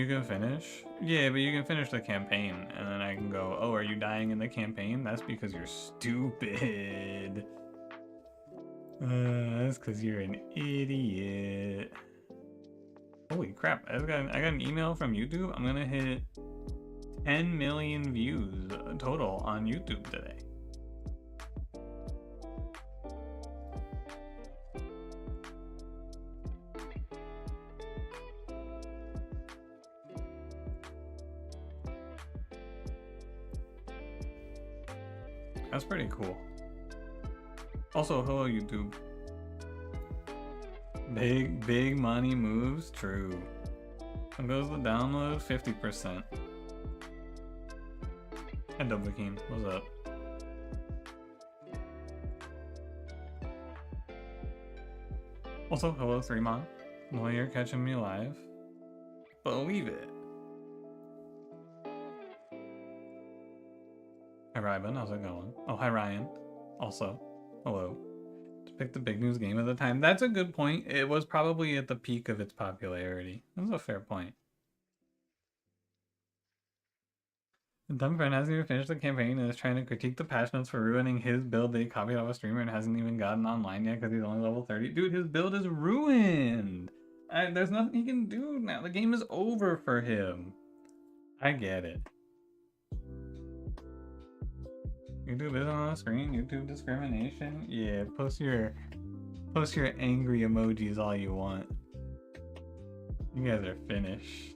you can finish? Yeah, but you can finish the campaign, and then I can go, oh, are you dying in the campaign? That's because you're stupid. That's because you're an idiot. Holy crap, I got an email from YouTube. I'm gonna hit 10 million views total on YouTube today. That's pretty cool. Also, hello YouTube. Big money moves, true. And goes the download, 50%. And Double King, what's up? Also, hello 3mon. Well, you're catching me live. Believe it. Hi Ryban, how's it going? Oh, hi Ryan. Also, hello. Pick the big news game of the time. That's a good point. It was probably at the peak of its popularity. That's a fair point. The dumb friend hasn't even finished the campaign and is trying to critique the patch notes for ruining his build that he copied off a streamer and hasn't even gotten online yet because he's only level 30. Dude, his build is ruined! There's nothing he can do now. The game is over for him. I get it. YouTube isn't on the screen. YouTube discrimination. Yeah, post your angry emojis all you want. You guys are finished.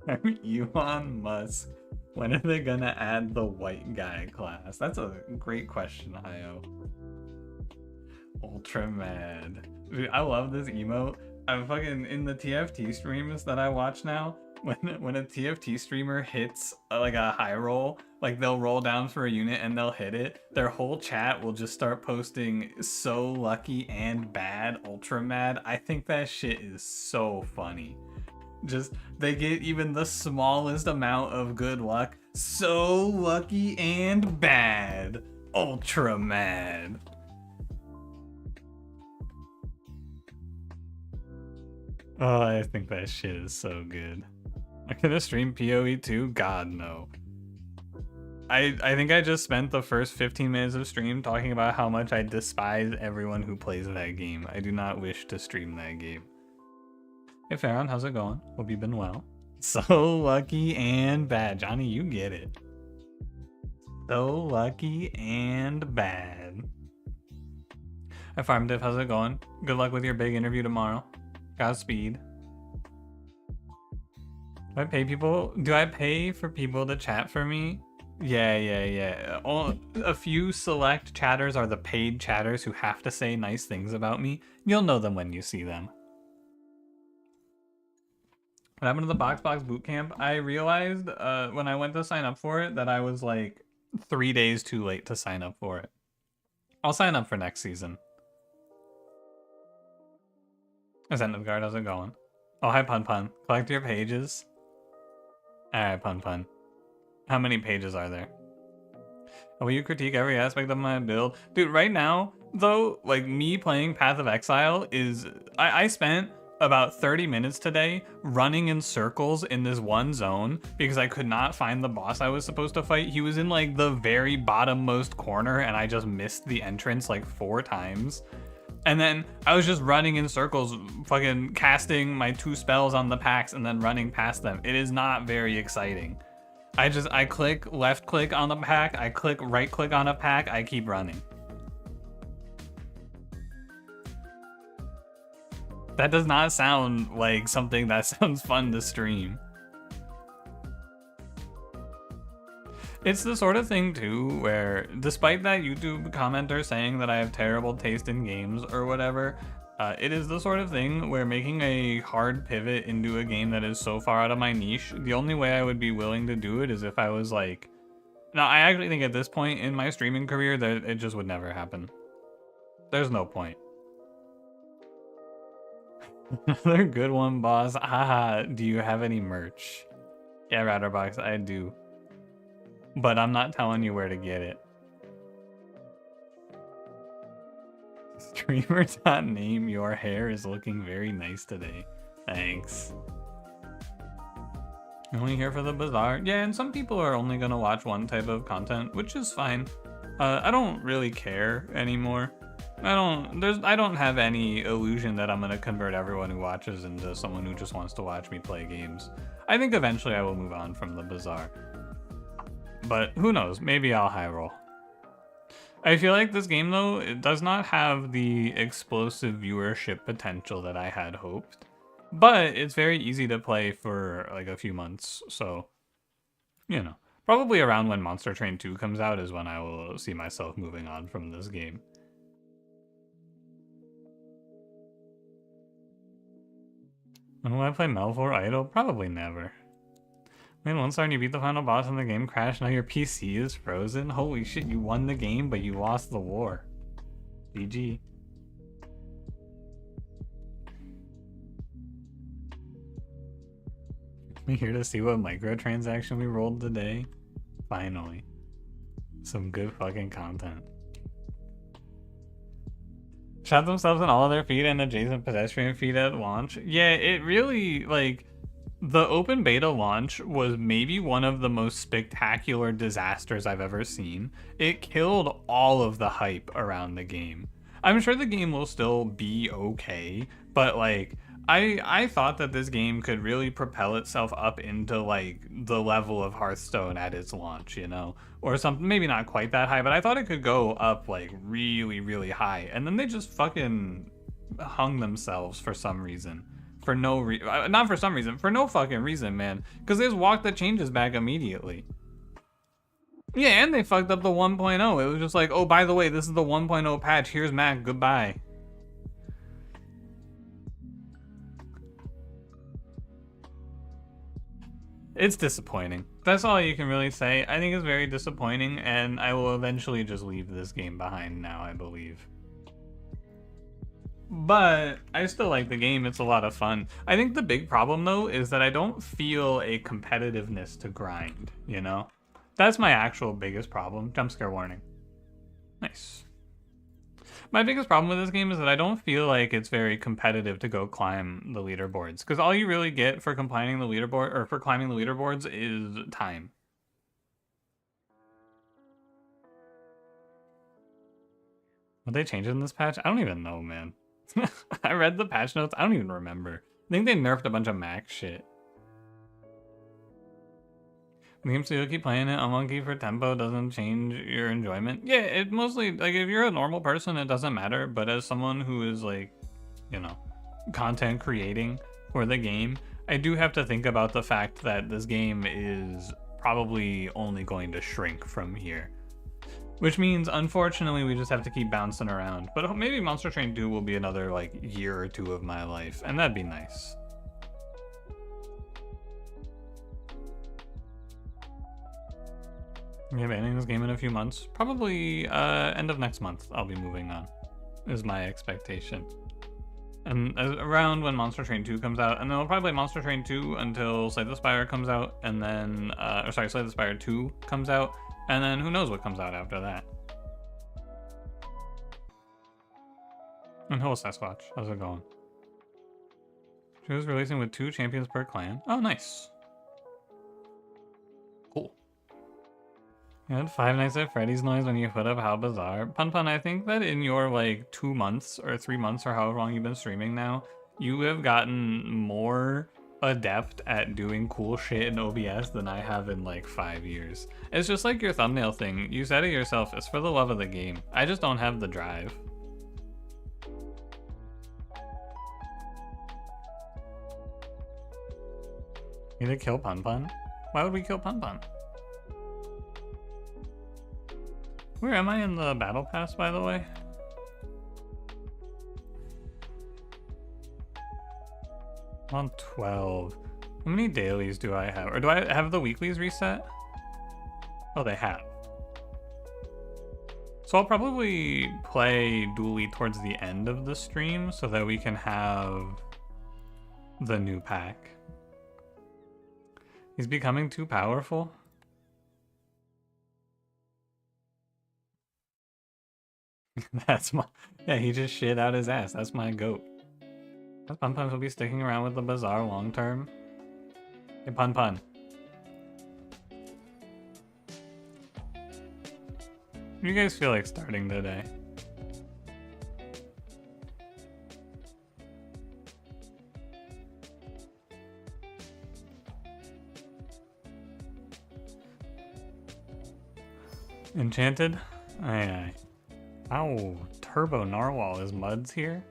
Elon Musk. When are they gonna add the white guy class? That's a great question, IO. Ultra mad. Dude, I love this emote. I'm fucking in the TFT streams that I watch now. When a TFT streamer hits like a high roll, like they'll roll down for a unit and they'll hit it, their whole chat will just start posting so lucky and bad, ultra mad. I think that shit is so funny. Just, they get even the smallest amount of good luck. So lucky and bad. Ultra mad. Oh, I think that shit is so good. I could have streamed PoE too? God, no. I think I just spent the first 15 minutes of stream talking about how much I despise everyone who plays that game. I do not wish to stream that game. Hey Farron, how's it going? Hope you've been well. So lucky and bad. Johnny, you get it. So lucky and bad. Hi FarmDiv, how's it going? Good luck with your big interview tomorrow. Godspeed. Do I pay people? Do I pay for people to chat for me? Yeah. A few select chatters are the paid chatters who have to say nice things about me. You'll know them when you see them. What happened to the Box bootcamp? I realized when I went to sign up for it that I was like 3 days too late to sign up for it. I'll sign up for next season. Ascendant Guard, how's it going? Oh, hi Pun. Collect your pages. Alright, Pun. How many pages are there? Will you critique every aspect of my build? Dude, right now, though, like me playing Path of Exile is... I spent about 30 minutes today running in circles in this one zone because I could not find the boss I was supposed to fight. He was in like the very bottommost corner and I just missed the entrance like 4 times. And then I was just running in circles, fucking casting my 2 spells on the packs and then running past them. It is not very exciting. I click left click on the pack, I click right click on a pack, I keep running. That does not sound like something that sounds fun to stream. It's the sort of thing too where, despite that YouTube commenter saying that I have terrible taste in games or whatever, it is the sort of thing where making a hard pivot into a game that is so far out of my niche, the only way I would be willing to do it is if I was like... Now, I actually think at this point in my streaming career that it just would never happen. There's no point. Another good one, boss. Haha, do you have any merch? Yeah, Ratterbox, I do. But I'm not telling you where to get it. Streamer.name, your hair is looking very nice today. Thanks. Only here for the bazaar. Yeah, and some people are only gonna watch one type of content, which is fine. I don't really care anymore. I don't have any illusion that I'm gonna convert everyone who watches into someone who just wants to watch me play games. I think eventually I will move on from the bazaar. But who knows, maybe I'll high roll. I feel like this game though, it does not have the explosive viewership potential that I had hoped. But it's very easy to play for like a few months, so, you know. Probably around when Monster Train 2 comes out is when I will see myself moving on from this game. When will I play Melvor Idol? Probably never. Man, 1 star and you beat the final boss and the game crashed, now your PC is frozen? Holy shit, you won the game, but you lost the war. GG. We here to see what microtransaction we rolled today? Finally. Some good fucking content. Shot themselves in all of their feet and adjacent pedestrian feet at launch. Yeah, it really, like, the open beta launch was maybe one of the most spectacular disasters I've ever seen. It killed all of the hype around the game. I'm sure the game will still be okay, but like, I thought that this game could really propel itself up into like the level of Hearthstone at its launch, you know? Or something, maybe not quite that high, but I thought it could go up like really, really high. And then they just fucking hung themselves for some reason. For no reason, not for some reason, for no fucking reason, man. Because they just walked the changes back immediately. Yeah, and they fucked up the 1.0. It was just like, oh, by the way, this is the 1.0 patch. Here's Mac, goodbye. It's disappointing. That's all you can really say. I think it's very disappointing, and I will eventually just leave this game behind now, I believe. But I still like the game. It's a lot of fun. I think the big problem, though, is that I don't feel a competitiveness to grind, you know? That's my actual biggest problem. Jump scare warning. Nice. My biggest problem with this game is that I don't feel like it's very competitive to go climb the leaderboards, because all you really get for climbing the leaderboards is time. What they changed in this patch? I don't even know, man. I read the patch notes. I don't even remember. I think they nerfed a bunch of max shit. The game still keep playing it. Unlucky for tempo doesn't change your enjoyment. Yeah, it mostly, like, if you're a normal person, it doesn't matter. But as someone who is, like, you know, content creating for the game, I do have to think about the fact that this game is probably only going to shrink from here. Which means, unfortunately, we just have to keep bouncing around. But maybe Monster Train 2 will be another, like, year or two of my life. And that'd be nice. Yeah, banning this game in a few months. Probably end of next month I'll be moving on, is my expectation. And around when Monster Train 2 comes out, and then I'll probably play Monster Train 2 until Slay the Spire comes out, and then, Slay the Spire 2 comes out, and then who knows what comes out after that. And hello Sasquatch, how's it going? She was releasing with 2 champions per clan. Oh, nice. Cool. You had 5 Nights at Freddy's noise when you put up How Bizarre. Pun, I think that in your like 2 months or 3 months or however long you've been streaming now, you have gotten more adept at doing cool shit in OBS than I have in like 5 years. It's just like your thumbnail thing. You said it yourself, it's for the love of the game. I just don't have the drive. You need to kill Pun? Why would we kill Pun? Where am I in the battle pass, by the way? I'm on 12. How many dailies do I have? Or do I have the weeklies reset? Oh, they have. So I'll probably play Dooley towards the end of the stream so that we can have the new pack. He's becoming too powerful. That's my, yeah, he just shit out his ass. That's my goat. Pun will be sticking around with the bazaar long term. Hey, Pun. do you guys feel like starting today? Enchanted? Aye aye. Ow, Turbo Narwhal is Muds here?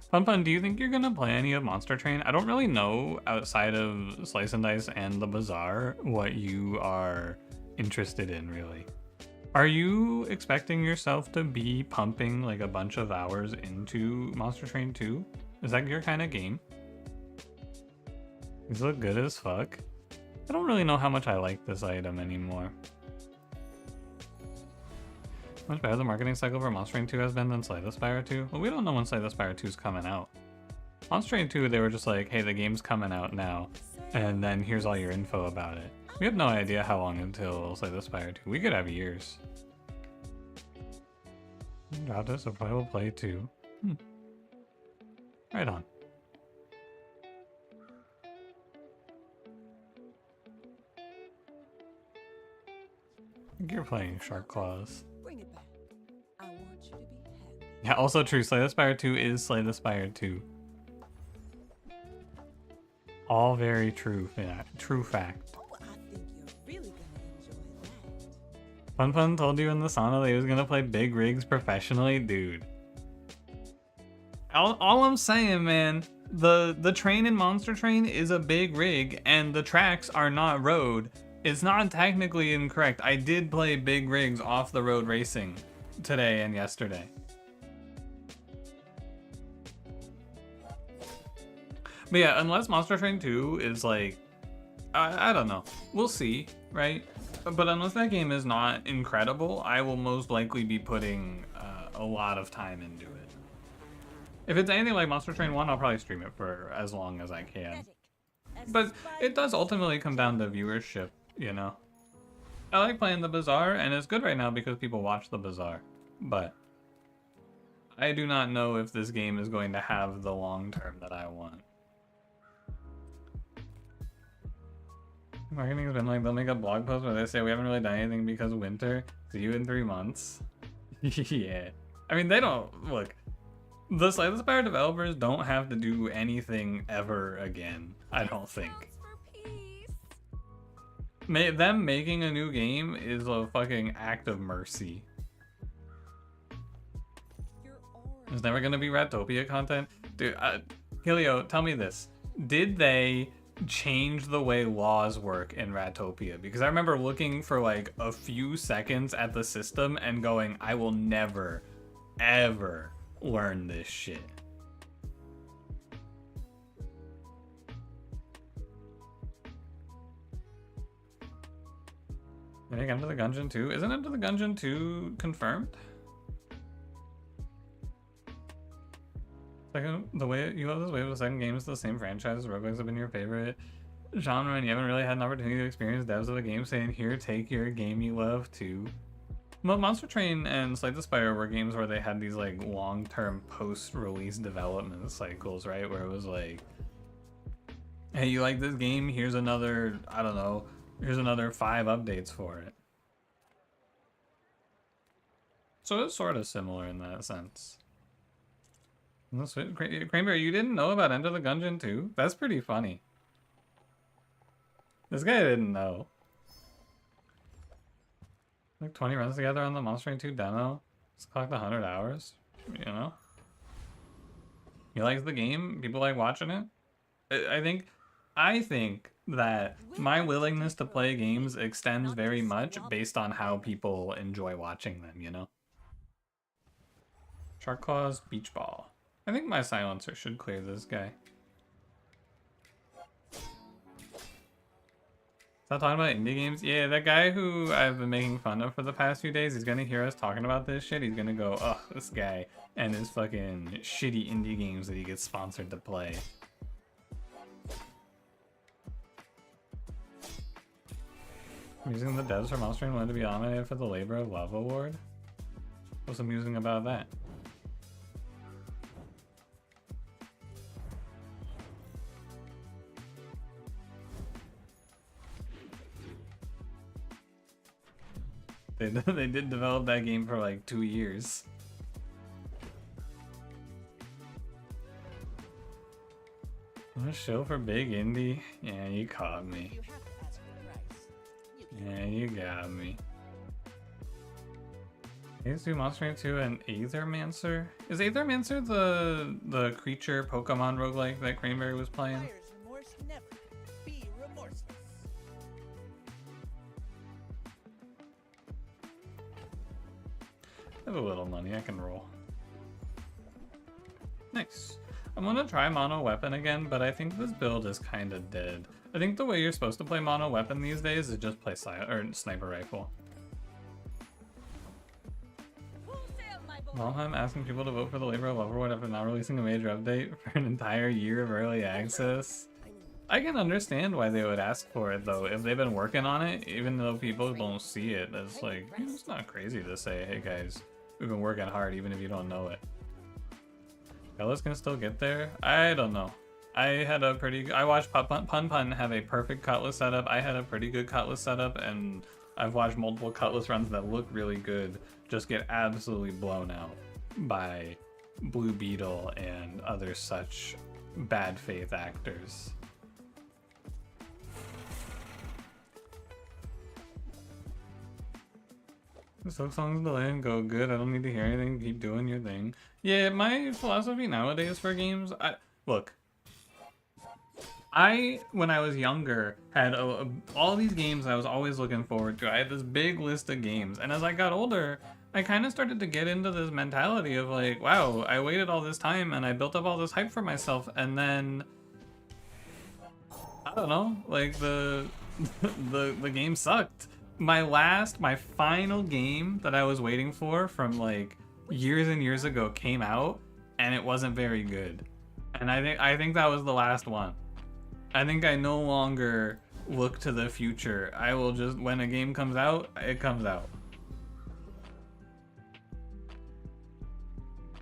Fun, do you think you're gonna play any of Monster Train? I don't really know, outside of Slice and Dice and the Bazaar, what you are interested in, really. Are you expecting yourself to be pumping like a bunch of hours into Monster Train 2? Is that your kind of game? These look good as fuck. I don't really know how much I like this item anymore. How much better the marketing cycle for Monster Train 2 has been than Slay the Spire 2? Well, we don't know when Slay the Spire 2 is coming out. Monster Train 2, they were just like, hey, the game's coming out now, and then here's all your info about it. We have no idea how long until Slay the Spire 2. We could have years. Dropped it, so probably we'll play 2. Right on. I think you're playing Shark Claws. Yeah, also true. Slay the Spire 2 is Slay the Spire 2. All very true. Yeah, true fact. Fun told you in the sauna that he was gonna play big rigs professionally, dude. All I'm saying, man, the train in Monster Train is a big rig, and the tracks are not road. It's not technically incorrect. I did play big rigs off the road racing today and yesterday. But yeah, unless Monster Train 2 is like, I don't know. We'll see, right? But unless that game is not incredible, I will most likely be putting a lot of time into it. If it's anything like Monster Train 1, I'll probably stream it for as long as I can. But it does ultimately come down to viewership, you know? I like playing the Bazaar, and it's good right now because people watch the Bazaar. But I do not know if this game is going to have the long term that I want. Marketing has been like, they'll make a blog post where they say we haven't really done anything because of winter. See you in 3 months. Yeah. I mean, they don't, look, the Slay the Spire developers don't have to do anything ever again, I don't think. Them making a new game is a fucking act of mercy. There's never gonna be Ratopia content? Dude, Helio, tell me this. Did they change the way laws work in Ratopia? Because I remember looking for like a few seconds at the system and going, I will never, ever learn this shit. I think Enter the Gungeon 2? Isn't Enter the Gungeon 2 confirmed? Second, the way you love this wave of the second game is the same franchise. Roguelikes have been your favorite genre, and you haven't really had an opportunity to experience devs of a game saying, here, take your game you love too. Well, Monster Train and Slay the Spire were games where they had these like long-term post-release development cycles, right? Where it was like, hey, you like this game? Here's another, I don't know, here's another 5 updates for it. So it's sort of similar in that sense. Cranberry, you didn't know about Enter the Gungeon 2? That's pretty funny. This guy didn't know. Like 20 runs together on the Monster Train 2 demo. Let's clock the 100 hours. You know? He likes the game. People like watching it. I think that my willingness to play games extends very much based on how people enjoy watching them, you know? Shark Claws, Beach Ball. I think my silencer should clear this guy. Stop talking about indie games? Yeah, that guy who I've been making fun of for the past few days, he's gonna hear us talking about this shit. He's gonna go, ugh, this guy and his fucking shitty indie games that he gets sponsored to play. Amusing the devs for Monster Train wanted to be nominated for the Labor of Love Award? What's amusing about that? They did develop that game for like 2 years. A show for big indie? Yeah, you caught me. Yeah, you got me. Phase 2 Monster Hunter 2 and Aethermancer? Is Aethermancer the creature Pokemon roguelike that Cranberry was playing? I have a little money, I can roll. Nice. I'm gonna try mono weapon again, but I think this build is kinda dead. I think the way you're supposed to play mono weapon these days is just play sniper rifle. Valheim asking people to vote for the labor of Overwood after not releasing a major update for an entire year of early access. I can understand why they would ask for it though. If they've been working on it, even though people don't see it, it's like, it's not crazy to say, hey guys, we've been working hard even if you don't know it. Fellas can still get there? I don't know. I watched Pun Pun have a perfect Cutlass setup. I had a pretty good Cutlass setup, and I've watched multiple Cutlass runs that look really good just get absolutely blown out by Blue Beetle and other such bad faith actors. The Silk Songs delay and go good. I don't need to hear anything. Keep doing your thing. Yeah, my philosophy nowadays for games, look. When I was younger, had all these games I was always looking forward to. I had this big list of games, and as I got older, I kind of started to get into this mentality of like, wow, I waited all this time and I built up all this hype for myself, and then I don't know, like the game sucked. My final game that I was waiting for from like years and years ago came out, and it wasn't very good. And I think that was the last one. I think I no longer look to the future. I will just, when a game comes out, it comes out.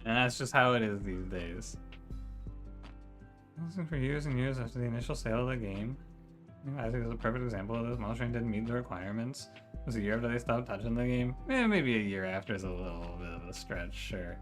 And that's just how it is these days. Listen, for years and years after the initial sale of the game, I think it's a perfect example of this. Monster Hunter didn't meet the requirements. It was a year after they stopped touching the game. Maybe a year after is a little bit of a stretch, sure.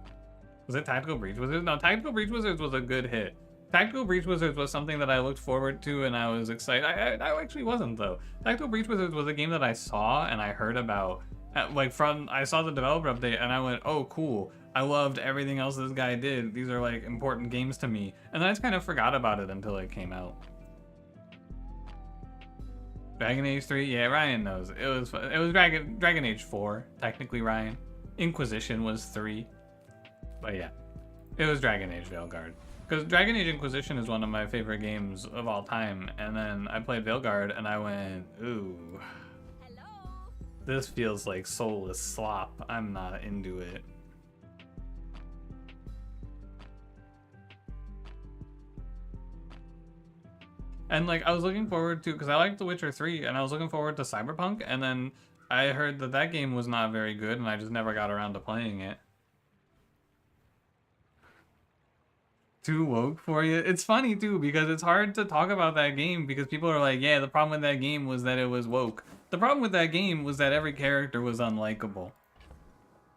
Was it Tactical Breach Wizards? No, Tactical Breach Wizards was a good hit. Tactical Breach Wizards was something that I looked forward to and I was excited. I actually wasn't though. Tactical Breach Wizards was a game that I saw and I heard about. I saw the developer update and I went, oh cool. I loved everything else this guy did. These are like important games to me. And then I just kind of forgot about it until it came out. Dragon Age 3, yeah, Ryan knows. It was Dragon Age 4, technically, Ryan. Inquisition was 3. But yeah, it was Dragon Age Veilguard. Because Dragon Age Inquisition is one of my favorite games of all time, and then I played Veilguard and I went, ooh. Hello? This feels like soulless slop. I'm not into it. And like I was looking forward to, because I liked The Witcher 3, and I was looking forward to Cyberpunk, and then I heard that that game was not very good, and I just never got around to playing it. Too woke for you? It's funny too, because it's hard to talk about that game because people are like, yeah, the problem with that game was that it was woke. The problem with that game was that every character was unlikable.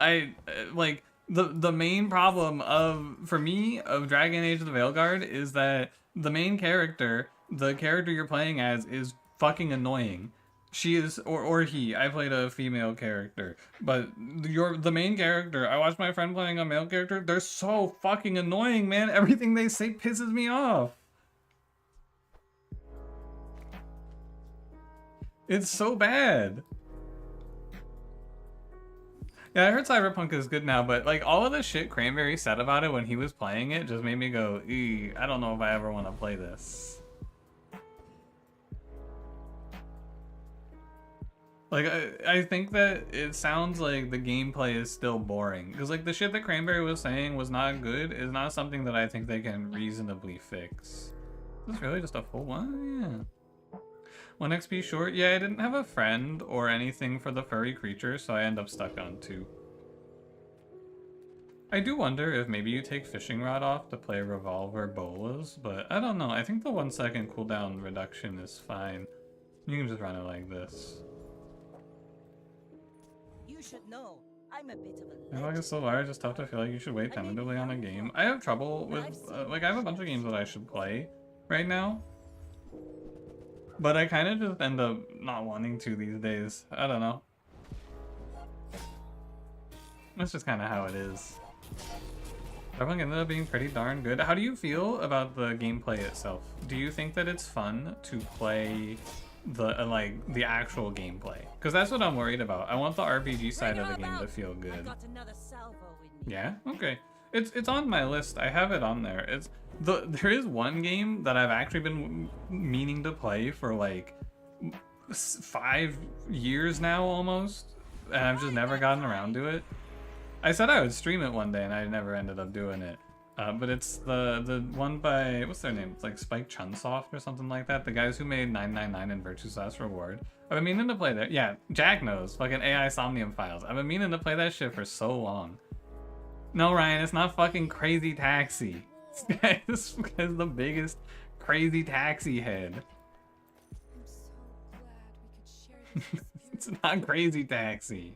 The main problem for me of Dragon Age the Veilguard is that the main character, the character you're playing as, is fucking annoying. She is, or he. I played a female character, but the main character. I watched my friend playing a male character. They're so fucking annoying, man. Everything they say pisses me off. It's so bad. Yeah, I heard Cyberpunk is good now, but like all of the shit Cranberry said about it when he was playing it just made me go, I don't know if I ever want to play this. Like, I think that it sounds like the gameplay is still boring. Because, like, the shit that Cranberry was saying was not good is not something that I think they can reasonably fix. Is this really just a full one? Yeah. 1 XP short? Yeah, I didn't have a friend or anything for the furry creature, so I end up stuck on 2. I do wonder if maybe you take Fishing Rod off to play Revolver Bolas, but I don't know. I think the 1 second cooldown reduction is fine. You can just run it like this. You should know. I'm a bit of a My log legend. is so large, it's tough to feel like you should wait tentatively on a game. I have trouble with, like, I have a bunch of games that I should play right now. But I kind of just end up not wanting to these days. I don't know. That's just kind of how it is. Everyone ended up being pretty darn good. How do you feel about the gameplay itself? Do you think that it's fun to play the like the actual gameplay? Because that's what I'm worried about. I want the RPG side of the game to feel good. Got another salvo with me. Yeah. Okay. It's on my list. I have it on there. There is one game that I've actually been meaning to play for like 5 years now almost, and I've just never gotten around to it. I said I would stream it one day, and I never ended up doing it. But it's the one by, what's their name? It's like Spike Chunsoft or something like that. The guys who made 999 and Virtue's Last Reward. I've been meaning to play that. Yeah, Jack knows. Fucking AI Somnium Files. I've been meaning to play that shit for so long. No, Ryan, it's not fucking Crazy Taxi. This guy's the biggest Crazy Taxi head. I'm so glad we could share this. It's not Crazy Taxi.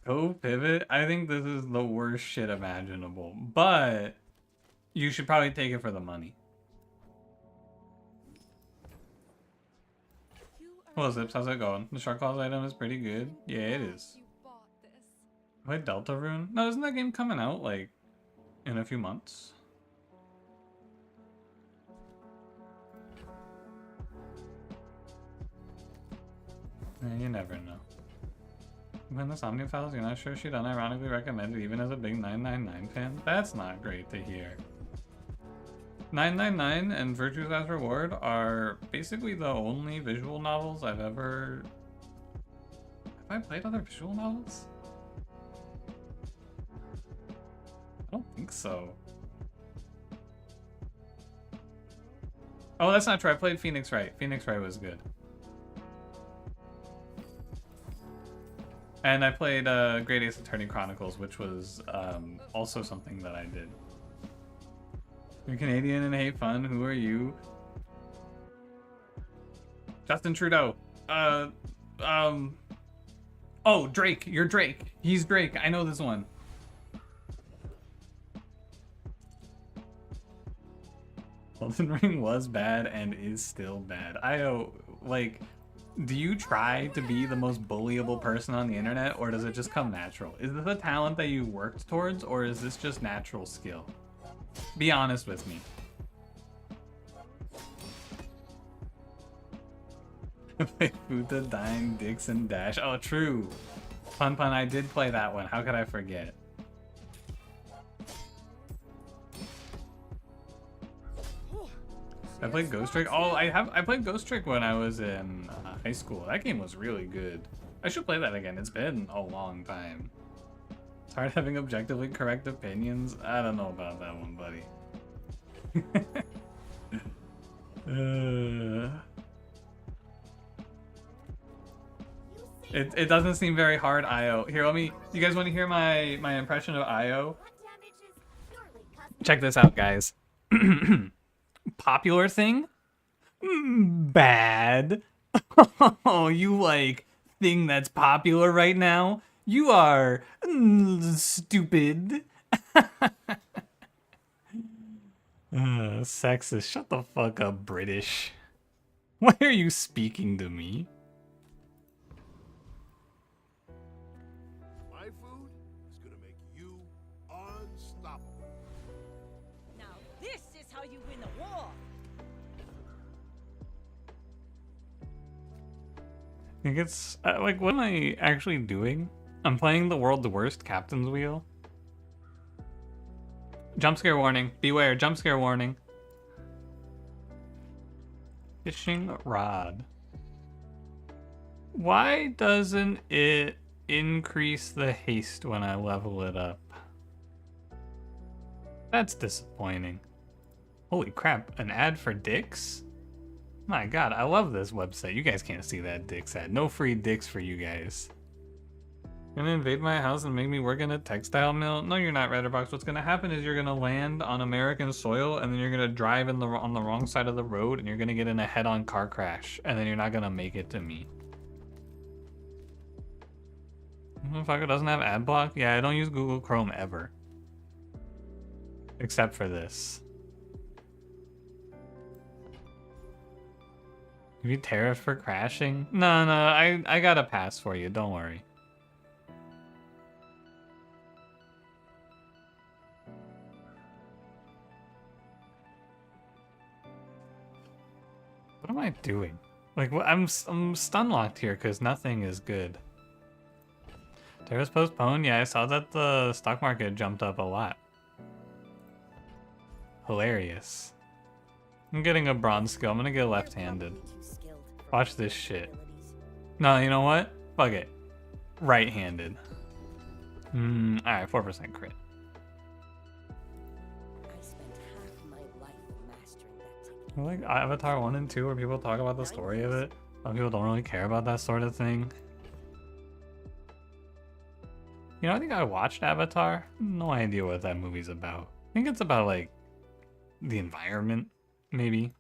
Go pivot. I think this is the worst shit imaginable, but you should probably take it for the money. Well, Zips, how's it going? The Shark Claws item is pretty good. Yeah, it is. You bought this. Wait, Deltarune? No, isn't that game coming out like in a few months? You never know. When the Somnium Files, you're not sure she'd unironically recommend it even as a big 999 fan? That's not great to hear. 999 and Virtue's Last Reward are basically the only visual novels I've ever... Have I played other visual novels? I don't think so. Oh, that's not true. I played Phoenix Wright. Phoenix Wright was good. And I played Great Ace Attorney Chronicles, which was also something that I did. You're Canadian and hate fun. Who are you? Justin Trudeau. Oh, Drake. You're Drake. He's Drake. I know this one. Elden Ring was bad and is still bad. Like, do you try to be the most bullyable person on the internet, or does it just come natural? Is this a talent that you worked towards, or is this just natural skill? Be honest with me. Play Futa, Dine, Dix, and Dash. Oh, true. Pun, I did play that one. How could I forget? I played Ghost Trick. Oh, I played Ghost Trick when I was in high school. That game was really good. I should play that again. It's been a long time. It's hard having objectively correct opinions. I don't know about that one, buddy. It doesn't seem very hard, Io. Here, you guys want to hear my impression of Io? Check this out, guys. Popular thing? Bad. Oh, you like thing that's popular right now? You are stupid. Sexist. Shut the fuck up, British. Why are you speaking to me? My food is gonna make you unstoppable. Now this is how you win a war. I think it's like, what am I actually doing? I'm playing the world's worst captain's wheel. Jump scare warning. Beware, jump scare warning. Fishing rod. Why doesn't it increase the haste when I level it up? That's disappointing. Holy crap, an ad for dicks? My god, I love this website. You guys can't see that dicks ad. No free dicks for you guys. Gonna invade my house and make me work in a textile mill? No, you're not, Redderbox. What's gonna happen is you're gonna land on American soil, and then you're gonna drive on the wrong side of the road, and you're gonna get in a head-on car crash, and then you're not gonna make it to me. Motherfucker doesn't have ad block? Yeah, I don't use Google Chrome ever. Except for this. Give you tariff for crashing? No, no, I got a pass for you, don't worry. What am I doing? Like, I'm stun locked here because nothing is good. Tariffs postponed? Yeah, I saw that the stock market jumped up a lot. Hilarious. I'm getting a bronze skill. I'm gonna get left-handed. Watch this shit. No, you know what? Fuck it. Right-handed. Alright, 4% crit. I like Avatar 1 and 2 where people talk about the story of it. Some people don't really care about that sort of thing. You know, I think I watched Avatar. No idea what that movie's about. I think it's about, like, the environment, maybe.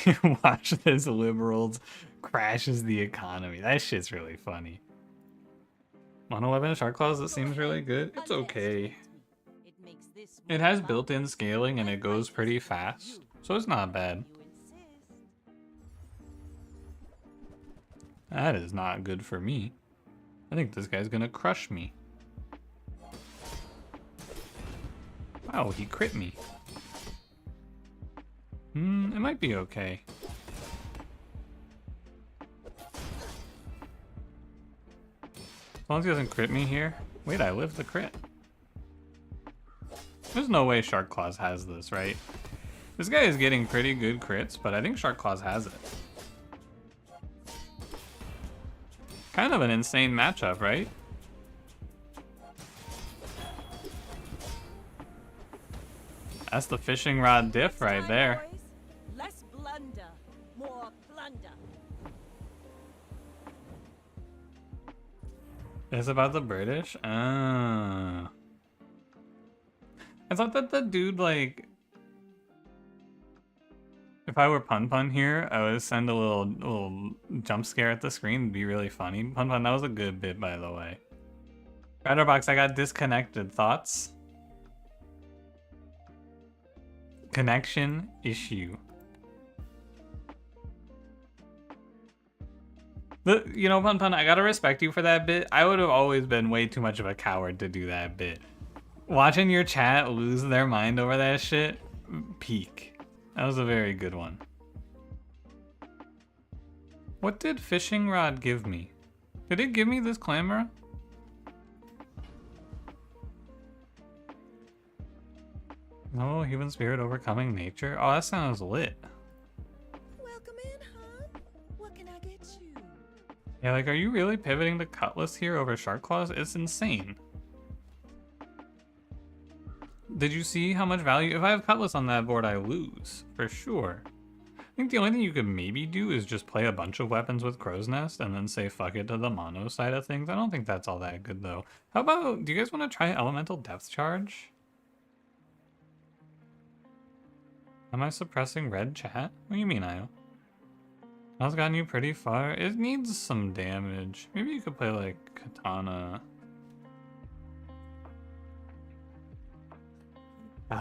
You watch this liberals crashes the economy. That shit's really funny. Mono weapon shark claws, it seems really good. It's okay. It has built-in scaling and it goes pretty fast, so it's not bad. That is not good for me. I think this guy's gonna crush me. Wow, he crit me. It might be okay. As long as he doesn't crit me here. Wait, I lived the crit. There's no way Shark Claws has this, right? This guy is getting pretty good crits, but I think Shark Claws has it. Kind of an insane matchup, right? That's the fishing rod diff right there. Less blunder, more plunder. It's about the British? I thought that the dude, like... If I were Pun Pun here, I would send a little jump scare at the screen. It'd be really funny. Pun Pun, that was a good bit, by the way. Ratterbox, I got disconnected. Thoughts? Connection issue. You know, Pun Pun, I gotta respect you for that bit. I would have always been way too much of a coward to do that bit. Watching your chat lose their mind over that shit, peak. That was a very good one. What did Fishing Rod give me? Did it give me this clamor? No, human spirit overcoming nature? Oh, that sounds lit. Welcome in, hon. What can I get you? Yeah, like, are you really pivoting to Cutlass here over Shark Claws? It's insane. Did you see how much value? If I have Cutlass on that board, I lose, for sure. I think the only thing you could maybe do is just play a bunch of weapons with Crow's Nest and then say fuck it to the mono side of things. I don't think that's all that good, though. How about, do you guys want to try Elemental Depth Charge? Am I suppressing red chat? What do you mean, Io? That's gotten you pretty far. It needs some damage. Maybe you could play, like, Katana.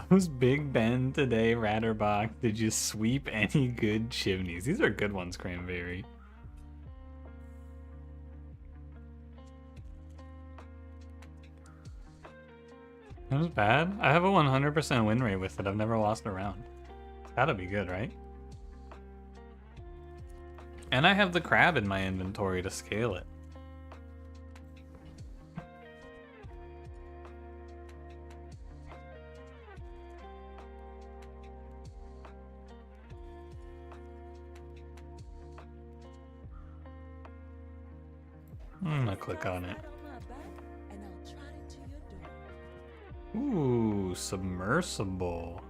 How's Big Ben today, Ratterbach? Did you sweep any good chimneys? These are good ones, Cranberry. That was bad. I have a 100% win rate with it. I've never lost a round. That'll be good, right? And I have the crab in my inventory to scale it. I'm gonna click on it. Ooh, submersible.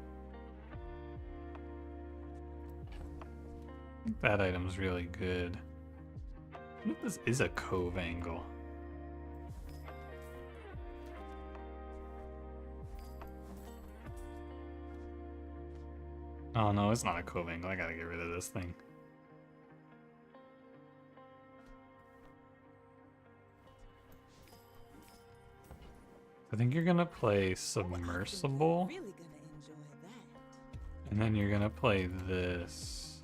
That item's really good. I think this is a cove angle. Oh no, it's not a cove angle. I gotta get rid of this thing. I think you're gonna play You're submersible, really gonna enjoy that. and then you're gonna play this.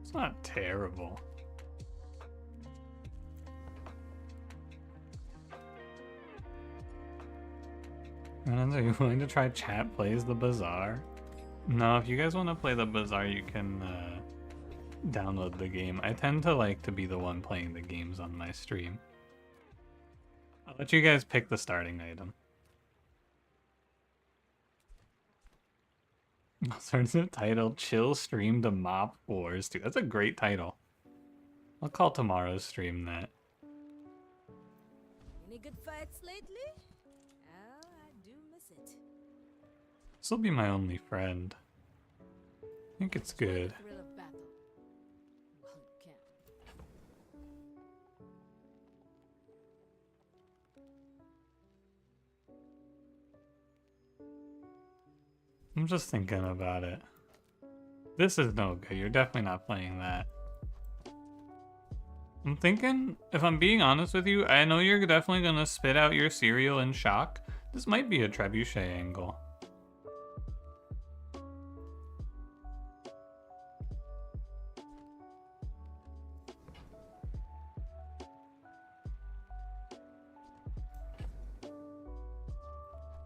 It's not terrible. And are you willing to try chat plays the bazaar? No, if you guys want to play the bazaar, you can download the game. I tend to like to be the one playing the games on my stream. I'll let you guys pick the starting item. Alternative title, Chill Stream to Mop Wars 2. That's a great title. I'll call tomorrow's stream that. Any good fights lately? Oh, I do miss it. This will be my only friend. I think it's good. Thrill of battle. Bootcamp. I'm just thinking about it. This is no good. You're definitely not playing that. I'm thinking, if I'm being honest with you, I know you're definitely gonna spit out your cereal in shock. This might be a trebuchet angle.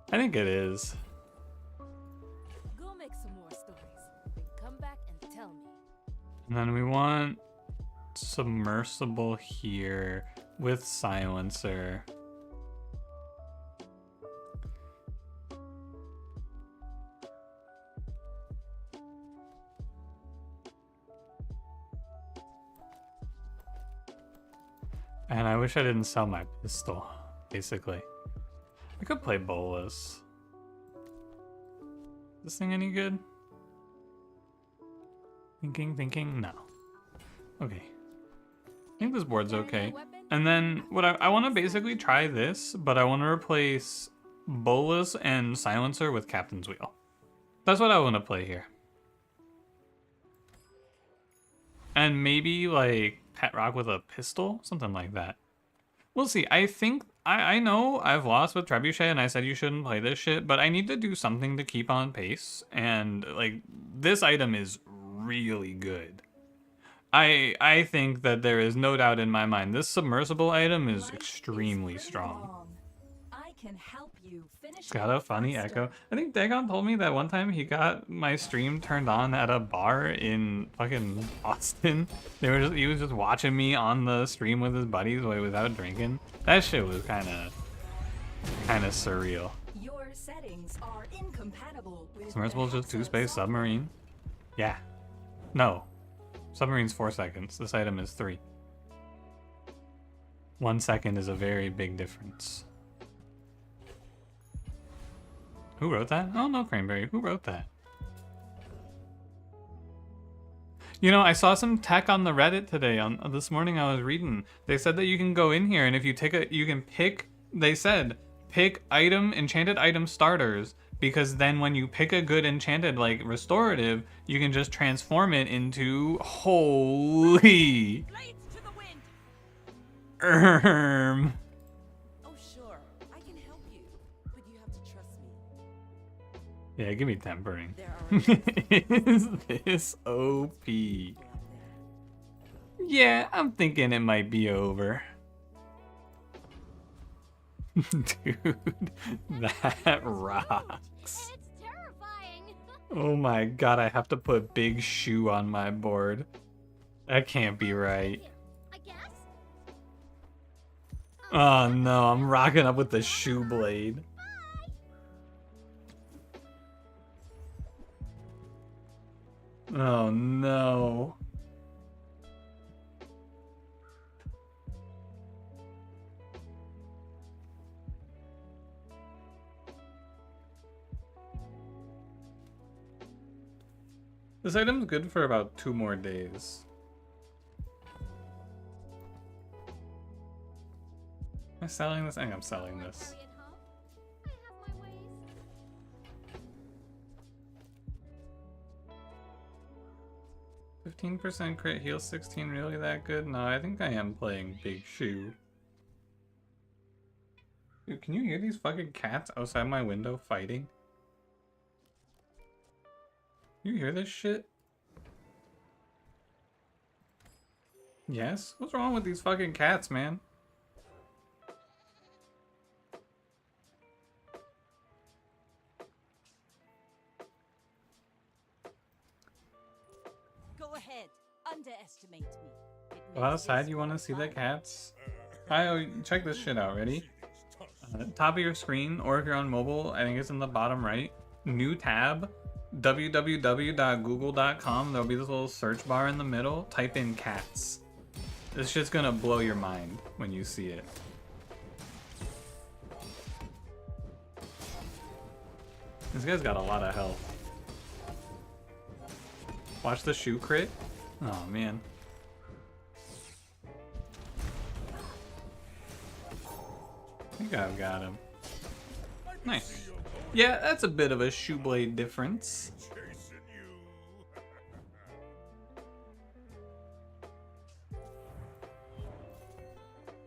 I think it is. Go make some more stories. Then come back and tell me. And then we want submersible here with silencer. And I wish I didn't sell my pistol, basically. I could play bolas. This thing any good? Thinking, no. Okay. I think this board's okay. And then what I want to basically try this, but I want to replace bolas and silencer with captain's wheel. That's what I want to play here. And maybe like pet rock with a pistol, something like that. We'll see. I think I know I've lost with trebuchet and I said you shouldn't play this shit, but I need to do something to keep on pace. And like this item is really good. I think that there is no doubt in my mind this submersible item is extremely strong. I can help you finish. It's got a funny echo. I think Dagon told me that one time he got my stream turned on at a bar in fucking Austin. He was just watching me on the stream with his buddies without drinking. That shit was kind of surreal. Your settings are incompatible with Submersible is just 2-space submarine. Yeah. No. Submarine's 4 seconds. This item is 3. 1 second is a very big difference. Who wrote that? Oh no, Cranberry. Who wrote that? You know, I saw some tech on the Reddit today. This morning I was reading. They said that you can go in here and if you you can pick. They said pick enchanted item starters, because then when you pick a good enchanted like restorative, you can just transform it into holy. Blades to the wind. Oh sure, I can help you, but you have to trust me. Yeah, give me tempering. There are Is this OP? people out there. Yeah, I'm thinking it might be over. Dude, that rocks. It's terrifying. Oh my god, I have to put big shoe on my board. That can't be right. I guess. Oh no, I'm rocking up with the shoe blade. Oh no. This item's good for about 2 more days. Am I selling this? I think I'm selling this. Carry it home. I have my ways. 15% crit heal 16 really that good? No, I think I am playing Big Shoe. Dude, can you hear these fucking cats outside my window fighting? You hear this shit? Yes? What's wrong with these fucking cats, man? Go ahead. Underestimate me. Go outside, you want to see the cats? Hi, check this shit out, ready? Top of your screen, or if you're on mobile, I think it's in the bottom right. New tab, www.google.com. There'll be this little search bar in the middle. Type in cats. This shit's gonna blow your mind when you see it. This guy's got a lot of health. Watch the shoe crit. Oh man. I think I've got him. Nice. Yeah, that's a bit of a shoe blade difference. Chasing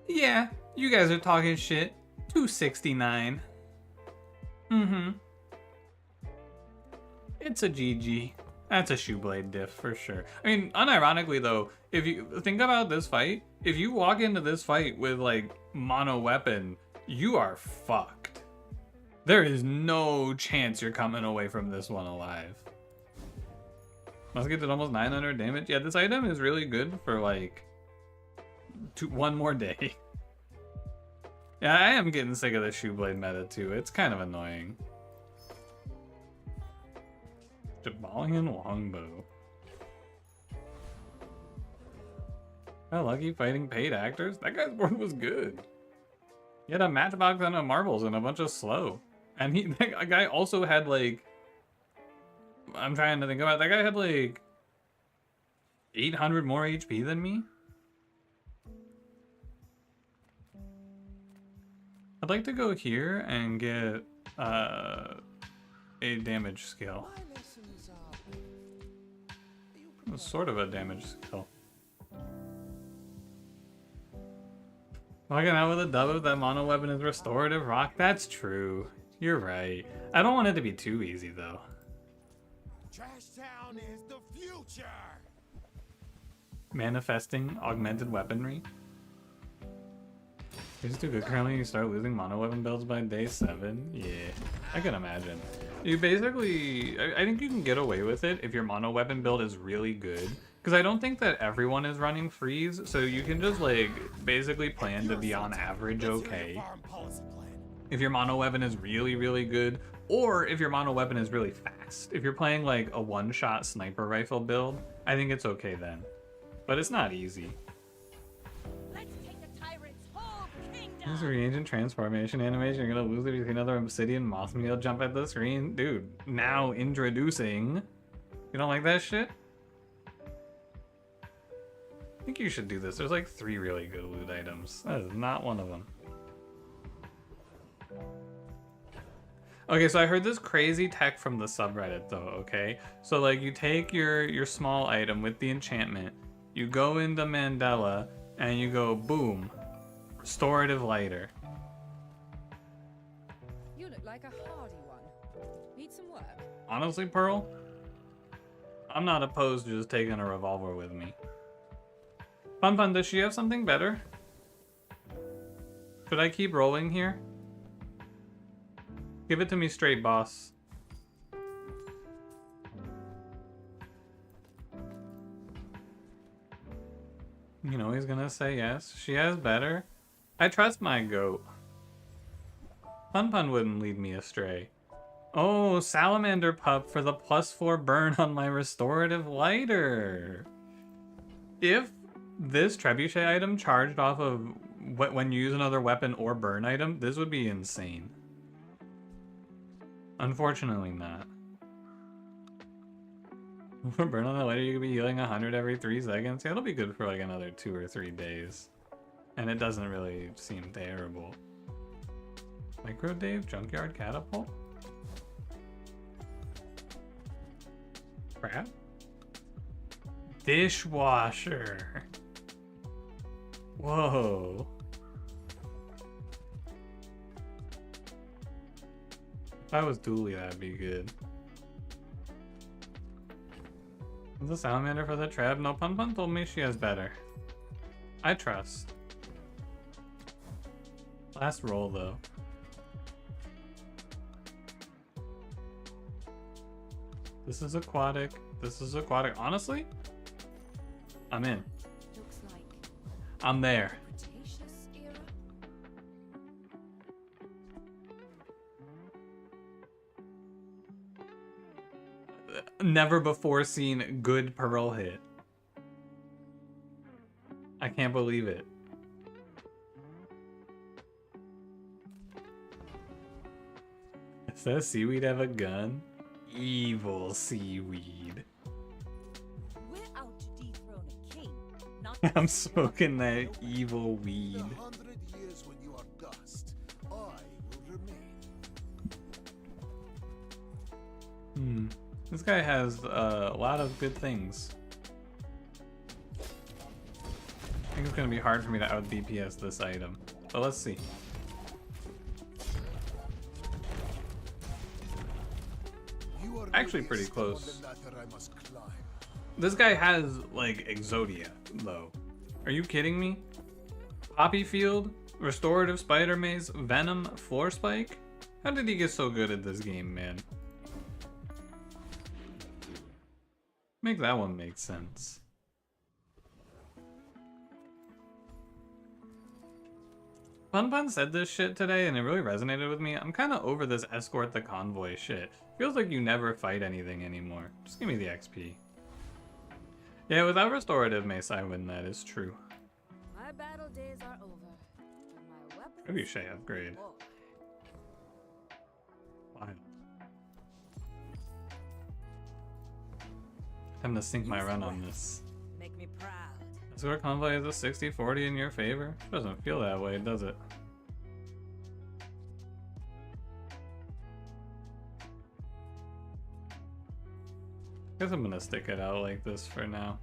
you. Yeah, you guys are talking shit. 269. Mm-hmm. It's a GG. That's a shoe blade diff for sure. I mean, unironically though, if you think about this fight, if you walk into this fight with like mono weapon, you are fucked. There is no chance you're coming away from this one alive. Musket did almost 900 damage. Yeah, this item is really good for like one more day. Yeah, I am getting sick of the shoe blade meta too. It's kind of annoying. Jabalian longbow. How lucky fighting paid actors? That guy's board was good. He had a matchbox and a marbles and a bunch of slow. And that guy also had like, I'm trying to think about it, that guy had like 800 more HP than me. I'd like to go here and get a damage skill. Sort of a damage skill. Walking out with a dub of that mono weapon is restorative rock. That's true. You're right. I don't want it to be too easy though. Trashtown is the future. Manifesting augmented weaponry. It's too good. Currently, you start losing mono weapon builds by day 7. Yeah, I can imagine. You basically, I think you can get away with it if your mono weapon build is really good. Because I don't think that everyone is running freeze, so you can just like basically plan to be on average okay. If your mono weapon is really, really good, or if your mono weapon is really fast. If you're playing like a one-shot sniper rifle build, I think it's okay then. But it's not easy. Let's take the tyrant's whole kingdom. This reagent transformation animation, you're gonna lose it if you see another obsidian moth meal jump at the screen. Dude, now introducing. You don't like that shit? I think you should do this. There's like 3 really good loot items. That is not one of them. Okay, so I heard this crazy tech from the subreddit though, okay? So like you take your small item with the enchantment, you go into Mandela, and you go boom, restorative lighter. You look like a hardy one. Need some work? Honestly, Pearl, I'm not opposed to just taking a revolver with me. Fun Fun, does she have something better? Should I keep rolling here? Give it to me straight, boss. You know he's gonna say yes. She has better. I trust my goat. Fun Fun wouldn't lead me astray. Oh, Salamander Pup for the +4 burn on my restorative lighter. If this trebuchet item charged off of when you use another weapon or burn item, this would be insane. Unfortunately not. For burn on the lighter, you could be healing 100 every 3 seconds. Yeah, it'll be good for like another 2 or 3 days. And it doesn't really seem terrible. Micro Dave, Junkyard Catapult? Crap? Dishwasher. Whoa. If I was Dooley, that'd be good. Is the salamander for the trap? No, Pun Pun told me she has better. I trust. Last roll, though. This is aquatic. This is aquatic. Honestly, I'm in. Looks like I'm there. Cretaceous era. Never before seen good Pearl hit. I can't believe it. Does that seaweed have a gun? Evil seaweed. We're out to dethrone a king, not I'm smoking that evil In weed. 100 years when you are dust, I will remain. This guy has a lot of good things. I think it's gonna be hard for me to out DPS this item, but let's see. You are Actually the pretty least on close. the ladder I must climb. This guy has like Exodia though. Are you kidding me? Poppy Field, Restorative Spider Maze, Venom, Floor Spike? How did he get so good at this game, man? Make that one make sense. Pun Pun said this shit today and it really resonated with me. I'm kind of over this escort the convoy shit. Feels like you never fight anything anymore. Just give me the XP. Yeah, without restorative mace I win, that is true. My battle days are over. And my weapons Maybe Shay upgrade. Oh, Wild. Time to sink my run on this. make me proud. Escort convoy is a 60-40 in your favor. Doesn't feel that way, does it? Guess I'm gonna stick it out like this for now.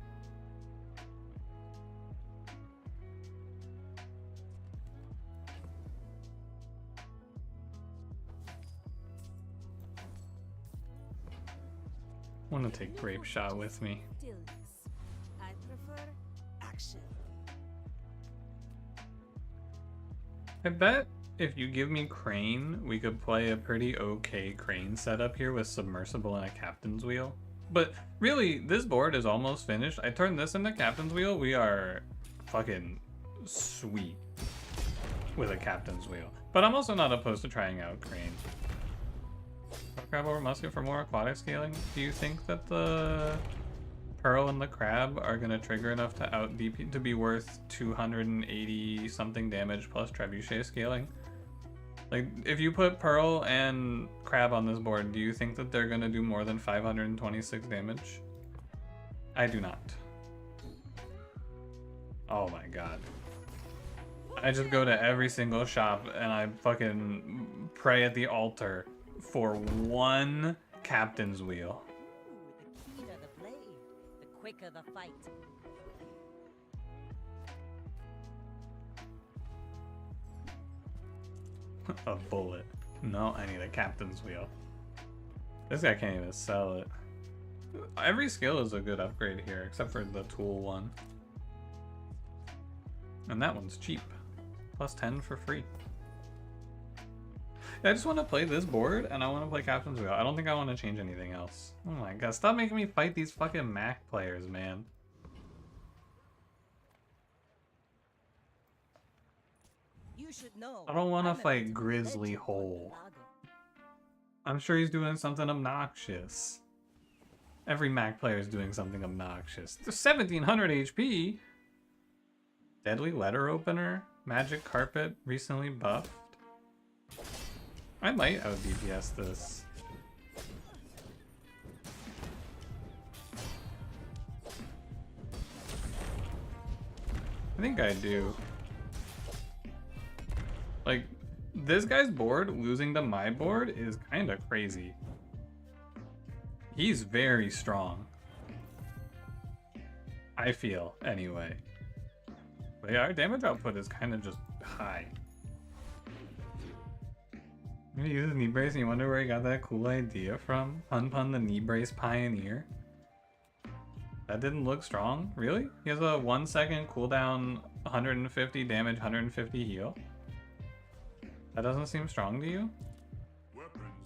I want to take Grape Shot with me. Stillness. I prefer action. I bet if you give me Crane, we could play a pretty okay Crane setup here with Submersible and a Captain's Wheel. But really, this board is almost finished. I turned this into Captain's Wheel. We are fucking sweet with a Captain's Wheel. But I'm also not opposed to trying out Crane. Crab over musket for more aquatic scaling. Do you think that the Pearl and the Crab are gonna trigger enough to out DP to be worth 280 something damage plus Trebuchet scaling? Like, if you put Pearl and Crab on this board, do you think that they're gonna do more than 526 damage? I do not. Oh my god. I just go to every single shop and I fucking pray at the altar for one Captain's Wheel. Ooh, the keener the blade, the quicker the fight. A bullet. No, I need a Captain's Wheel. This guy can't even sell it. Every skill is a good upgrade here, except for the tool one. And that one's cheap. Plus 10 for free. Yeah, I just want to play this board, and I want to play Captain's Wheel. I don't think I want to change anything else. Oh my god, stop making me fight these fucking Mac players, man. You should know. I don't want to I'm a fight Grizzly legend on Hole. Lago. I'm sure he's doing something obnoxious. Every Mac player is doing something obnoxious. There's 1700 HP. Deadly letter opener. Magic carpet recently buffed. I might out DPS this. I think I do. Like, this guy's board losing to my board is kind of crazy. He's very strong. I feel, anyway. But yeah, our damage output is kind of just high. He uses knee brace and you wonder where he got that cool idea from? Pun Pun the knee brace pioneer. That didn't look strong? Really? He has a 1 second cooldown, 150 damage, 150 heal. That doesn't seem strong to you?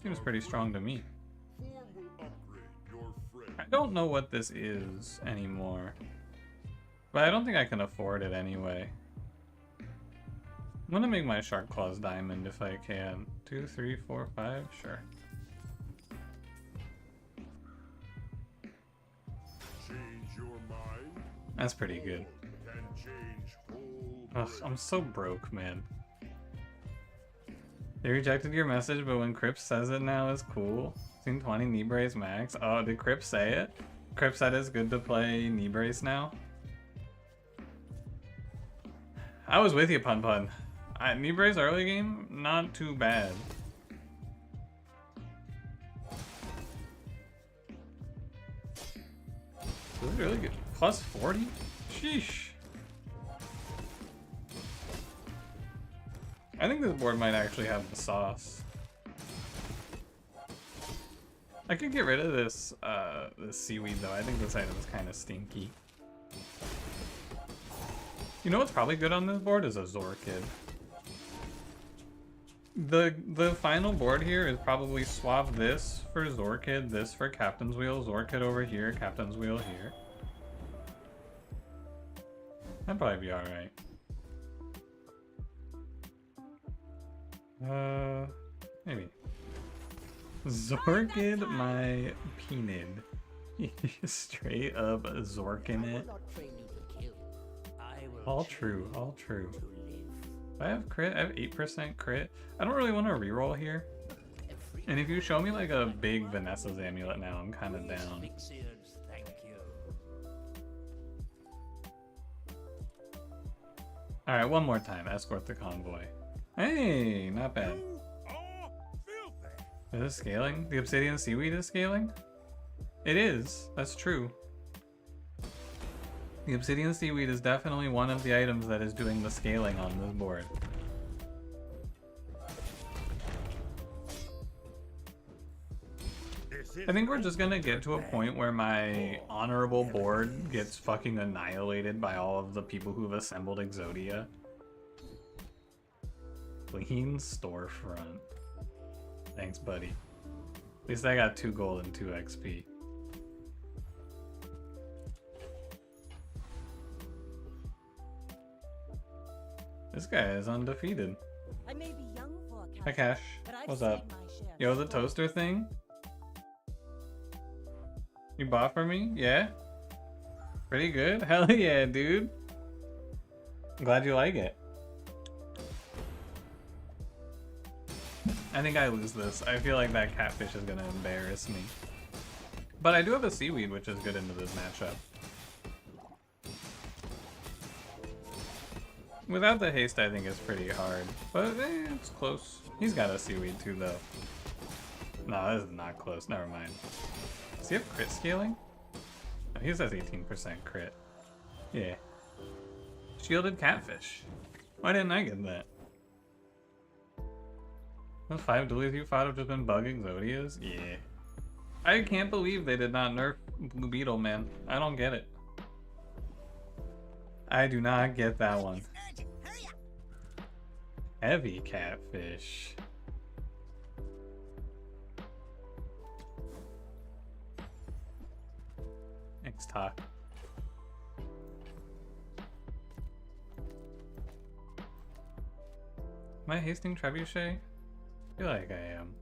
Seems pretty strong to me. I don't know what this is anymore. But I don't think I can afford it anyway. I'm gonna make my Shark Claws diamond if I can. 2, 3, 4, 5, sure. Change your mind. That's pretty good. Can change whole Ugh, I'm so broke, man. They rejected your message, but when Crip says it now, it's cool. Seen 20 knee brace max. Oh, did Crip say it? Crip said it's good to play knee brace now. I was with you, Pun Pun. Knee brace early game, not too bad. This is really good. Plus 40? Sheesh. I think this board might actually have the sauce. I could get rid of this this seaweed though. I think this item is kind of stinky. You know what's probably good on this board is a Zorkid. The final board here is probably swap this for Zorkid, this for Captain's Wheel, Zorkid over here, Captain's Wheel here. That'd probably be alright. Maybe. Zorkid my penid. Straight up Zorkin it. All true, all true. I have crit, I have 8% crit. I don't really want to reroll here. And if you show me like a big Vanessa's amulet now, I'm kind of down. Alright, one more time. Escort the convoy. Hey, not bad. Is this scaling? The obsidian seaweed is scaling? It is. That's true. The obsidian seaweed is definitely one of the items that is doing the scaling on this board. I think we're just gonna get to a point where my honorable board gets fucking annihilated by all of the people who've assembled Exodia. Clean storefront. Thanks, buddy. At least I got 2 gold and 2 XP. This guy is undefeated. I may be young for a Hi, cat, Cash. but I've What's seen up? my share Yo, of the trouble. toaster thing? You bought for me? Yeah? Pretty good? Hell yeah, dude. I'm glad you like it. I think I lose this. I feel like that catfish is gonna embarrass me. But I do have a seaweed, which is good into this matchup. Without the haste, I think it's pretty hard. But it's close. He's got a seaweed too, though. No, this is not close. Never mind. Does he have crit scaling? No, he has 18% crit. Yeah. Shielded catfish. Why didn't I get that? Those 5 dualies you fought have just been bugging Zodias? Yeah. I can't believe they did not nerf Blue Beetle, man. I don't get it. I do not get that one. Heavy catfish. Next talk. Am I hasting Trebuchet? I feel like I am.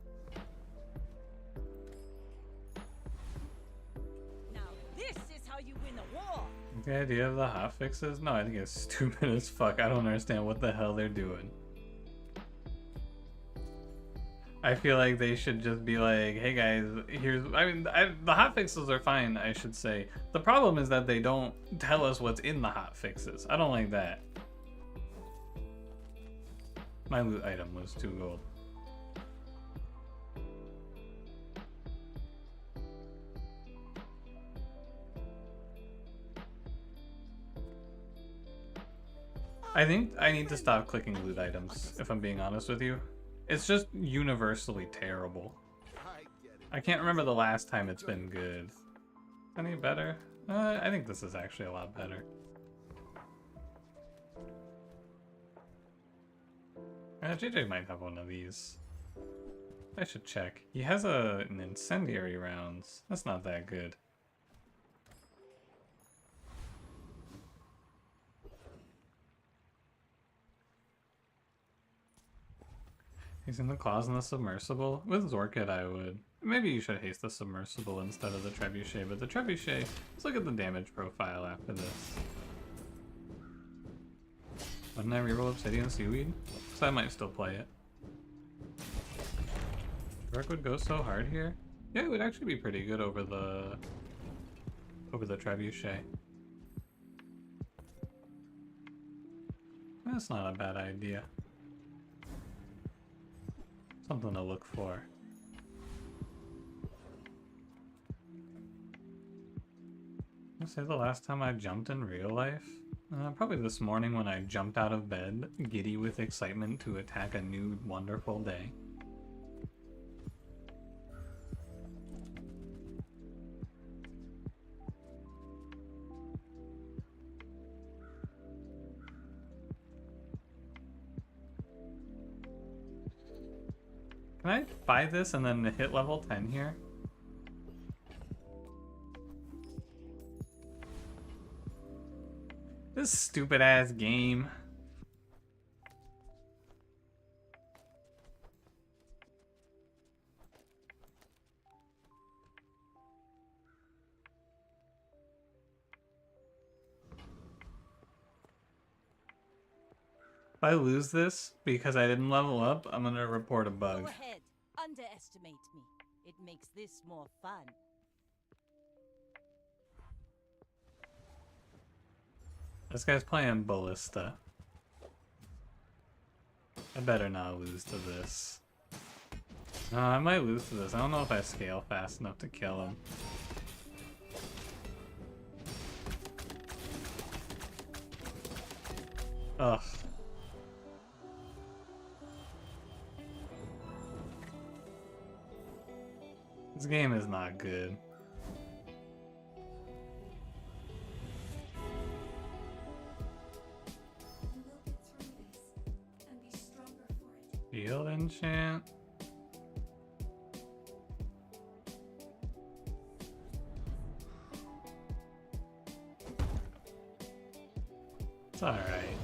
Now this is how you win a war. The idea of the hot fixes? No, I think it's stupid as fuck. I don't understand what the hell they're doing. I feel like they should just be like, hey guys, here's... the hot fixes are fine, I should say. The problem is that they don't tell us what's in the hot fixes. I don't like that. My loot item was 2 gold. I think I need to stop clicking loot items, if I'm being honest with you. It's just universally terrible. I get it. I can't remember the last time it's been good. Any better? I think this is actually a lot better. JJ might have one of these. I should check. He has an incendiary rounds. That's not that good. He's in the claws in the submersible. With Zorkit, I would. Maybe you should haste the submersible instead of the trebuchet, but the trebuchet, let's look at the damage profile after this. Wouldn't I reroll Obsidian Seaweed? So I might still play it. Rook would go so hard here. Yeah, it would actually be pretty good over the trebuchet. That's not a bad idea. Something to look for. I'll say the last time I jumped in real life? Probably this morning when I jumped out of bed, giddy with excitement to attack a new wonderful day. Can I buy this and then hit level 10 here? This stupid ass game. If I lose this because I didn't level up, I'm gonna report a Go bug. ahead. Underestimate me. It makes this more fun. This guy's playing Ballista. I better not lose to this. No, I might lose to this. I don't know if I scale fast enough to kill him. Ugh. This game is not good. You will get through this and be stronger for it. Field enchant. It's alright.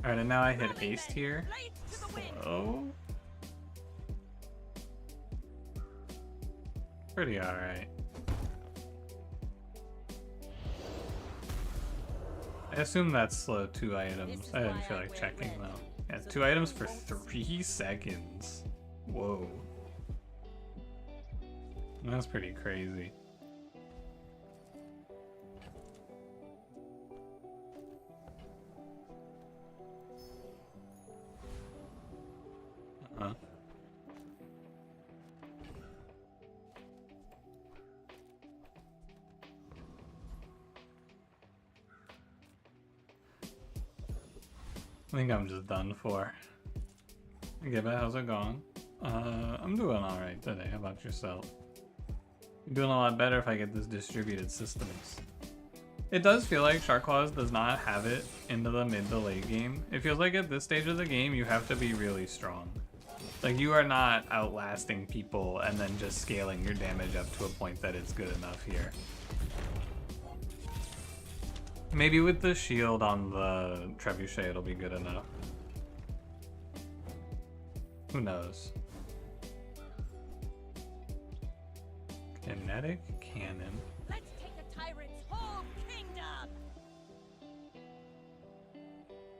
Alright, and now I hit haste here. Blades to the wind. So... pretty alright. I assume that's slow 2 items. I didn't feel like checking though. Yeah, 2 items for 3 seconds. Whoa. That's pretty crazy. Uh-huh. I think I'm just done for. Gibbet, how's it going? I'm doing alright today. How about yourself? I'm doing a lot better if I get this distributed systems. It does feel like Shark Claws does not have it into the mid to late game. It feels like at this stage of the game, you have to be really strong. Like, you are not outlasting people and then just scaling your damage up to a point that it's good enough here. Maybe with the shield on the trebuchet, it'll be good enough. Who knows? Kinetic cannon. Let's take the tyrant's whole kingdom.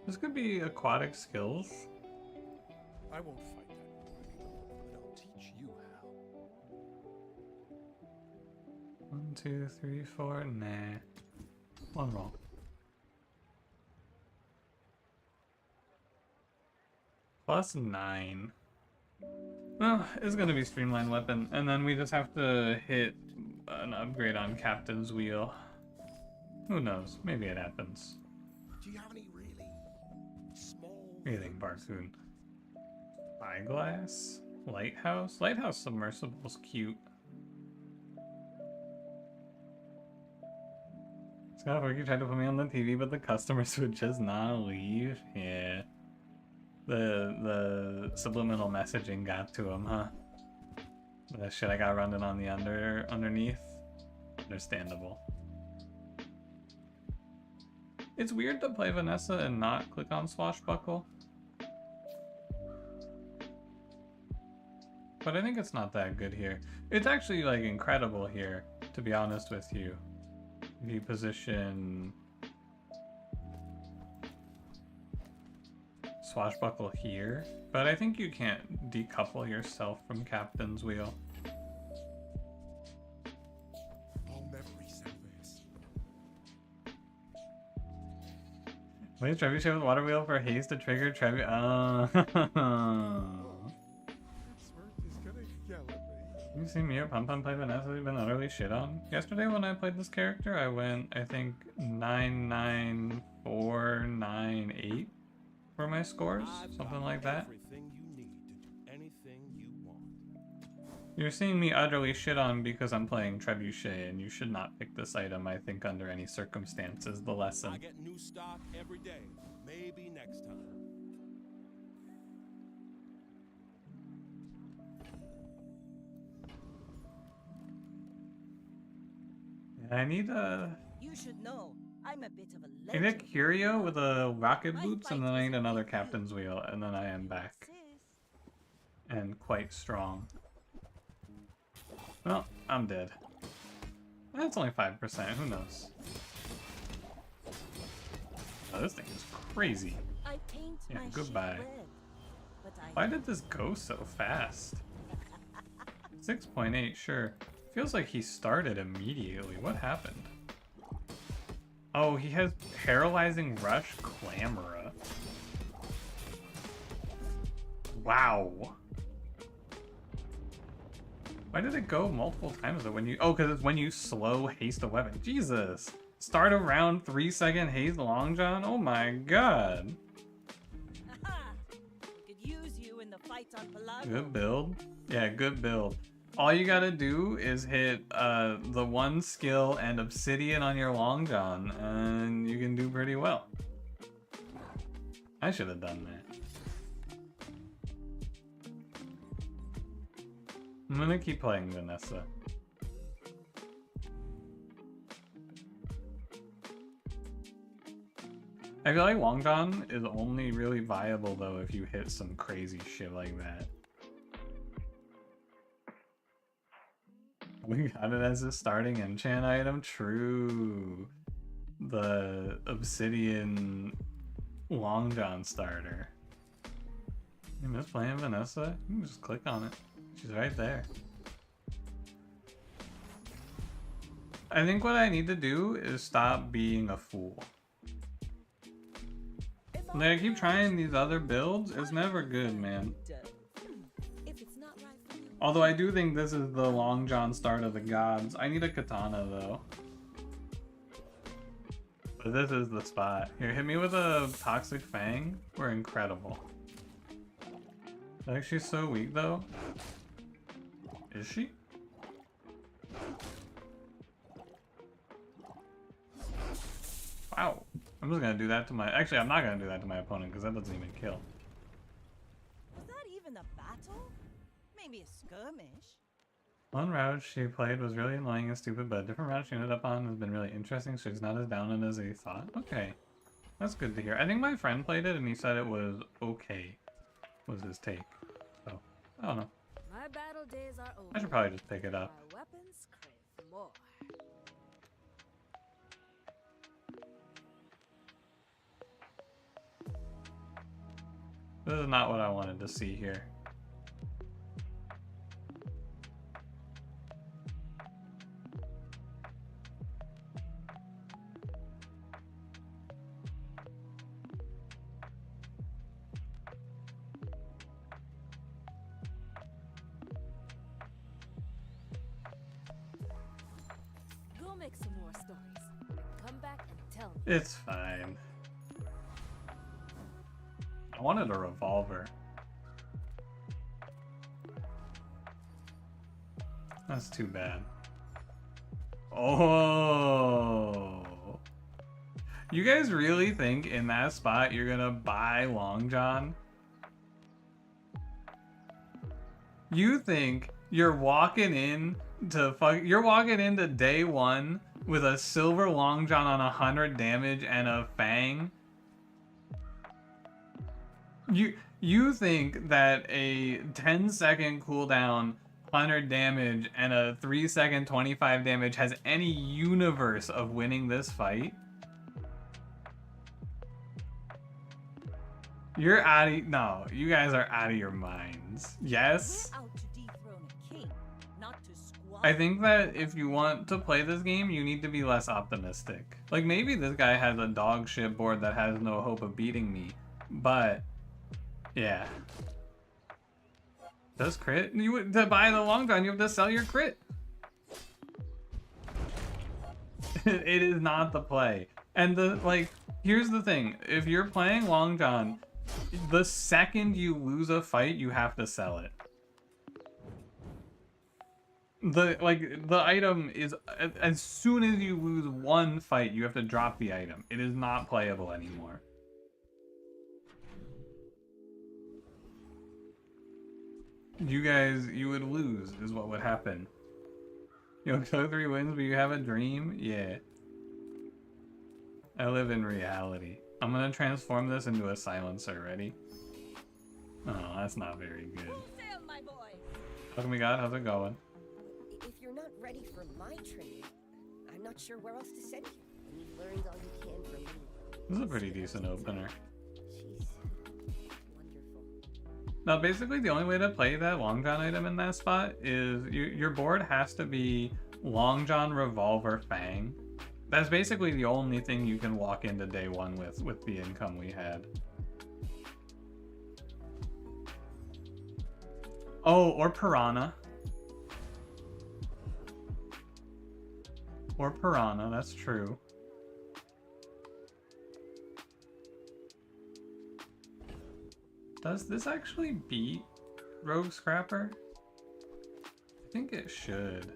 This could be aquatic skills. I won't fight that war anymore, but I'll teach you how. 1, 2, 3, 4. Nah. One roll. +9. Well, it's gonna be streamlined weapon, and then we just have to hit an upgrade on Captain's Wheel. Who knows? Maybe it happens. Do you have any really small? What do you think, Barcoon? Spyglass? Lighthouse? Lighthouse submersible's cute. Scott Forky tried to put me on the TV, but the customers would just not leave. Yeah. The subliminal messaging got to him, huh? The shit I got running on the underneath. Understandable. It's weird to play Vanessa and not click on Swashbuckle. But I think it's not that good here. It's actually like incredible here, to be honest with you. If you position Swashbuckle here, but I think you can't decouple yourself from Captain's Wheel. I'll never resell this. Wait, Trebuchet with Water Wheel for haste to trigger Trebuchet. Smirk is gonna yell at me. You see me or Pum Pum play Vanessa? We've been utterly shit on. Yesterday when I played this character, I went, I think, 99498 for my scores, something like that. Everything you need to do anything you want. You're seeing me utterly shit on because I'm playing Trebuchet, and you should not pick this item, I think, under any circumstances. The lesson. I get new stock every day. Maybe next time. I need a... You should know, I'm a bit of a I need a legend. Curio with a rocket My boots, and fight then I was need another with Captain's you. Wheel, and then I am back. Sis. And quite strong. Well, I'm dead. That's only 5%, who knows? Oh, this thing is crazy. I paint Yeah, my goodbye. shit red, but I Why did this go so fast? 6.8, sure. Feels like he started immediately. What happened? Oh, he has Paralyzing Rush Clamora. Wow. Why did it go multiple times though when you... Oh, because it's when you slow haste a weapon. Jesus. Start a round 3-second haste long john? Oh my god. Haha. We could use you in the fight on Pelago. Good build. Yeah, good build. All you gotta do is hit the one skill and obsidian on your long john, and you can do pretty well. I should have done that. I'm gonna keep playing Vanessa. I feel like long john is only really viable though if you hit some crazy shit like that. We got it as a starting enchant item? True. The obsidian long john starter. You miss playing Vanessa? You can just click on it. She's right there. I think what I need to do is stop being a fool. Like, I keep trying these other builds. It's never good, man. If it's not right for you, Although I do think this is the Long John start of the gods. I need a katana though. But this is the spot. Here, hit me with a Toxic Fang. We're incredible. Like, she's so weak though. Is she? Wow. I'm just gonna do that to my... Actually, I'm not gonna do that to my opponent because that doesn't even kill. was that even a battle? Maybe a skirmish. One route she played was really annoying and stupid, but a different route she ended up on has been really interesting, so she's not as down on it as he thought. Okay. That's good to hear. I think my friend played it and he said it was okay, was his take. So, I don't know. My battle days are over. I should probably just pick it up. My weapons crave more. This is not what I wanted to see here. Go make some more stories. Come back back and tell me. It's fine. I wanted a revolver. That's too bad. Oh. You guys really think in that spot you're gonna buy Long John? You think you're walking in to you're walking into day one with a silver Long John on 100 damage and a Fang? You think that a 10-second cooldown, 100 damage, and a 3-second 25 damage has any universe of winning this fight? You're out of... No, you guys are out of your minds. Yes? We're out to dethrone a king, not to squander. I think that if you want to play this game, you need to be less optimistic. Like, maybe this guy has a dog shit board that has no hope of beating me, but... yeah. Does crit? To buy the Long John, you have to sell your crit. It is not the play. And here's the thing. If you're playing Long John, the second you lose a fight, you have to sell it. The item is, as soon as you lose one fight, you have to drop the item. It is not playable anymore. You would lose, is what would happen. You'll go 3 wins, but you have a dream? Yeah. I live in reality. I'm gonna transform this into a silencer, ready? Oh, that's not very good. Sam, my boy. Welcome, we got, how's it going? If you're not ready for my training, I'm not sure where else to send you. And you've learned all you can from me. This is a pretty decent opener. She's wonderful. Now, basically, the only way to play that Long John item in that spot is your board has to be Long John, Revolver, Fang. That's basically the only thing you can walk into day one with the income we had. Oh, or Piranha. Or Piranha, that's true. Does this actually beat Rogue Scrapper? I think it should.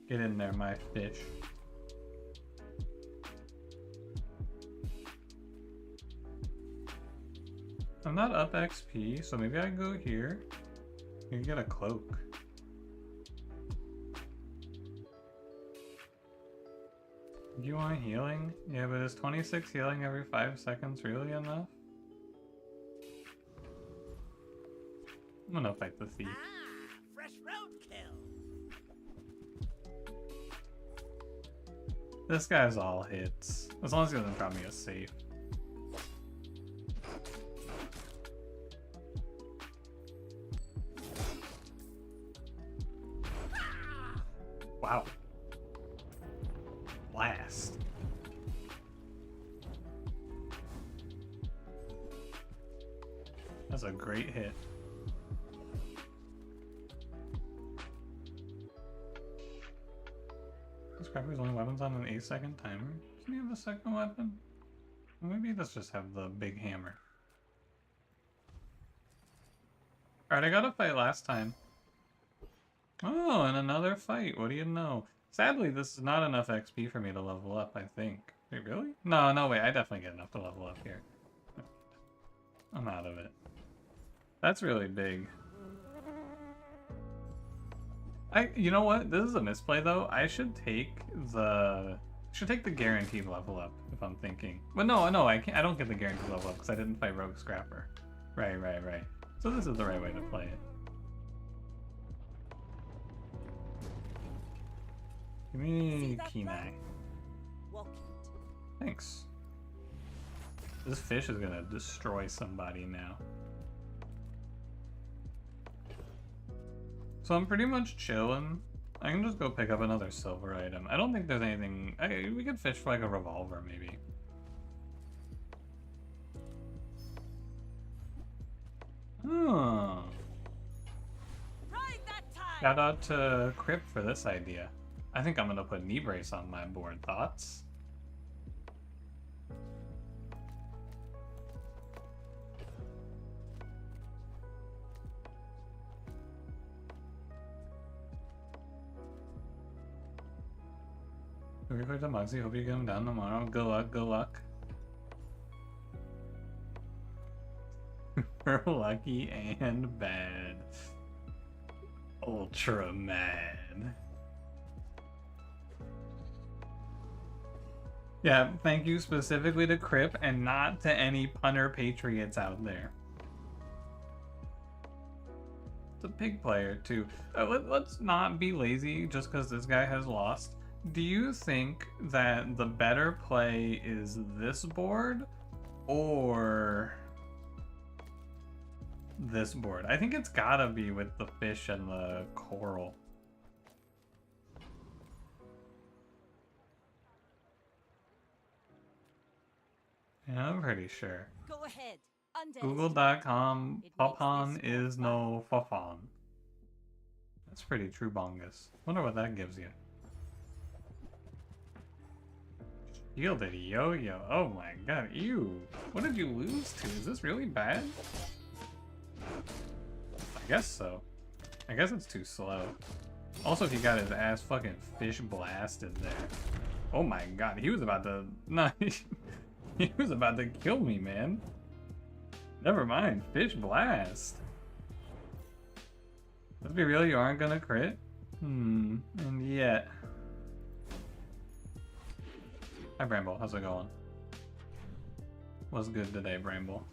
Get in there, my fish. I'm not up XP, so maybe I go here. You can get a cloak. Do you want healing? Yeah, but is 26 healing every 5 seconds really enough? I'm gonna fight the thief. Fresh roadkill. This guy's all hits. As long as he doesn't drop me a safe. Wow. Blast. That's a great hit. Scrapper's only weapons on an 8-second timer. Doesn't he have the second weapon? Maybe let's just have the big hammer. Alright, I got a fight last time. Oh, and another fight. What do you know? Sadly, this is not enough XP for me to level up, I think. Wait, really? No, wait. I definitely get enough to level up here. I'm out of it. That's really big. You know what? This is a misplay though. I should take the guaranteed level up if I'm thinking. But no, I can't. I don't get the guaranteed level up because I didn't fight Rogue Scrapper. Right. So this is the right way to play it. Give me Kenai. Walk it. Thanks. This fish is gonna destroy somebody now. So I'm pretty much chilling. I can just go pick up another silver item. I don't think there's anything... we could fish for like a revolver, maybe. Oh. Ride that tide. Shout out to Crip for this idea. I think I'm gonna put knee brace on my board. Thoughts? Looking forward to Mugsy. Hope you get him down tomorrow. Good luck, good luck. We're lucky and bad. Ultra mad. Yeah, thank you specifically to Crip and not to any punter patriots out there. It's a pig player too. Let's not be lazy just because this guy has lost. Do you think that the better play is this board or this board? I think it's gotta be with the fish and the coral. Yeah, I'm pretty sure. Go ahead. Google.com, It makes Papon this is more no fafon. That's pretty true bongus. Wonder what that gives you. Shielded yo-yo. Oh my god, ew. What did you lose to? Is this really bad? I guess so. I guess it's too slow. Also, he got his ass fucking fish blasted there. Oh my god, he was about to... No, he was about to kill me, man. Never mind, fish blast. Let's be real, you aren't gonna crit? And yet... Hi Bramble, how's it going? What's good today, Bramble?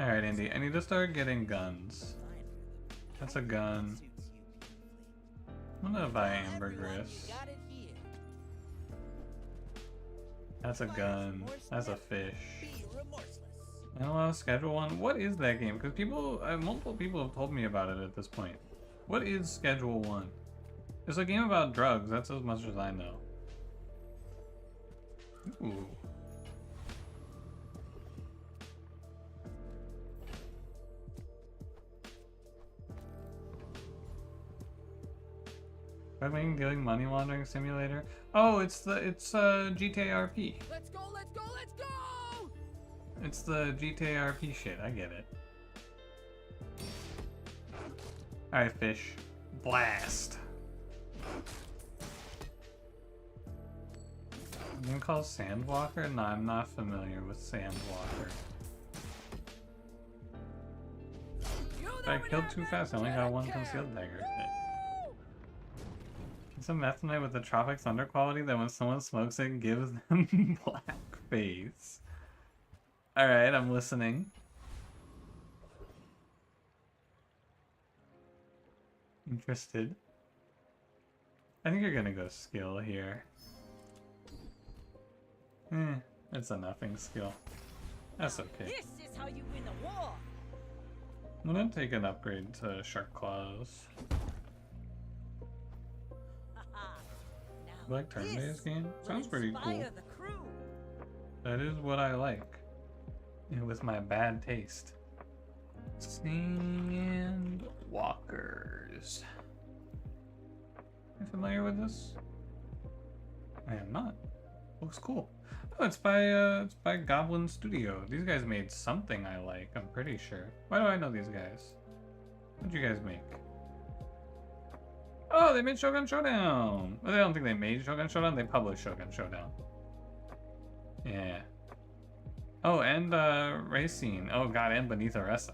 Alright, Andy, I need to start getting guns. That's a gun. I'm gonna buy ambergris. That's a gun. That's a fish. I don't want to schedule one. What is that game? Because people, multiple people have told me about it at this point. What is Schedule 1? It's a game about drugs. That's as much as I know. Ooh. Drug dealing money laundering simulator. Oh, it's GTA RP. Let's go, let's go, let's go! It's the GTA RP shit. I get it. All right, fish. Blast. A game called Sandwalker? No, I'm not familiar with Sandwalker. If I killed too fast, I only got one concealed dagger. It's a methanate with the Tropic Thunder quality that when someone smokes it gives them black face. Alright, I'm listening. Interested. I think you're gonna go skill here. It's a nothing skill. That's okay. This is how you win a war! I'm gonna take an upgrade to Shark Claws. You like turn-based game? Sounds pretty cool. That is what I like. And with my bad taste. Sandwalkers. Are you familiar with this? I am not. Looks cool. Oh, it's by Goblin Studio. These guys made something I like, I'm pretty sure. Why do I know these guys? What'd you guys make? Oh, they made Shogun Showdown! Well, I don't think they made Shogun Showdown, they published Shogun Showdown. Yeah. Oh, and Racine. Oh god, and Beneath Aresa.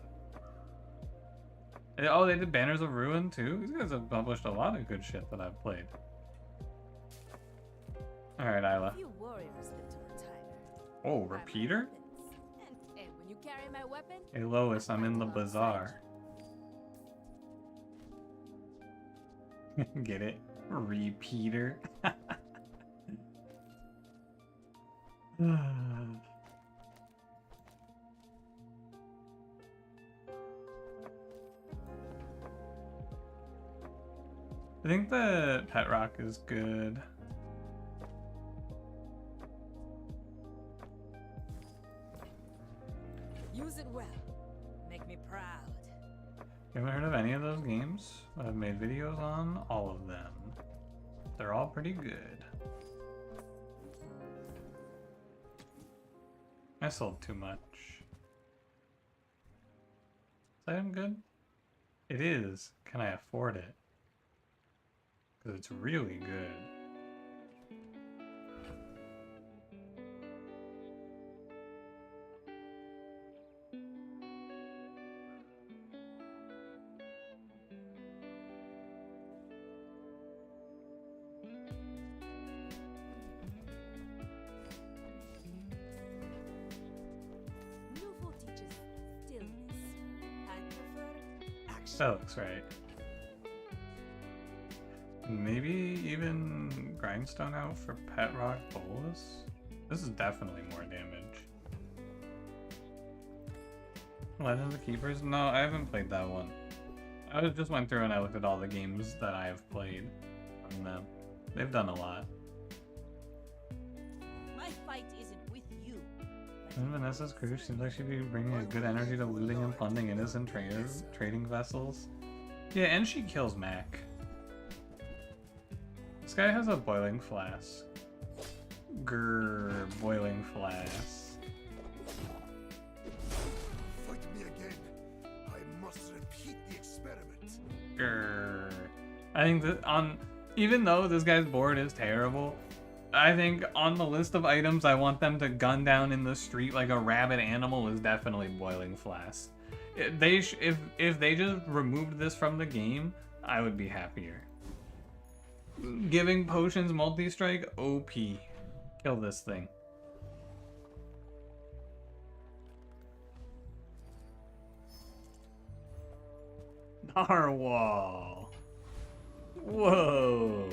Oh, they did Banners of Ruin too? These guys have published a lot of good shit that I've played. Alright, Isla. Few warriors live to retire. Oh, By my repeater? weapons. And when you carry my weapon, Hey Lois, I'm in the bazaar. Get it? Repeater. I think the pet rock is good. Use it well. Make me proud. Haven't heard of any of those games? I've made videos on all of them. They're all pretty good. I sold too much. Is item good? It is. Can I afford it? Because it's really good. Nouveau teaches stillness. I prefer action. That looks right. Maybe even grindstone out for pet rock bolus? This is definitely more damage. Legends of Keepers? No, I haven't played that one. I just went through and I looked at all the games that I have played from them. They've done a lot. My fight isn't with you. And Vanessa's crew seems like she'd be bringing a good energy to looting and funding innocent trading vessels. Yeah, and she kills Mac. This guy has a boiling flask. Grrr, boiling flask. Fight me again. I must repeat the experiment. Grrr. I think that even though this guy's board is terrible, I think on the list of items I want them to gun down in the street like a rabid animal is definitely boiling flask. If they just removed this from the game, I would be happier. Giving potions multi-strike, OP. Kill this thing. Narwhal. Whoa.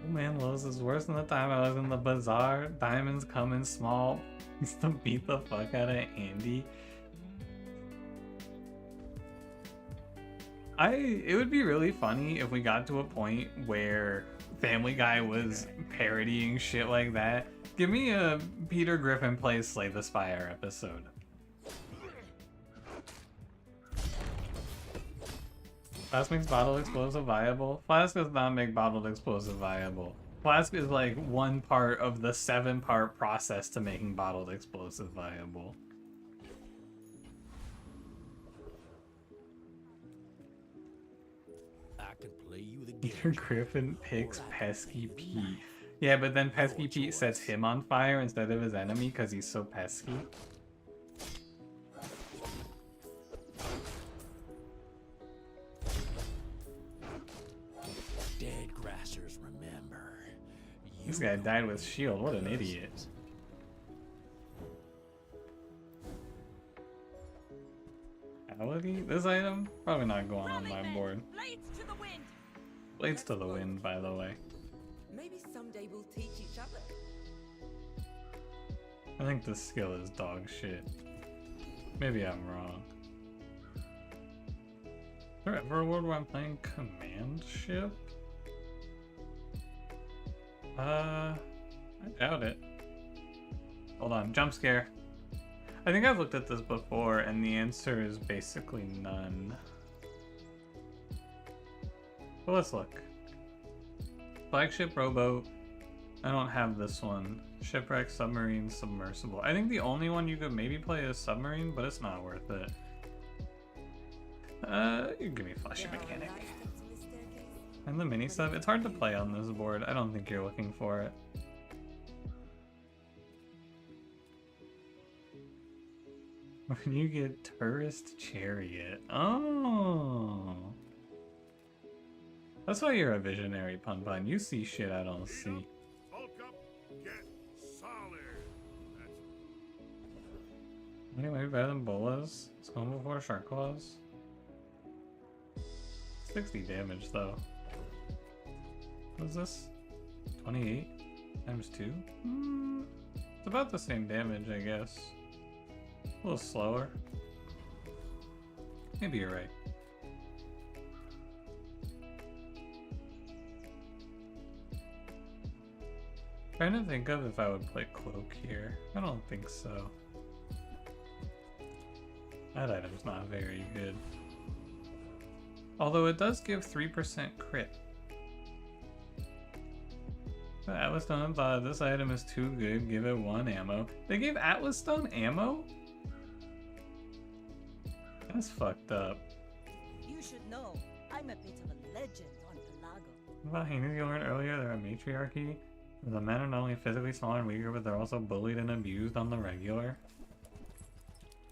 Oh man, Lowe's is worse than the time I was in the bazaar. Diamonds come in small. Used to beat the fuck out of Andy. It would be really funny if we got to a point where Family Guy was parodying shit like that. Give me a Peter Griffin plays Slay the Spire episode. Flask makes bottled explosive viable. Flask does not make bottled explosive viable. Flask is like one part of the 7-part process to making bottled explosive viable. I can play you the Peter Griffin picks Pesky Pete. Yeah, but then Pesky Pete sets him on fire instead of his enemy because he's so pesky. Dead grassers remember. This guy died with shield. What an idiot. This item? Probably not going on my board. Blades to the wind. Blades to the wind, by the way. Maybe someday we'll teach each other. I think this skill is dog shit. Maybe I'm wrong. Is there ever a world where I'm playing command ship? I doubt it. Hold on, jump scare. I think I've looked at this before and the answer is basically none. But let's look. Flagship, rowboat. I don't have this one. Shipwreck, submarine, submersible. I think the only one you could maybe play is submarine, but it's not worth it. You give me fleshy mechanic. And the mini sub. It's hard to play on this board. I don't think you're looking for it. When you get tourist chariot. Oh. That's why you're a visionary, Pun Pun. You see shit I don't see. Bulk up, get solid. Anyway, better than bolas. It's going before shark claws. 60 damage though. What is this? 28 times 2? It's about the same damage, I guess. A little slower. Maybe you're right. Trying to think of if I would play Cloak here. I don't think so. That item's not very good. Although it does give 3% crit. But Atlas Stone thought this item is too good, give it 1 ammo. They gave Atlas Stone ammo? That's fucked up. You should know, I'm a bit of a legend on Pelago. What about Hades you learned earlier? They're a matriarchy. The men are not only physically smaller and weaker, but they're also bullied and abused on the regular.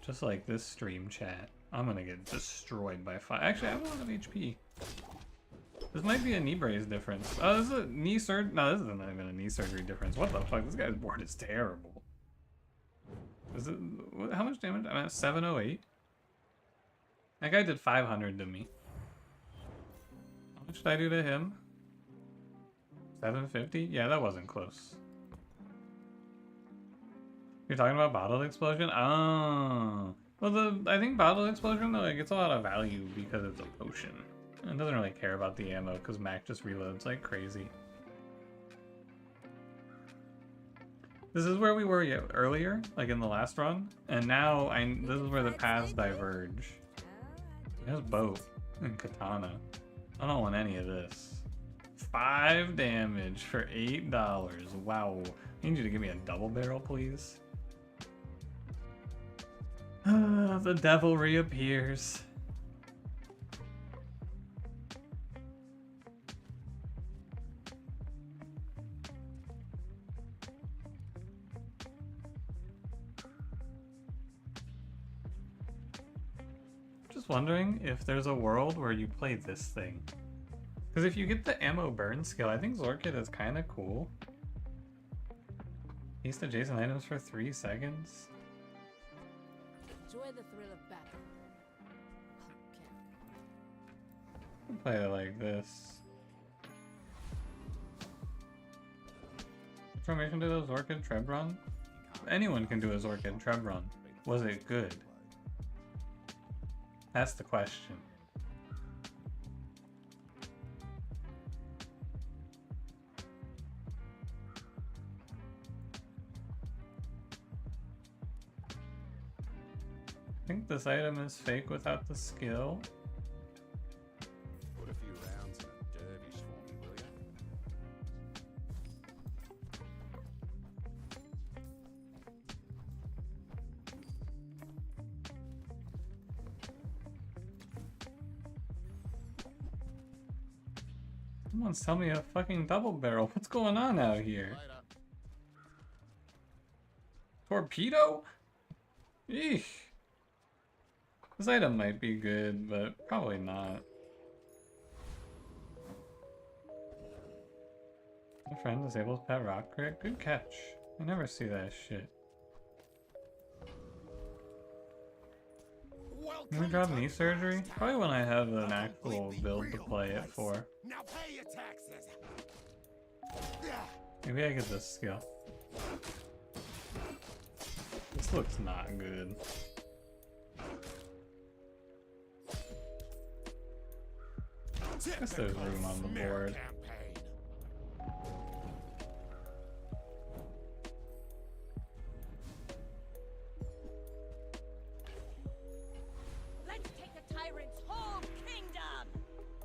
Just like this stream chat. I'm gonna get destroyed by fire. Actually, I have a lot of HP. This might be a knee brace difference. Oh, this is a knee surgery. No, this isn't even a knee surgery difference. What the fuck? This guy's board is terrible. Is it? How much damage? I'm at 708. That guy did 500 to me. How much did I do to him? 750? Yeah, that wasn't close. You're talking about bottle explosion? Oh. Well, I think bottle explosion, though, it gets a lot of value because it's a potion. It doesn't really care about the ammo because Mac just reloads like crazy. This is where we were earlier, like in the last run, and now this is where the paths diverge. There's bow and katana. I don't want any of this. 5 damage for $8. Wow. I need you to give me a double barrel, please. The devil reappears. Just wondering if there's a world where you play this thing. Because if you get the ammo burn skill, I think Zorkit is kind of cool. Haste adjacent items for 3 seconds. Enjoy the thrill of battle. Okay. Play it like this. What formation did a Zorkit Treb run? Anyone can do a Zorkit Treb run. Was it good? That's the question. I think this item is fake without the skill. Put a few rounds in a dervish for me, will ya? Someone's telling me a fucking double barrel. What's going on out here? Later. Torpedo? Eesh. This item might be good, but probably not. My friend disables pet rock crit. Good catch. I never see that shit. Can we drop knee surgery? Probably when I have an actual build to play it for. Now pay your taxes. Maybe I get this skill. This looks not good. I guess there's room on the board. Let's take the tyrant's whole kingdom!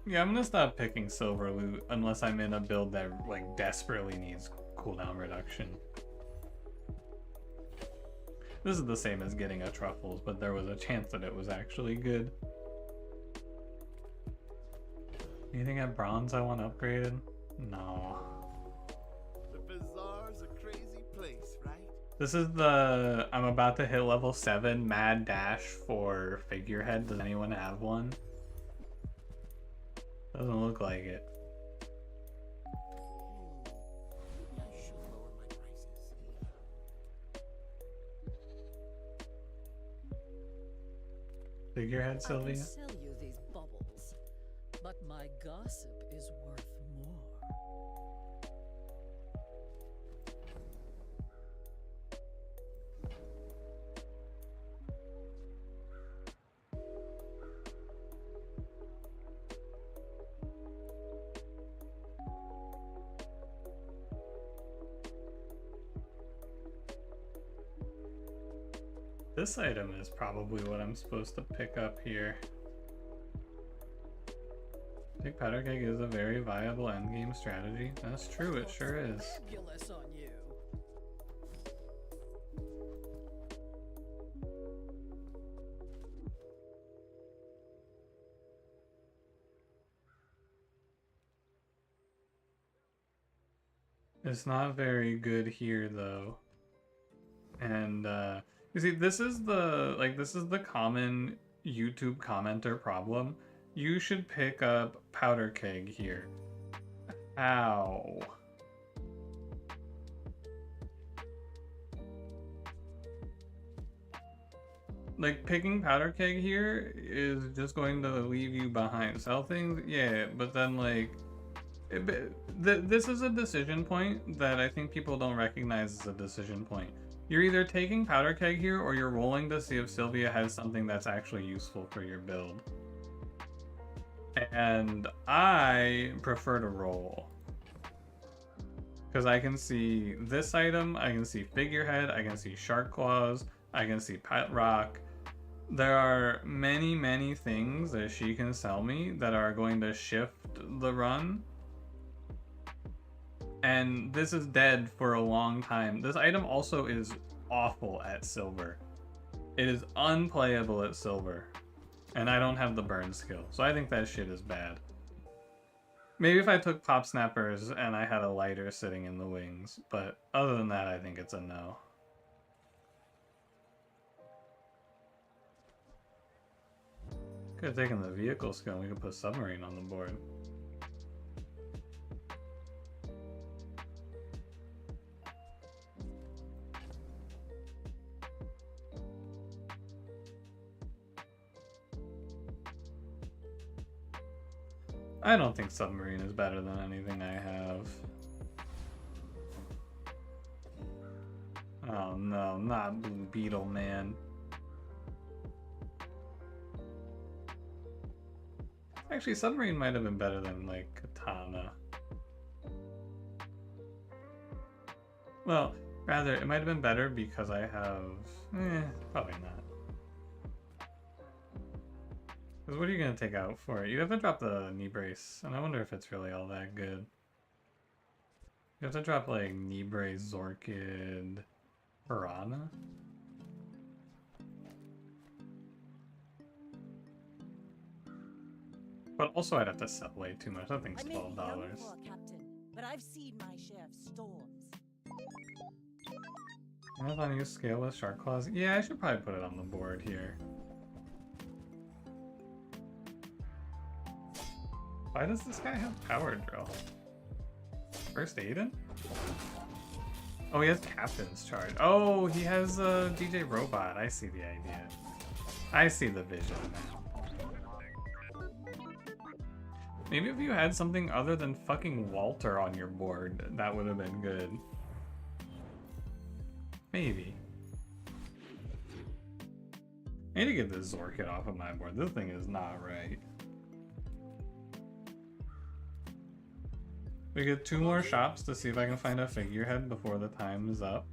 Yeah, I'm gonna stop picking silver loot unless I'm in a build that like desperately needs cooldown reduction. This is the same as getting a truffles, but there was a chance that it was actually good. Anything at bronze I want upgraded? No. The bazaar's a crazy place, right? This is the I'm about to hit level 7 mad dash for figurehead. Does anyone have one? Doesn't look like it. Maybe I should lower my prices. Figurehead, I can Sylvia? sell you these bubbles, but my gossip is worth more. This item is probably what I'm supposed to pick up here. I think powder keg is a very viable endgame strategy. That's true, it sure is. Fabulous on you. It's not very good here though. And you see, this is the common YouTube commenter problem. You should pick up powder keg here. Ow. Like, picking powder keg here is just going to leave you behind. Sell things? Yeah, but then like this is a decision point that I think people don't recognize as a decision point. You're either taking powder keg here or you're rolling to see if Sylvia has something that's actually useful for your build. And I prefer to roll. Because I can see this item, I can see figurehead, I can see shark claws, I can see pet rock. There are many, many things that she can sell me that are going to shift the run. And this is dead for a long time. This item also is awful at silver. It is unplayable at silver. And I don't have the burn skill, so I think that shit is bad. Maybe if I took pop snappers and I had a lighter sitting in the wings, but other than that, I think it's a no. Could have taken the vehicle skill and we could put submarine on the board. I don't think submarine is better than anything I have. Oh no, not Blue Beetle, man. Actually, submarine might have been better than, like, katana. Well, rather, it might have been better because I have... probably not. Because what are you going to take out for it? You have to drop the knee brace, and I wonder if it's really all that good. You have to drop, like, knee brace, Zorkid, Piranha? But also I'd have to sell way too much. That thing's I may be young $12. for a captain, but I've seen my share of storms. Marathon use scale with shark claws. Yeah, I should probably put it on the board here. Why does this guy have power drill? First aid in? Oh, he has captain's charge. Oh, he has a DJ robot. I see the idea. I see the vision now. Maybe if you had something other than fucking Walter on your board, that would have been good. Maybe. I need to get this Zorkid off of my board. This thing is not right. We get 2 more shops to see if I can find a figurehead before the time is up.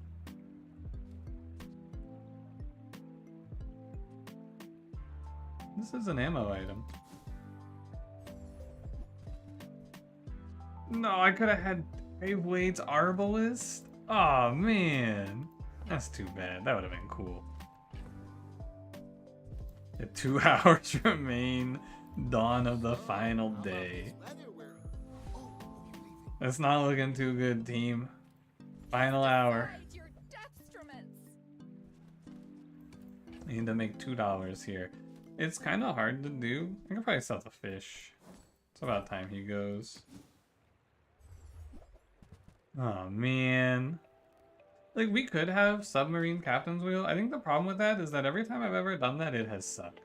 This is an ammo item. No, I could have had Wade's Arbalist. Aw, man. That's too bad. That would have been cool. 2 hours remain. Dawn of the final day. It's not looking too good, team. Final hour. Your detriments. I need to make $2 here. It's kind of hard to do. I could probably sell the fish. It's about time he goes. Oh, man. Like, we could have submarine captain's wheel. I think the problem with that is that every time I've ever done that, it has sucked.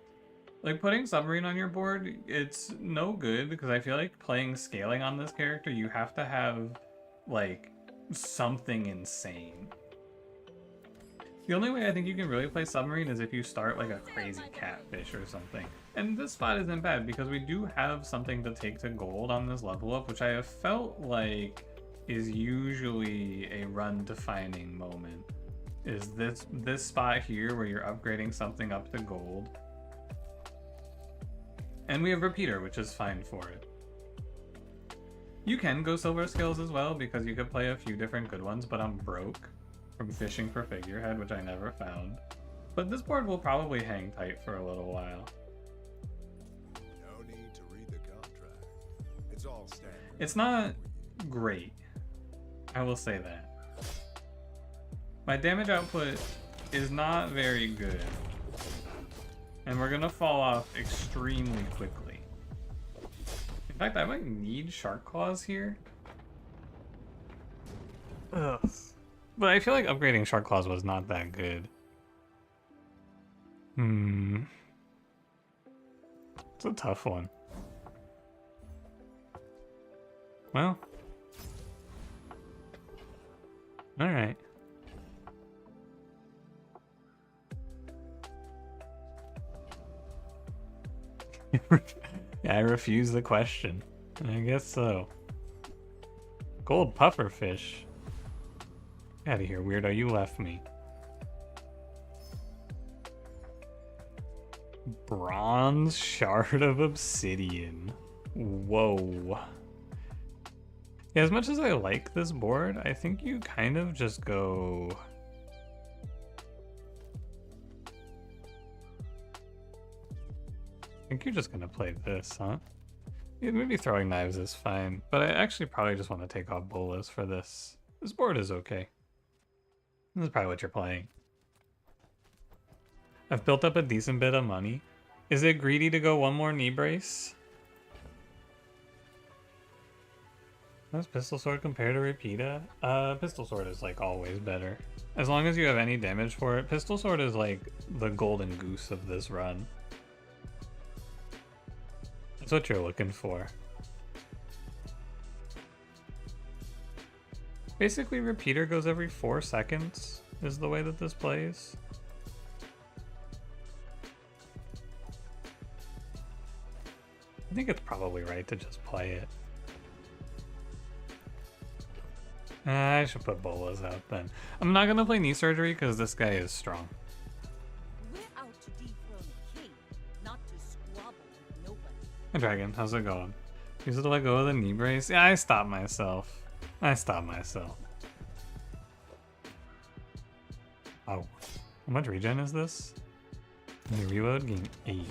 Like, putting submarine on your board, it's no good because I feel like playing scaling on this character, you have to have, like, something insane. The only way I think you can really play submarine is if you start, like, a crazy catfish or something. And this spot isn't bad because we do have something to take to gold on this level up, which I have felt like is usually a run-defining moment. is this spot here where you're upgrading something up to gold. And we have repeater, which is fine for it. You can go silver skills as well because you could play a few different good ones, but I'm broke from fishing for figurehead, which I never found. But this board will probably hang tight for a little while. No need to read the contract. It's all standard. It's not great, I will say that. My damage output is not very good. And we're gonna fall off extremely quickly. In fact, I might need Shark Claws here. Ugh. But I feel like upgrading Shark Claws was not that good. It's a tough one. Well. Alright. Yeah, I refuse the question. I guess so. Gold pufferfish. Get out of here, weirdo. You left me. Bronze shard of obsidian. Whoa. Yeah, as much as I like this board, I think you kind of just go... I think you're just gonna play this, huh? Yeah, maybe throwing knives is fine, but I actually probably just want to take off bolas for this. This board is okay. This is probably what you're playing. I've built up a decent bit of money. Is it greedy to go one more knee brace? How does pistol sword compare to repeater? Pistol sword is like always better. As long as you have any damage for it, pistol sword is like the golden goose of this run. That's what you're looking for. Basically, repeater goes every 4 seconds, is the way that this plays. I think it's probably right to just play it. I should put bolas out then. I'm not gonna play knee surgery because this guy is strong. We're out to dethrone a king, not to squabble with nobody. Hey Dragon, how's it going? Use it to let go of the knee brace? Yeah, I stopped myself. Oh. How much regen is this? The reload gain 8.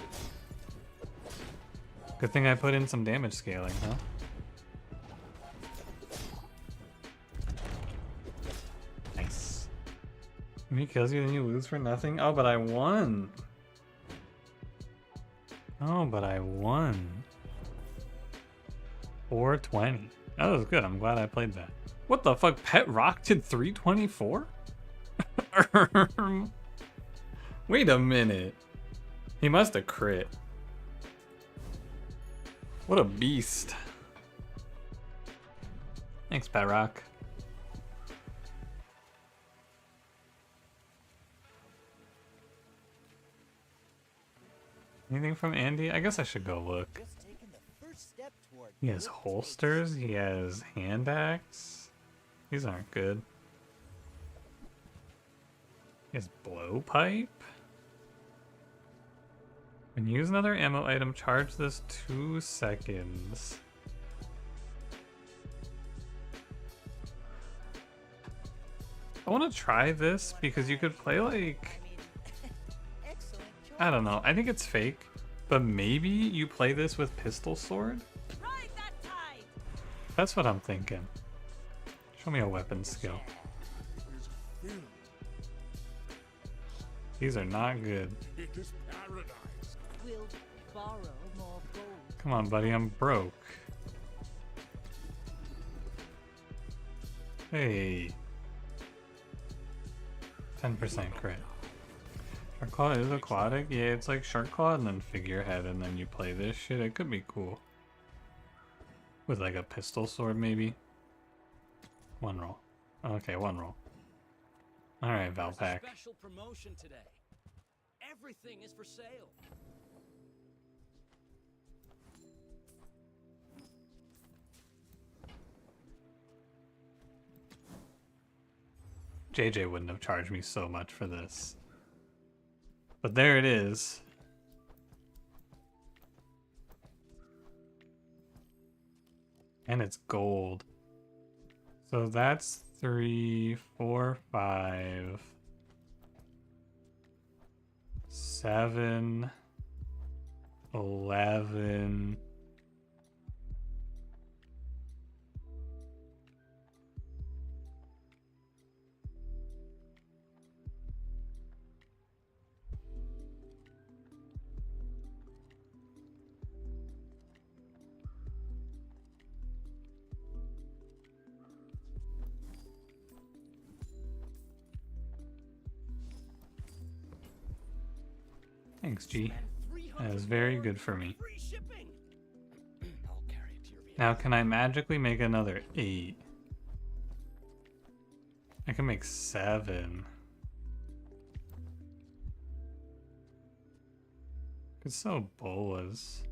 Good thing I put in some damage scaling, huh? Nice. When he kills you, then you lose for nothing? Oh, but I won! Oh, but I won. 420. That was good. I'm glad I played that. What the fuck? Pet Rock did 324? Wait a minute. He must have crit. What a beast. Thanks, Pet Rock. Anything from Andy? I guess I should go look. He has holsters. He has hand axe. These aren't good. He has blowpipe. When you use another ammo item, charge this 2 seconds. I want to try this because you could play like... I don't know. I think it's fake. But maybe you play this with pistol sword? That's what I'm thinking. Show me a weapon skill. These are not good. It is paradise. We'll borrow more gold. Come on, buddy, I'm broke. Hey. 10% crit. Shark Claw is aquatic? Yeah, it's like Shark Claw and then figurehead and then you play this shit. It could be cool. With like a pistol sword maybe. 1 roll. Okay, 1 roll. Alright, Valpak. Special promotion today. Everything is for sale. JJ wouldn't have charged me so much for this. But there it is. And it's gold. So that's 3, 4, 5, 7, 11. Thanks, G. That is very good for me. Free shipping. I'll carry it to your vehicle. Now, can I magically make another 8? I can make 7. Could sell bolas.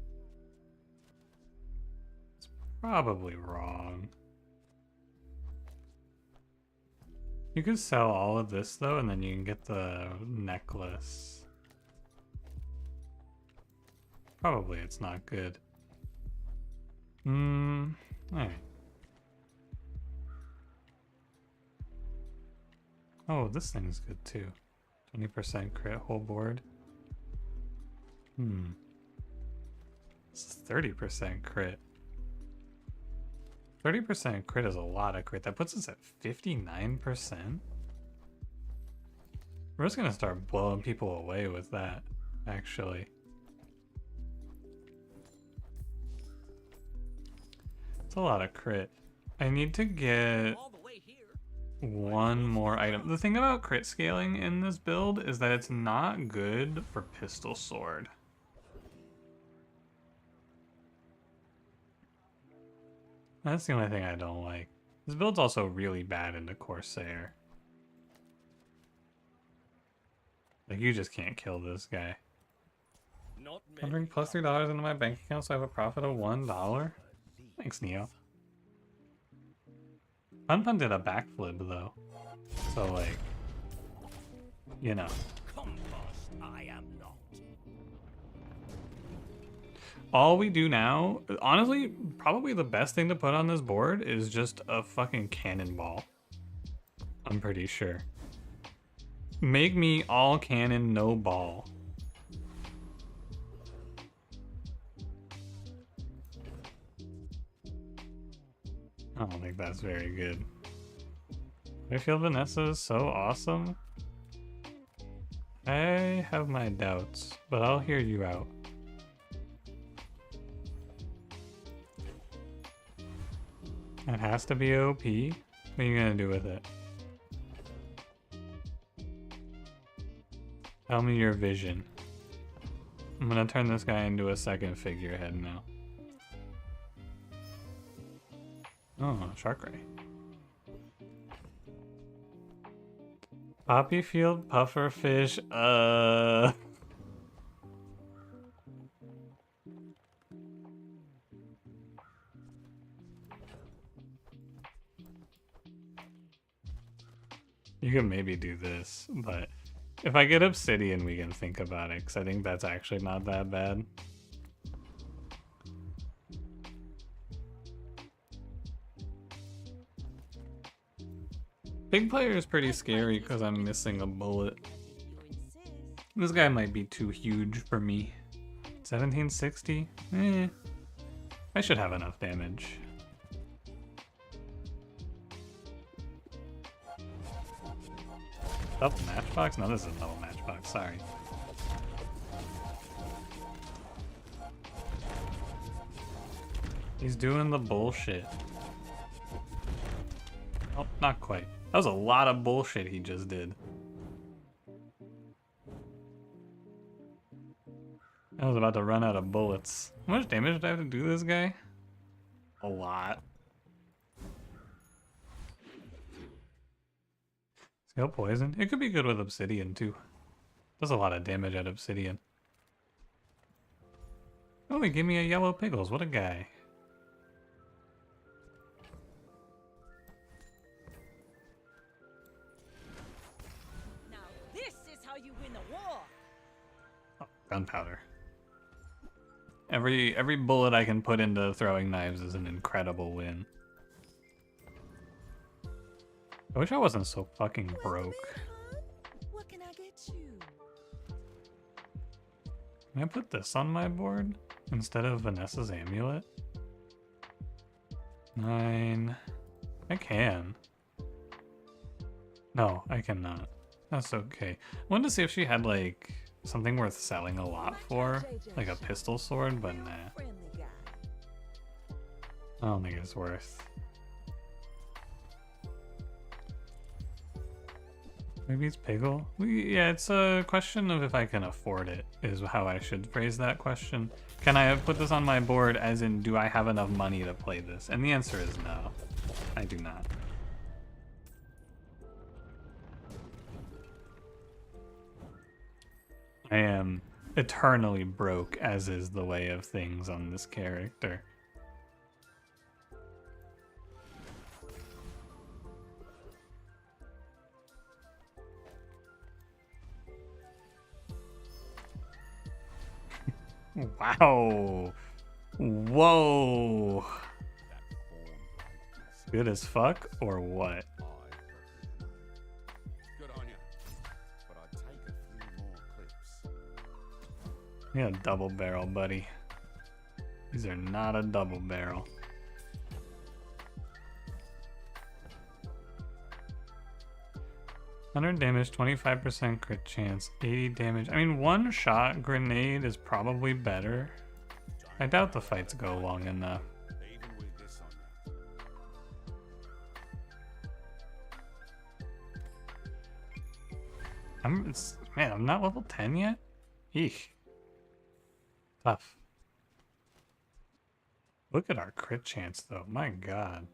It's probably wrong. You could sell all of this though, and then you can get the necklace. Probably it's not good. Alright. Oh, this thing's good too. 20% crit whole board. This is 30% crit. 30% crit is a lot of crit. That puts us at 59%. We're just gonna start blowing people away with that, actually. It's a lot of crit. I need to get All the way here. one more item. The thing about crit scaling in this build is that it's not good for pistol sword. That's the only thing I don't like. This build's also really bad into Corsair. Like, you just can't kill this guy. Not Entering many. plus $3 into my bank account so I have a profit of $1. Thanks, Neo. Pun Pun did a backflip though. So like, you know. Compost, I am not. All we do now, honestly, probably the best thing to put on this board is just a fucking cannonball. I'm pretty sure. Make me all cannon, no ball. I don't think that's very good. I feel Vanessa is so awesome. I have my doubts, but I'll hear you out. It has to be OP. What are you gonna do with it? Tell me your vision. I'm gonna turn this guy into a second figurehead now. Oh, shark ray. Poppy field puffer fish. You can maybe do this, but if I get obsidian, we can think about it, because I think that's actually not that bad. Big player is pretty scary because I'm missing a bullet. This guy might be too huge for me. 1760? Eh. I should have enough damage. Double matchbox? No, this is a double matchbox, sorry. He's doing the bullshit. Oh, not quite. That was a lot of bullshit he just did. I was about to run out of bullets. How much damage do I have to do this guy? A lot. Scale poison? It could be good with obsidian too. Does a lot of damage at obsidian. Oh, he gave me a yellow pickles. What a guy. gunpowder. Every bullet I can put into throwing knives is an incredible win. I wish I wasn't so fucking broke. What can I get you? Can I put this on my board instead of Vanessa's amulet? 9. I can. No, I cannot. That's okay. I wanted to see if she had like something worth selling a lot for, like a pistol sword, but nah. Friendly guy. I don't think it's worth. Maybe it's Piggle? Yeah, it's a question of if I can afford it, is how I should phrase that question. Can I put this on my board as in, do I have enough money to play this? And the answer is no. I do not. I am eternally broke, as is the way of things on this character. Wow. Whoa. Good as fuck, or what? Good on you. But I'd take a few more clips. Yeah, double barrel, buddy. These are not a double barrel. $100 damage, 25% crit chance, 80 damage. I mean, one shot grenade is probably better. I doubt the fights go long enough. Even with this on you. Man, I'm not level 10 yet? Eek. Tough. Look at our crit chance, though. My god.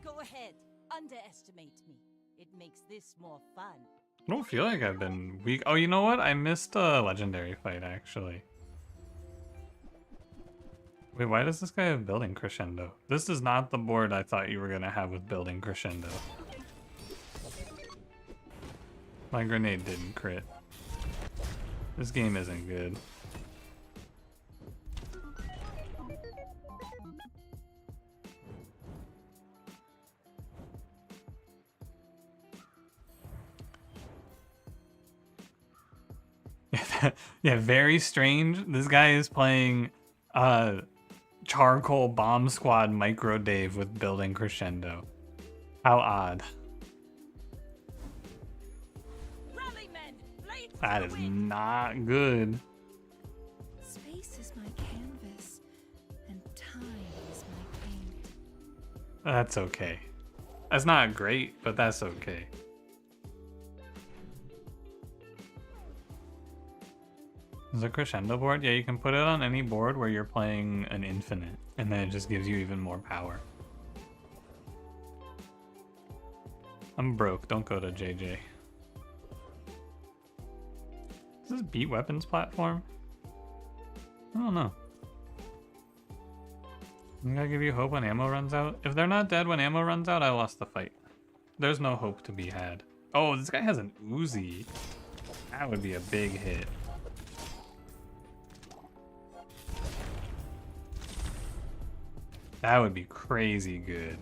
Go ahead. Underestimate me. It makes this more fun. I don't feel like I've been weak. Oh, you know what? I missed a legendary fight, actually. Wait, why does this guy have building crescendo? This is not the board I thought you were gonna have with building crescendo. My grenade didn't crit. This game isn't good. Yeah, very strange. This guy is playing Charcoal Bomb Squad Micro Dave with building crescendo. How odd. Rally men, blades to That the is wind. not good. Space is my canvas, and time is my paint. That's okay. That's not great, but that's okay. Is a crescendo board? Yeah, you can put it on any board where you're playing an infinite, and then it just gives you even more power. I'm broke, don't go to JJ. Is this beat weapons platform? I don't know. I'm gonna give you hope when ammo runs out. If they're not dead when ammo runs out, I lost the fight. There's no hope to be had. Oh, this guy has an Uzi. That would be a big hit. That would be crazy good.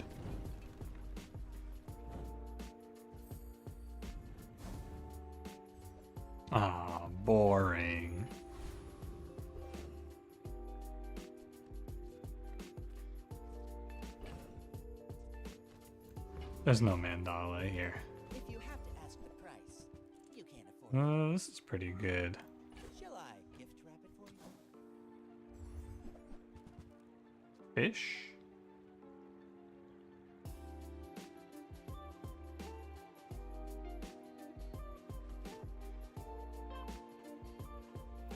Ah, boring. There's no mandala here. If you have to ask the price, you can't afford it. Oh, this is pretty good. Shall I gift wrap it for you? Fish?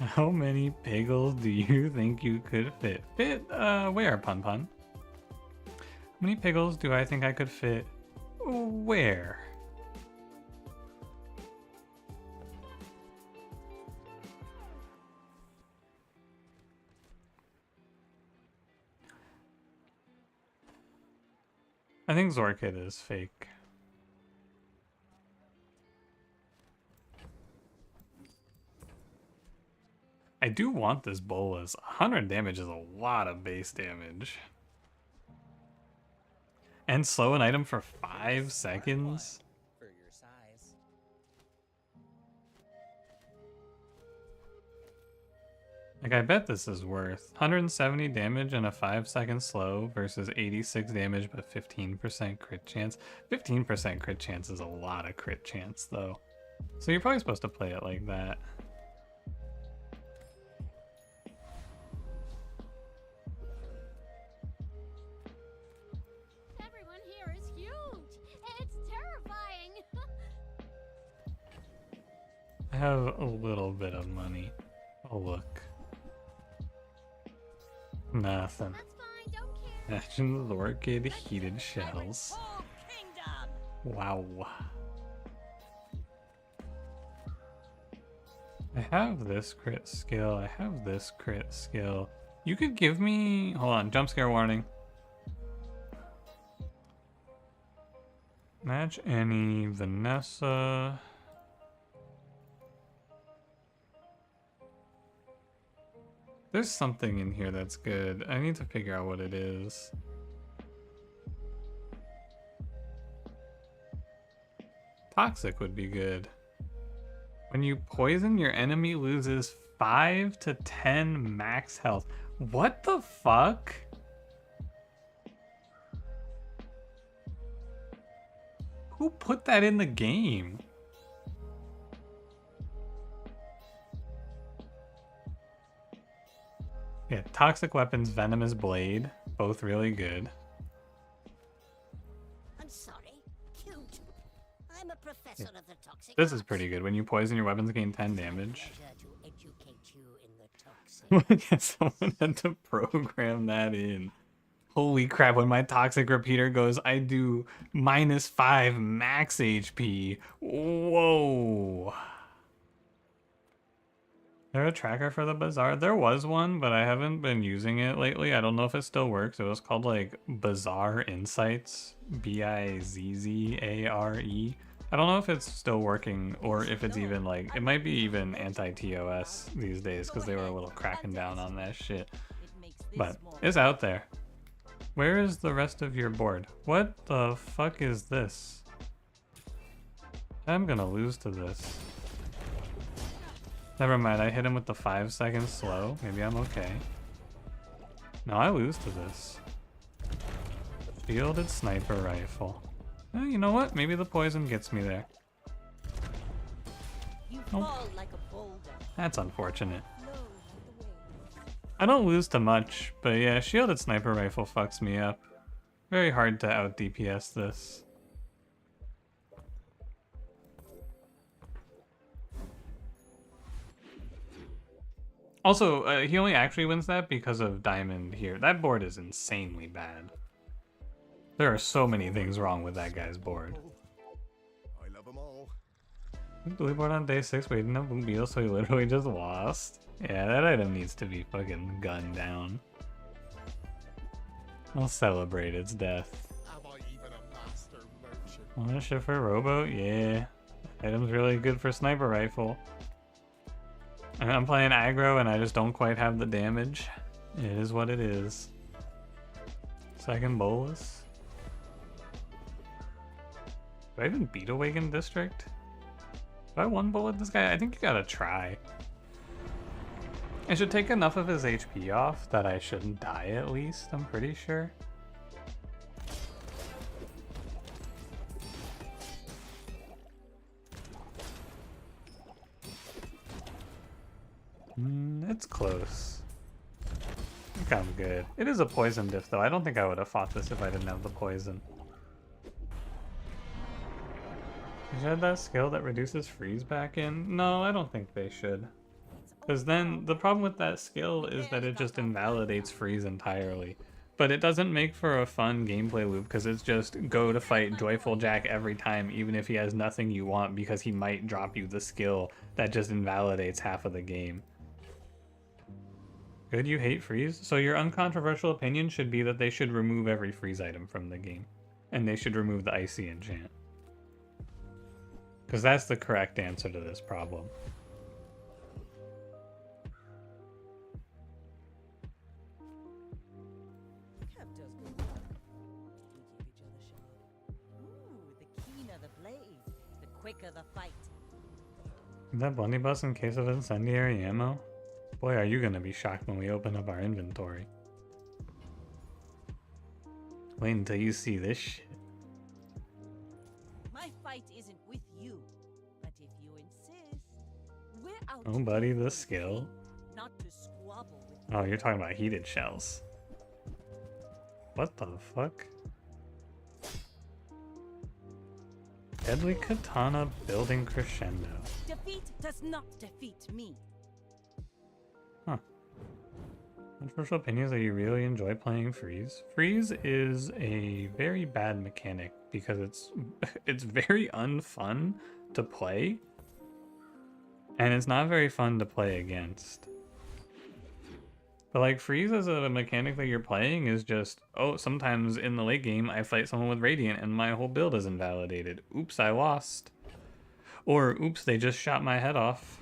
How many piggles do you think you could fit? Where, Pun Pun? How many piggles do I think I could fit? Where? I think Zorkid is fake. do want this bolus. 100 damage is a lot of base damage. And slow an item for 5 seconds? For your size. Like, I bet this is worth 170 damage and a 5-second slow versus 86 damage but 15% crit chance. 15% crit chance is a lot of crit chance, though. So you're probably supposed to play it like that. Everyone here is huge. It's terrifying. I have a little bit of money. Oh, look. Nothing. That's fine, don't care. Actions, orchid, heated shells. Whole kingdom. Wow. I have this crit skill. I have this crit skill. You could give me... Hold on, jump scare warning. Match any Vanessa. There's something in here that's good. I need to figure out what it is. Toxic would be good. When you poison, your enemy loses 5 to 10 max health. What the fuck? Who put that in the game? Yeah, toxic weapons, venomous blade, both really good. I'm sorry. Cute. I'm a professor of the toxic This is arts. pretty good. When you poison, your weapons gain 10 damage. Pleasure to educate you in the toxic. Someone had to program that in. Holy crap, when my toxic repeater goes, I do -5 max HP. Whoa. There a tracker for the bazaar? There was one, but I haven't been using it lately. I don't know if it still works. It was called like Bazaar Insights. Bizzare. I don't know if it's still working or if it's even like, it might be even anti-TOS these days because they were a little cracking down on that shit. But it's out there. Where is the rest of your board? What the fuck is this? I'm gonna lose to this. Never mind, I hit him with the 5-second slow. Maybe I'm okay. No, I lose to this. Shielded sniper rifle. You know what? Maybe the poison gets me there. You Nope. fall like a boulder. That's unfortunate. Flow like the waves. I don't lose to much, but yeah, shielded sniper rifle fucks me up. Very hard to out DPS this. Also, he only actually wins that because of Diamond here. That board is insanely bad. There are so many things wrong with that guy's board. I love them all. Blue board on day 6, we didn't have Blue Beetle, so he literally just lost. Yeah, that item needs to be fucking gunned down. I'll celebrate its death. Am I even a master merchant? Want a ship for a rowboat? Yeah. Item's really good for sniper rifle. And I'm playing aggro and I just don't quite have the damage. It is what it is. Second bolus. Do I even beat Awakened District? Do I one bullet this guy? I think you gotta try. I should take enough of his HP off that I shouldn't die at least, I'm pretty sure. It's close. I think I'm good. It is a poison diff though. I don't think I would have fought this if I didn't have the poison. You should have that skill that reduces freeze back in? No, I don't think they should. Because then the problem with that skill is that it just invalidates freeze entirely. But it doesn't make for a fun gameplay loop because it's just go to fight Joyful Jack every time even if he has nothing you want because he might drop you the skill that just invalidates half of the game. Good, you hate freeze? So your uncontroversial opinion should be that they should remove every freeze item from the game. And they should remove the icy enchant. Because that's the correct answer to this problem. keener the blade, the quicker the fight. Is that blunderbuss in case of incendiary ammo? Boy, are you gonna be shocked when we open up our inventory. Wait until you see this shit. My fight isn't with you, but if you insist, we're out. Oh, buddy, the skill. Not to squabble with. Oh, you're talking about heated shells. What the fuck? Deadly katana building crescendo. Defeat does not defeat me. Huh. Controversial opinions that you really enjoy playing Freeze. Freeze is a very bad mechanic because it's very unfun to play. And it's not very fun to play against. But like Freeze as a mechanic that you're playing is just, oh, sometimes in the late game I fight someone with Radiant and my whole build is invalidated. Oops, I lost. Or oops, they just shot my head off.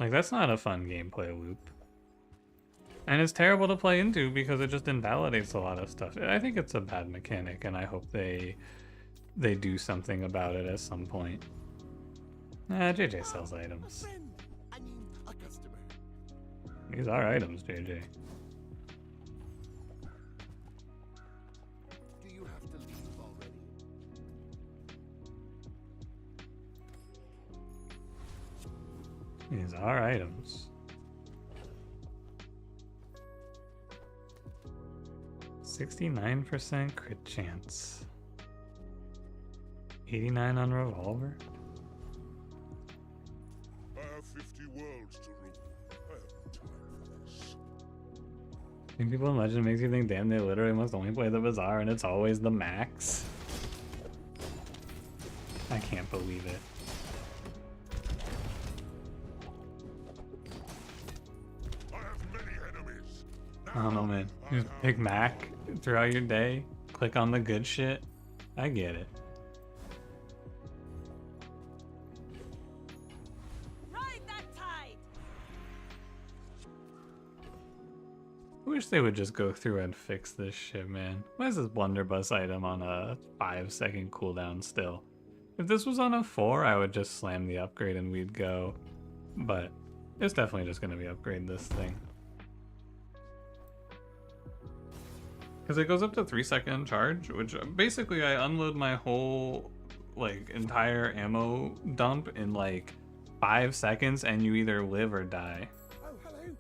Like that's not a fun gameplay loop. And it's terrible to play into because it just invalidates a lot of stuff. I think it's a bad mechanic and I hope they do something about it at some point. JJ sells items. A friend. I mean, a customer. These are items, JJ. Do you have to leave already? These are items. 69% crit chance. 89 on revolver. I have 50 worlds to rule. I have no time for this. I think people in Legend makes you think, damn, they literally must only play the Bazaar and it's always the max. I can't believe it. I have many enemies. I don't know, man. You just pick Mac throughout your day, click on the good shit. I get it. Ride that tide. I wish they would just go through and fix this shit, man. Why is this blunderbuss item on a 5-second cooldown still? If this was on a 4, I would just slam the upgrade and we'd go. But it's definitely just gonna be upgrade this thing. Because it goes up to 3-second charge, which basically I unload my whole like entire ammo dump in like 5 seconds and you either live or die Oh, hello.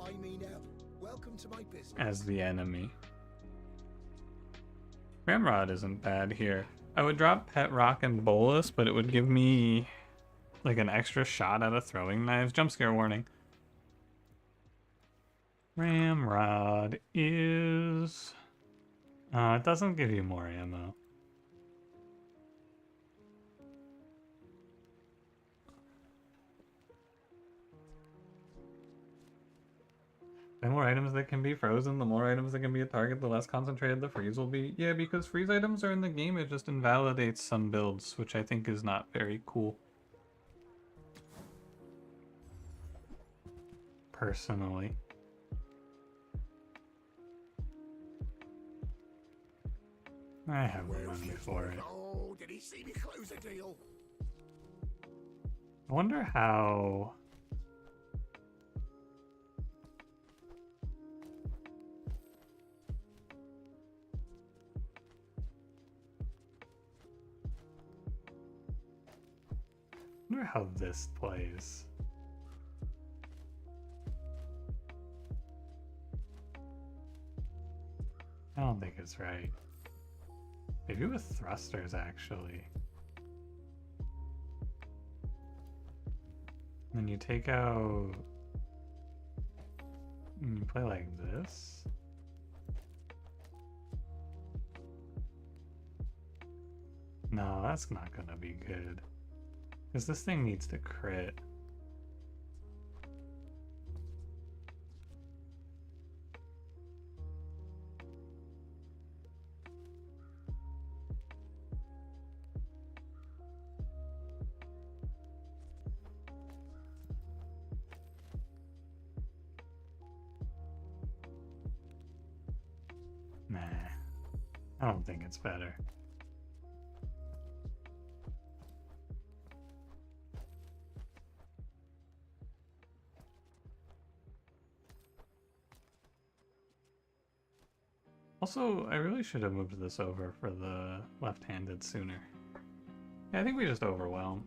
I mean, welcome to my business. as the enemy. Ramrod isn't bad here. I would drop Pet Rock and Bolus, but it would give me like an extra shot at a throwing knives. Jump scare warning. Ramrod is... it doesn't give you more ammo. The more items that can be frozen, the more items that can be a target, the less concentrated the freeze will be. Yeah, because freeze items are in the game, it just invalidates some builds, which I think is not very cool. Personally. I have the money for it. Oh, did he see me close a deal? I wonder how... I wonder how this plays. I don't think it's right. Maybe with thrusters, actually. And then you take out... and you play like this? No, that's not gonna be good. Because this thing needs to crit. Nah. I don't think it's better. Also, I really should have moved this over for the left-handed sooner. Yeah, I think we just overwhelm.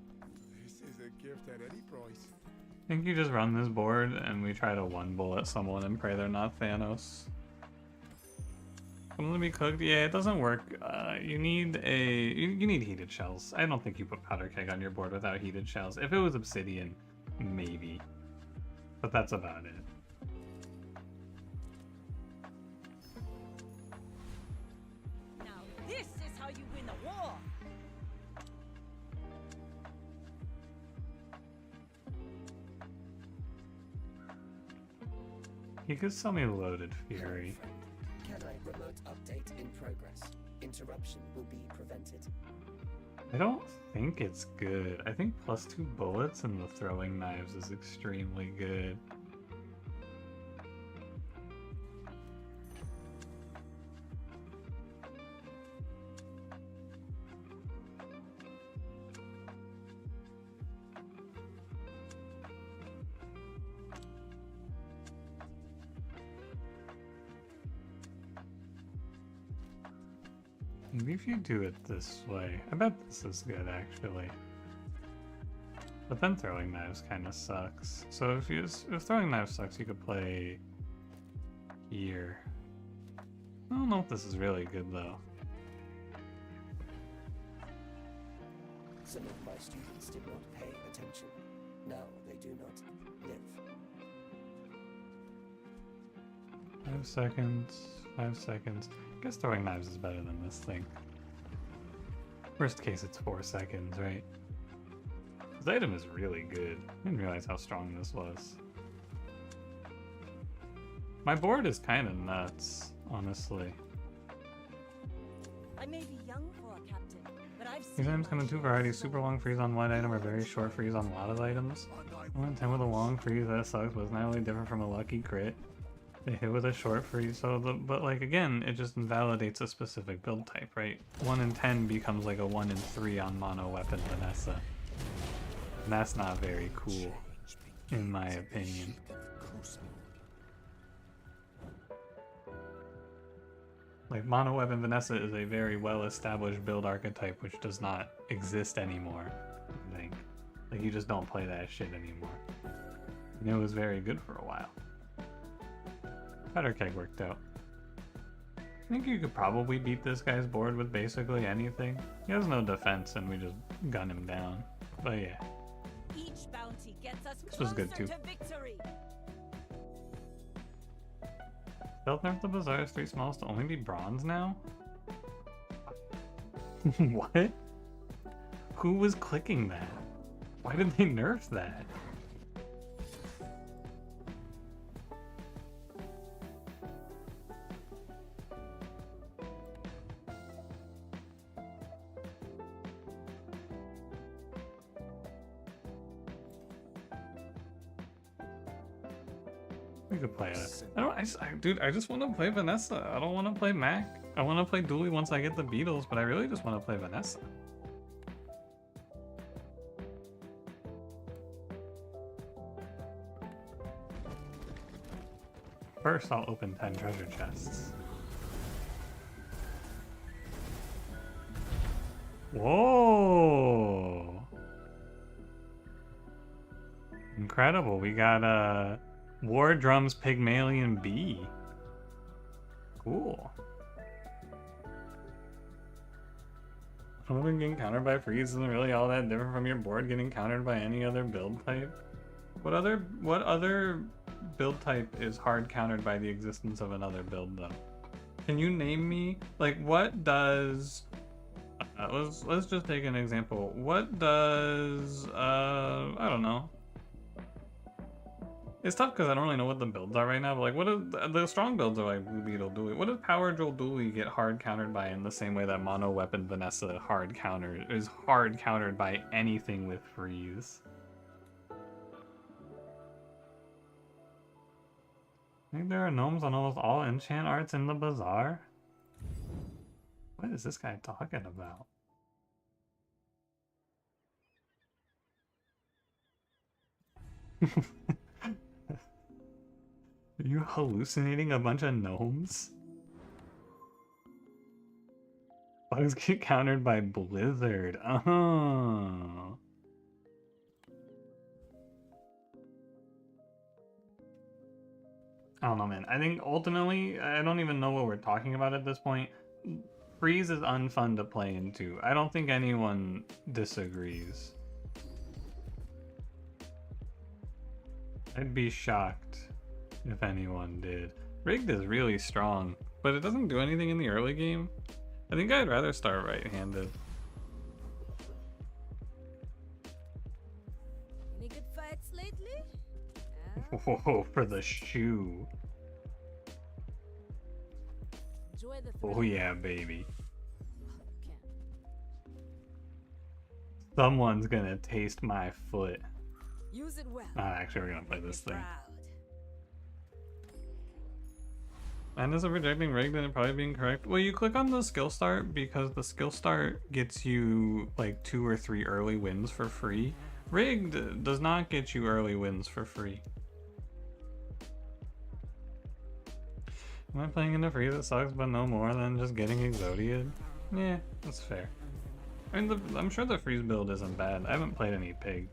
This is a gift at any price. I think you just run this board and we try to one bullet someone and pray they're not Thanos. Gonna be cooked? Yeah, it doesn't work. You need you need heated shells. I don't think you put powder keg on your board without heated shells. If it was obsidian, maybe. But that's about it. Now this is how you win a war. You could sell me loaded fury. Can I remote update in progress? Interruption will be prevented. I don't think it's good. I think +2 bullets and the throwing knives is extremely good. Maybe if you do it this way. I bet this is good, actually. But then throwing knives kind of sucks. So if throwing knives sucks, you could play here. I don't know if this is really good, though. Some of my students did not pay attention. Now they do not live. 5 seconds. 5 seconds. I guess throwing knives is better than this thing. Worst case, it's 4 seconds, right? This item is really good. I didn't realize how strong this was. My board is kind of nuts, honestly. I may be young for a captain, but I've These seen items come in 2 varieties: super long freeze on one item or very short freeze on a lot of items. 1 in 10 with a long freeze, that sucks, but it's not really different from a lucky crit. They hit with a short freeze, but like again, it just invalidates a specific build type, right? 1 in 10 becomes like a 1 in 3 on mono weapon Vanessa. And that's not very cool, in my opinion. Like, mono weapon Vanessa is a very well established build archetype which does not exist anymore, I think. Like, you just don't play that shit anymore. And it was very good for a while. Powder keg worked out. I think you could probably beat this guy's board with basically anything. He has no defense and we just gun him down. But yeah. Each bounty gets us This was good, too. to victory. Stealth nerf the Bazaar's 3 smalls to only be bronze now? What? Who was clicking that? Why did they nerf that? We could play it. Dude, I just want to play Vanessa. I don't want to play Mac. I want to play Dooley once I get the Beatles, but I really just want to play Vanessa. First, I'll open 10 treasure chests. Whoa! Incredible. We got War Drums Pygmalion B. Cool. Getting countered by freeze isn't really all that different from your board getting countered by any other build type. What other build type is hard countered by the existence of another build though? Can you name me, like, what does let's just take an example. What does I don't know. It's tough because I don't really know what the builds are right now, but like, what are the strong builds are like Blue Beetle Dooley? What does Power Drill Dooley get hard countered by in the same way that Mono Weapon Vanessa is hard countered by anything with freeze? I think there are gnomes on almost all enchant arts in the bazaar. What is this guy talking about? Are you hallucinating a bunch of gnomes? Bugs get countered by Blizzard. Oh. I don't know, man. I think ultimately, I don't even know what we're talking about at this point. Freeze is unfun to play into. I don't think anyone disagrees. I'd be shocked if anyone did. Rigged is really strong, but it doesn't do anything in the early game. I think I'd rather start right-handed. Any good fights lately? Whoa, for the shoe. Enjoy the Oh thrill. yeah, baby. Can't. Someone's gonna taste my foot. Use it well. Actually, we're gonna play Make me this thing. proud. And is it rejecting rigged and it probably being correct? Well, you click on the skill start because the skill start gets you like 2 or 3 early wins for free. Rigged does not get you early wins for free. Am I playing in a free that sucks but no more than just getting Exodiad? Yeah, that's fair. I mean, I'm sure the freeze build isn't bad. I haven't played any pig.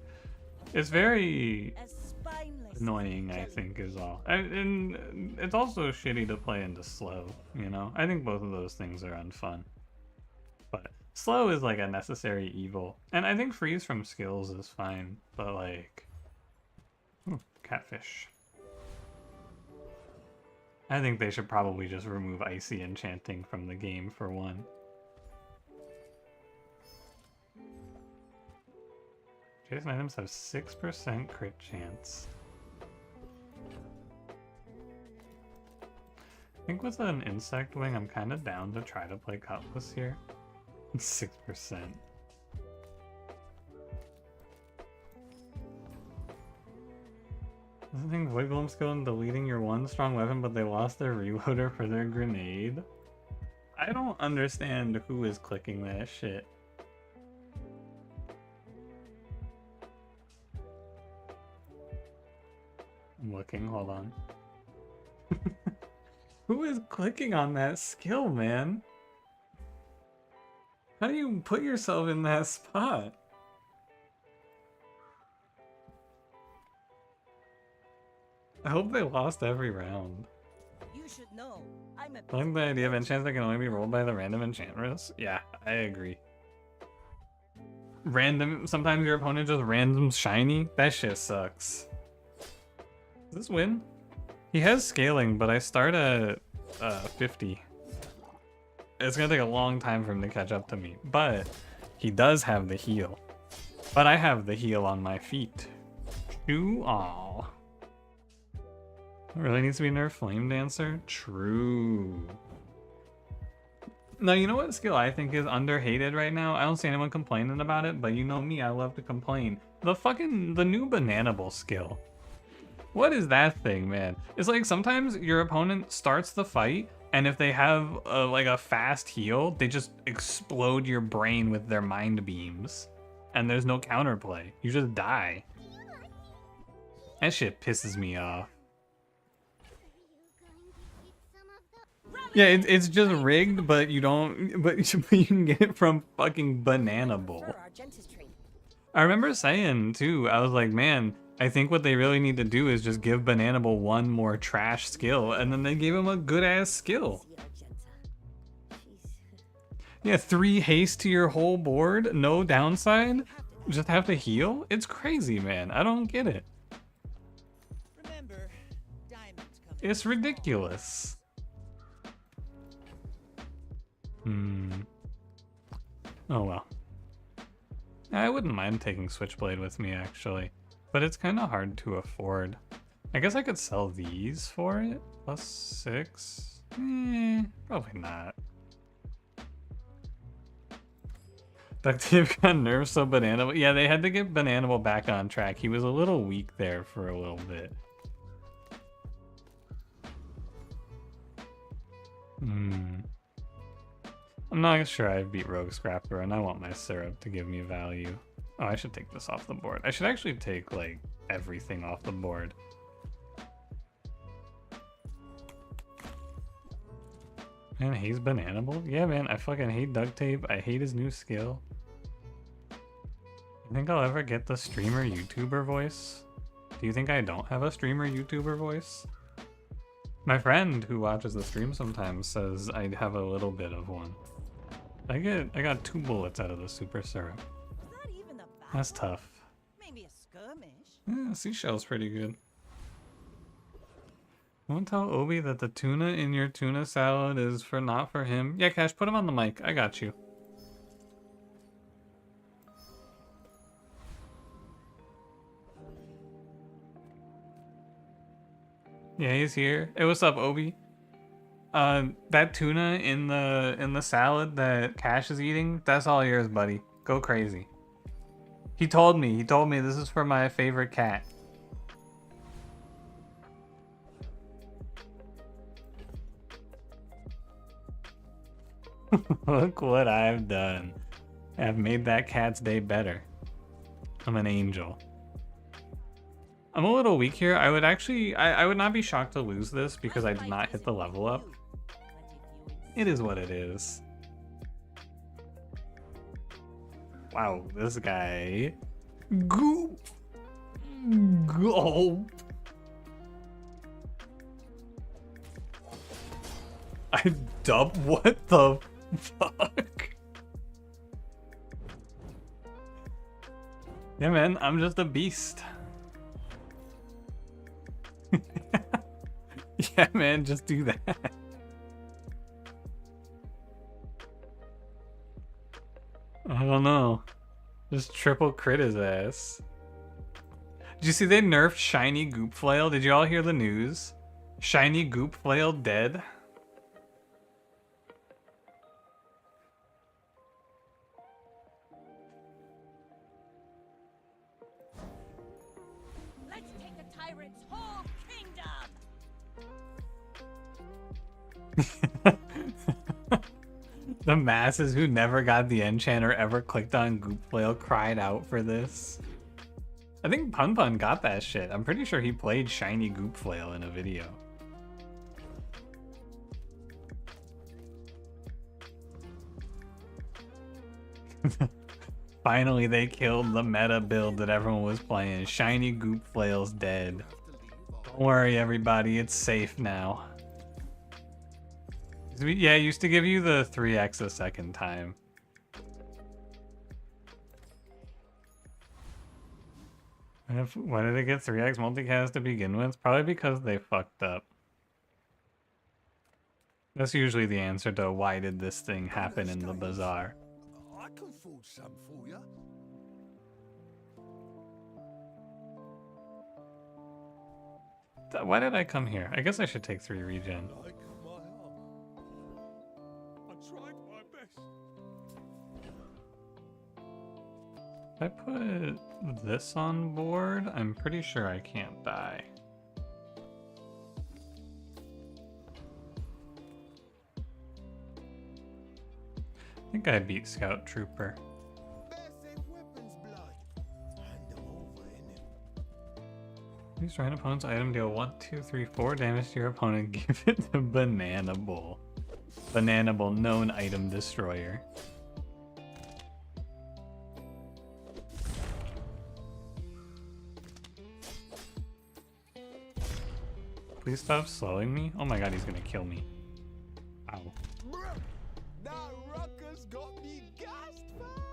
It's very As spineless annoying, I think, is all. And it's also shitty to play into slow, you know? I think both of those things are unfun. But slow is like a necessary evil. And I think freeze from skills is fine, but like... Ooh, catfish. I think they should probably just remove icy enchanting from the game for one. Jason items have 6% crit chance. I think with an insect wing, I'm kind of down to try to play Cutlass here. 6%. Doesn't think Void Golem skill in deleting your one strong weapon, but they lost their reloader for their grenade? I don't understand who is clicking that shit. I'm looking, hold on. Who is clicking on that skill, man? How do you put yourself in that spot? I hope they lost every round. You should know. I'm a I like the idea of enchants that can only be rolled by the random enchantress. Yeah, I agree. Random, sometimes your opponent just random shiny. That shit sucks. Does this win? He has scaling, but I start at 50. It's gonna take a long time for him to catch up to me, but he does have the heal. But I have the heal on my feet. Chew all. Really needs to be nerfed Flame Dancer? True. Now, you know what skill I think is underhated right now? I don't see anyone complaining about it, but you know me, I love to complain. The new Bananable skill. What is that thing, man? It's like sometimes your opponent starts the fight, and if they have like a fast heal, they just explode your brain with their mind beams. And there's no counterplay. You just die. That shit pisses me off. Yeah, it's just rigged, but you don't. But you can get it from fucking Bananable. For Argentus training. I remember saying too. I was like, man, I think what they really need to do is just give Bananable one more trash skill, and then they gave him a good ass skill. See Argenta. She's Yeah, 3 haste to your whole board, no downside. Just have to heal. It's crazy, man. I don't get it. Remember, diamonds come. It's ridiculous. Oh well. I wouldn't mind taking Switchblade with me, actually. But it's kind of hard to afford. I guess I could sell these for it? Plus 6? Probably not. Duct Tape got nerfed so Bananable... Yeah, they had to get Bananable back on track. He was a little weak there for a little bit. I'm not sure I beat Rogue Scrapper, and I want my syrup to give me value. Oh, I should take this off the board. I should actually take, like, everything off the board. Man, he's bananable? Yeah, man, I fucking hate duct tape. I hate his new skill. You think I'll ever get the streamer YouTuber voice? Do you think I don't have a streamer YouTuber voice? My friend who watches the stream sometimes says I have a little bit of one. I got 2 bullets out of the super syrup. Not even a That's tough. maybe a skirmish. Yeah, seashell's pretty good. Won't tell Obi that the tuna in your tuna salad is not for him. Yeah, Cash, put him on the mic. I got you. Yeah, he's here. Hey, what's up, Obi? That tuna in the salad that Cash is eating, that's all yours, buddy. Go crazy. He told me this is for my favorite cat. Look what I've done. I've made that cat's day better. I'm an angel. I'm a little weak here. I would actually, I would not be shocked to lose this because I did not hit the level up. It is what it is. Wow, this guy. Goop. Gulp. I dump? What the fuck? Yeah, man, I'm just a beast. Yeah, man, just do that. I don't know. Just triple crit his ass. Did you see they nerfed Shiny Goop Flail? Did you all hear the news? Shiny Goop Flail dead? Let's take the tyrant's whole kingdom. The masses who never got the enchant or ever clicked on Goop Flail cried out for this. I think Pun Pun got that shit. I'm pretty sure he played Shiny Goop Flail in a video. Finally, they killed the meta build that everyone was playing. Shiny Goop Flail's dead. Don't worry, everybody. It's safe now. Yeah, it used to give you the 3x a second time. Why did it get 3x multicast to begin with? Probably because they fucked up. That's usually the answer to why did this thing happen in the bazaar. I can forge some for you. Why did I come here? I guess I should take 3 regen. Like my armor. I tried my best. If I put this on board, I'm pretty sure I can't die. I think I beat Scout Trooper. Please try an opponent's item, deal 1, 2, 3, 4 damage to your opponent. Give it to Banana Bowl. Banana Bowl, known item destroyer. Please stop slowing me. Oh my god, he's gonna kill me. Ow. That ruckus got me gassed.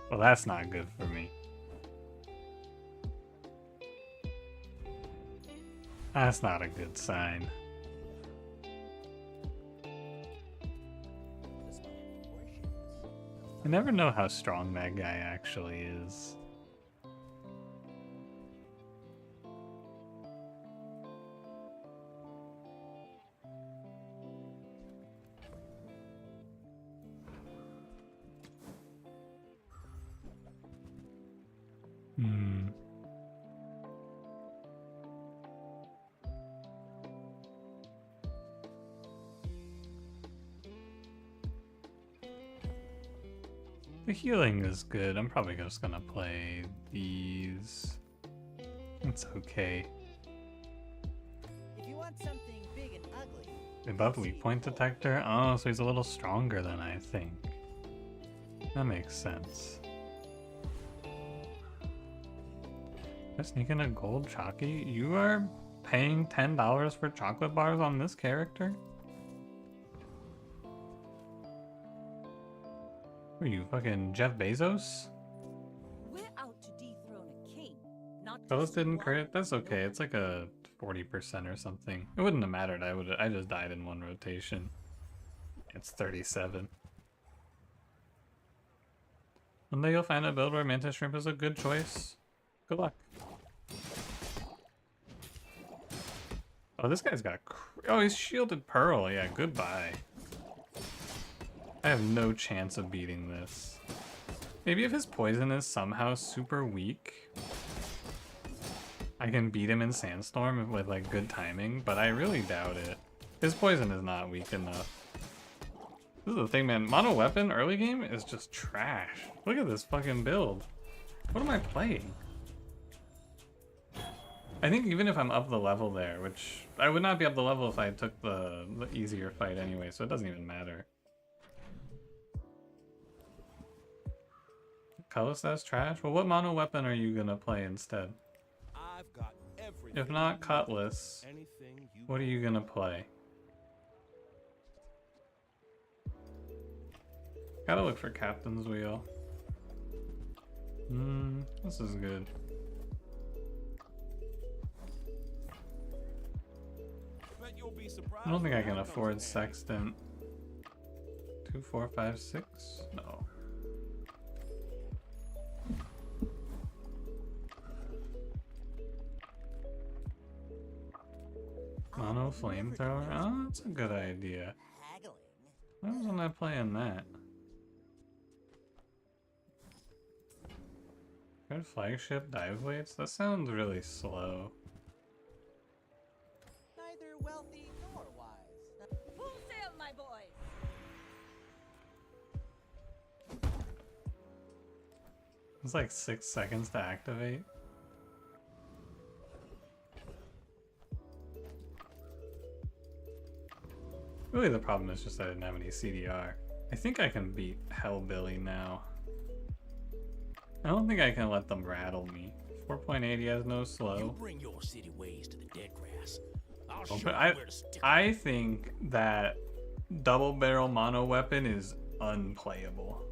Well, that's not good for me. That's not a good sign. I never know how strong that guy actually is. Hmm. The healing is good. I'm probably just gonna play these. It's okay. If you want something big and ugly, They buffed weak point detector. Oh, so he's a little stronger than I think. That makes sense. I sneak in a gold chalky? You are paying $10 for chocolate bars on this character? Who are you, fucking Jeff Bezos? We're out to dethrone a king, not Fellas just didn't one. crit? That's okay. It's like a 40% or something. It wouldn't have mattered. I just died in one rotation. It's 37. One day you'll find a build where Mantis Shrimp is a good choice. Good luck. Oh, this guy's got... Oh, he's shielded Pearl. Yeah, goodbye. I have no chance of beating this. Maybe if his poison is somehow super weak, I can beat him in Sandstorm with like good timing, but I really doubt it. His poison is not weak enough. This is the thing, man. Mono weapon early game is just trash. Look at this fucking build. What am I playing? I think even if I'm up the level there, which I would not be up the level if I took the easier fight anyway, so it doesn't even matter. Colorless, that's trash. Well, what mono weapon are you gonna play instead? I've got everything. If not Cutlass, Anything you what are you gonna play? Gotta look for Captain's Wheel. This is good. bet you'll be surprised. I don't think I can when that afford comes in handy. Sextant. 2, 4, 5, 6? No. Mono flamethrower? Oh, that's a good idea. haggling. Why wasn't I playing that? Good flagship dive weights? That sounds really slow. Neither wealthy nor wise. Full sail, my boys! It's like 6 seconds to activate. Really the problem is just that I didn't have any CDR. I think I can beat Hellbilly now. I don't think I can let them rattle me. 4.80 has no You slow. bring your city ways to the dead grass. I'll Oh, show but you where to stick 'em. I think that double barrel mono weapon is unplayable.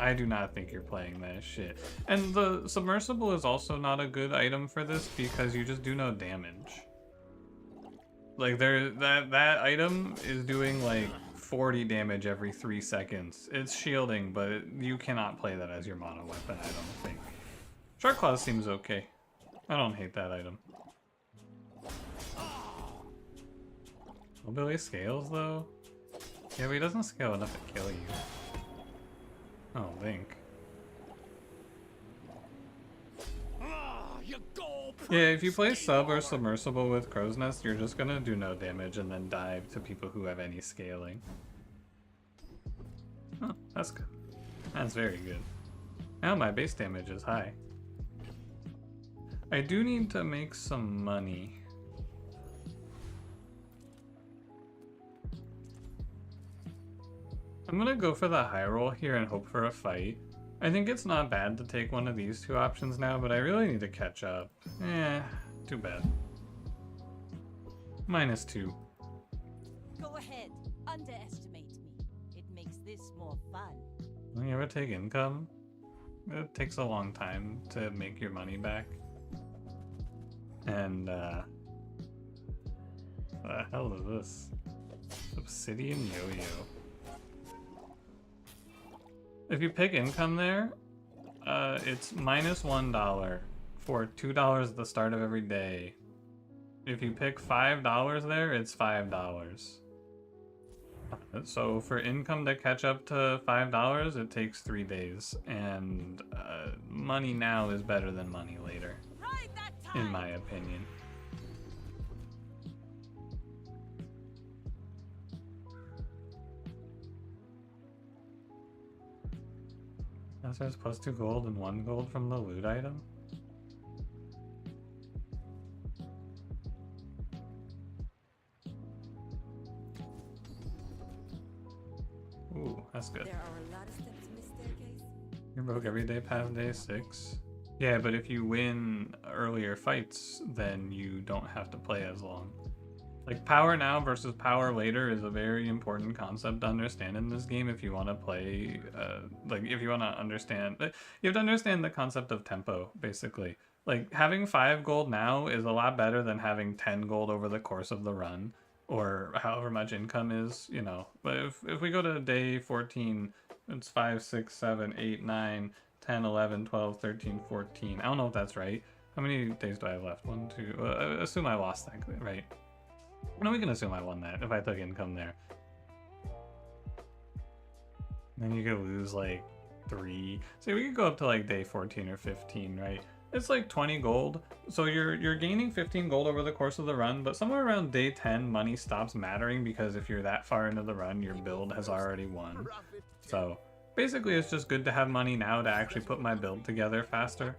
I do not think you're playing that shit. And the submersible is also not a good item for this because you just do no damage. Like that item is doing like 40 damage every 3 seconds. It's shielding, but you cannot play that as your mono weapon, I don't think. Shark Claws seems okay. I don't hate that item. Hillbilly scales though? Yeah, but he doesn't scale enough to kill you. I don't think. You go, Yeah, if you play sub or submersible with Crow's Nest, you're just gonna do no damage and then dive to people who have any scaling. Oh, that's good. That's very good. Now my base damage is high. I do need to make some money. I'm gonna go for the high roll here and hope for a fight. I think it's not bad to take one of these two options now, but I really need to catch up. Too bad. -2. Go ahead, underestimate me. It makes this more fun. Will you ever take income? It takes a long time to make your money back. And, what the hell is this? Obsidian Yo-Yo. If you pick income there, it's -$1 for $2 at the start of every day. If you pick $5 there, it's $5. So for income to catch up to $5, it takes 3 days. And money now is better than money later, Ride that in time! my opinion. There's +2 gold and 1 gold from the loot item. Ooh, that's good. There are a lot of steps in this staircase. You broke every day past day 6. Yeah, but if you win earlier fights, then you don't have to play as long. Like, power now versus power later is a very important concept to understand in this game if you want to play, like, if you want to understand, you have to understand the concept of tempo, basically. Like, having 5 gold now is a lot better than having 10 gold over the course of the run, or however much income is, you know. But if we go to day 14, it's 5, 6, 7, 8, 9, 10, 11, 12, 13, 14. I don't know if that's right. How many days do I have left? 1, 2, assume I lost that, right? No, we can assume I won that if I took income there. Then you could lose like 3. So we could go up to like day 14 or 15, right? It's like 20 gold. So you're gaining 15 gold over the course of the run, but somewhere around day 10, money stops mattering because if you're that far into the run, your build has already won. So basically it's just good to have money now to actually put my build together faster.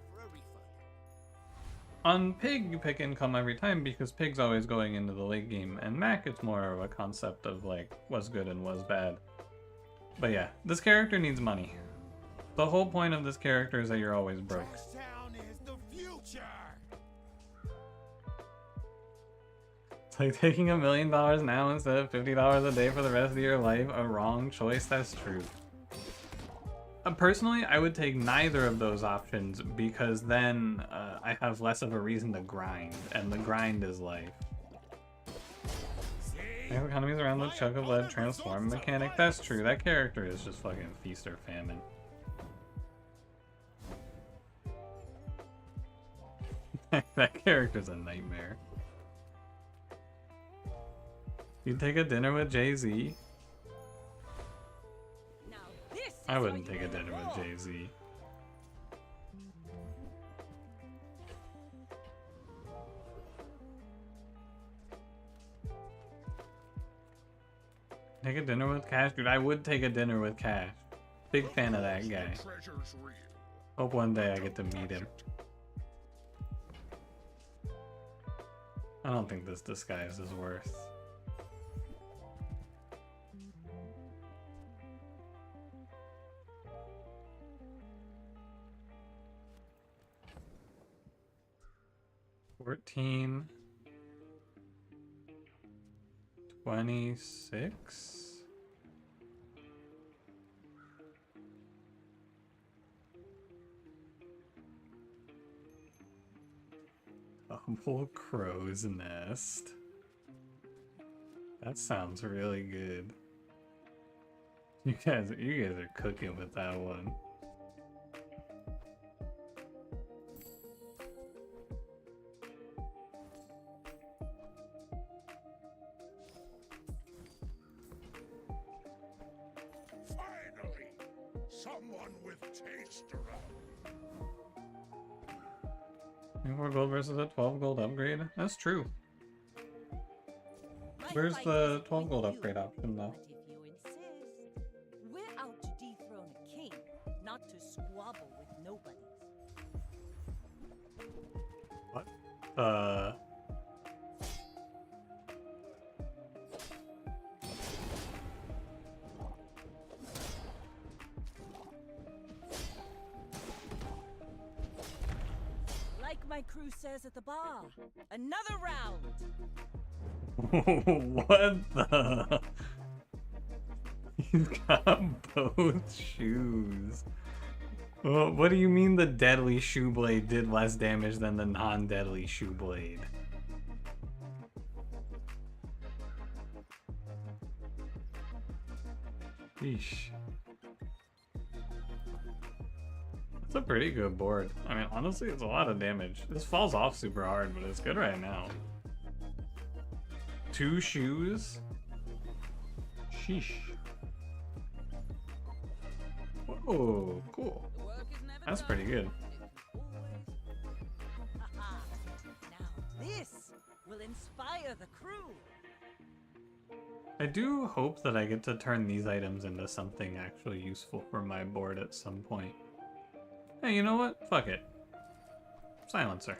On Pig, you pick income every time because Pig's always going into the late game, and Mac, it's more of a concept of like what's good and what's bad. But yeah, this character needs money. The whole point of this character is that you're always broke. It's like taking $1 million now instead of $50 a day for the rest of your life, a wrong choice, that's true. Personally, I would take neither of those options because then I have less of a reason to grind, and the grind is life. Economies around the chunk of lead transform mechanic. That's true. That character is just fucking feast or famine. That character's a nightmare. You'd take a dinner with Jay-Z? I wouldn't take a dinner with Jay-Z. Take a dinner with Cash? Dude, I would take a dinner with Cash. Big fan of that guy. Hope one day I get to meet him. I don't think this disguise is worth. $14, 26. Humble crow's nest. That sounds really good. You guys are cooking with that one. Someone with taste around. 24 gold versus a 12 gold upgrade? That's true. Where's the 12 gold upgrade option though? But if you insist, we're out to dethrone a king, not to squabble with nobody. What? Like my crew says at the bar, another round. What the? He's got both shoes. What do you mean the deadly shoe blade did less damage than the non-deadly shoe blade? Yeesh. It's a pretty good board. I mean, honestly, it's a lot of damage. This falls off super hard, but it's good right now. 2 shoes? Sheesh. Whoa, cool. That's pretty good. Now this will inspire the crew. I do hope that I get to turn these items into something actually useful for my board at some point. Hey, you know what? Fuck it. Silencer.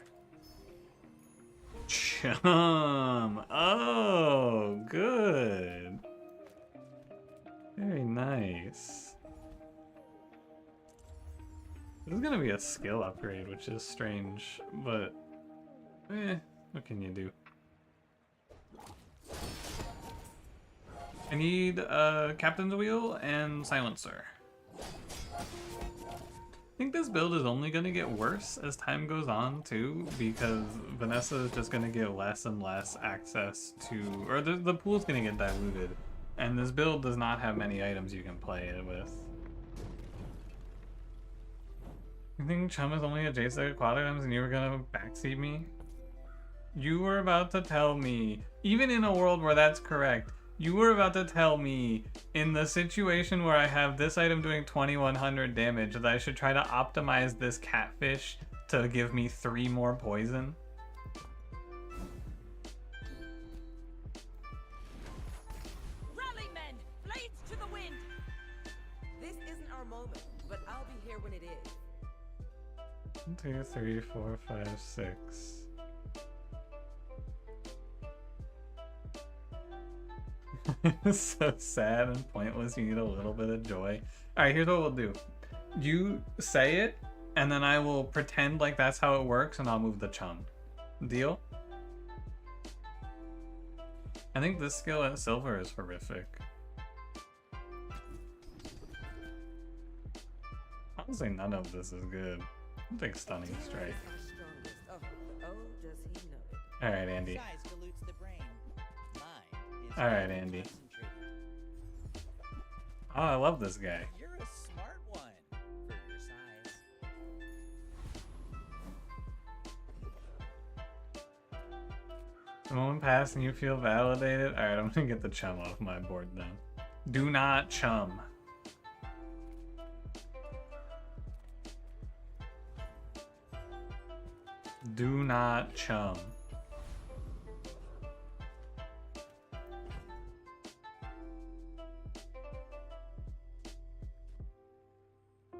Chum. Oh, good. Very nice. This is gonna be a skill upgrade, which is strange, but what can you do? I need a captain's wheel and silencer. I think this build is only gonna get worse as time goes on too, because Vanessa is just gonna get less and less access to, or the pool's gonna get diluted, and this build does not have many items you can play it with. You think Chum is only adjacent to quad items and you were gonna backseat me? You were about to tell me, even in a world where that's correct, you were about to tell me in the situation where I have this item doing 2100 damage that I should try to optimize this catfish to give me 3 more poison? Rally, men! Blades to the wind! This isn't our moment, but I'll be here when it is. 1, 2, 3, 4, 5, 6. It's so sad and pointless. You need a little bit of joy. Alright, here's what we'll do. You say it, and then I will pretend like that's how it works, and I'll move the chum. Deal? I think this skill at silver is horrific. Honestly, none of this is good. I'll take Stunning Strike. Oh, does he know it? Alright, Andy. Size dilutes the brain. Mine is Alright, highly Andy. concentrated. Oh, I love this guy. You're a smart one for your size. The moment passed and you feel validated. Alright, I'm gonna get the chum off my board then. Do not chum. Do not chum.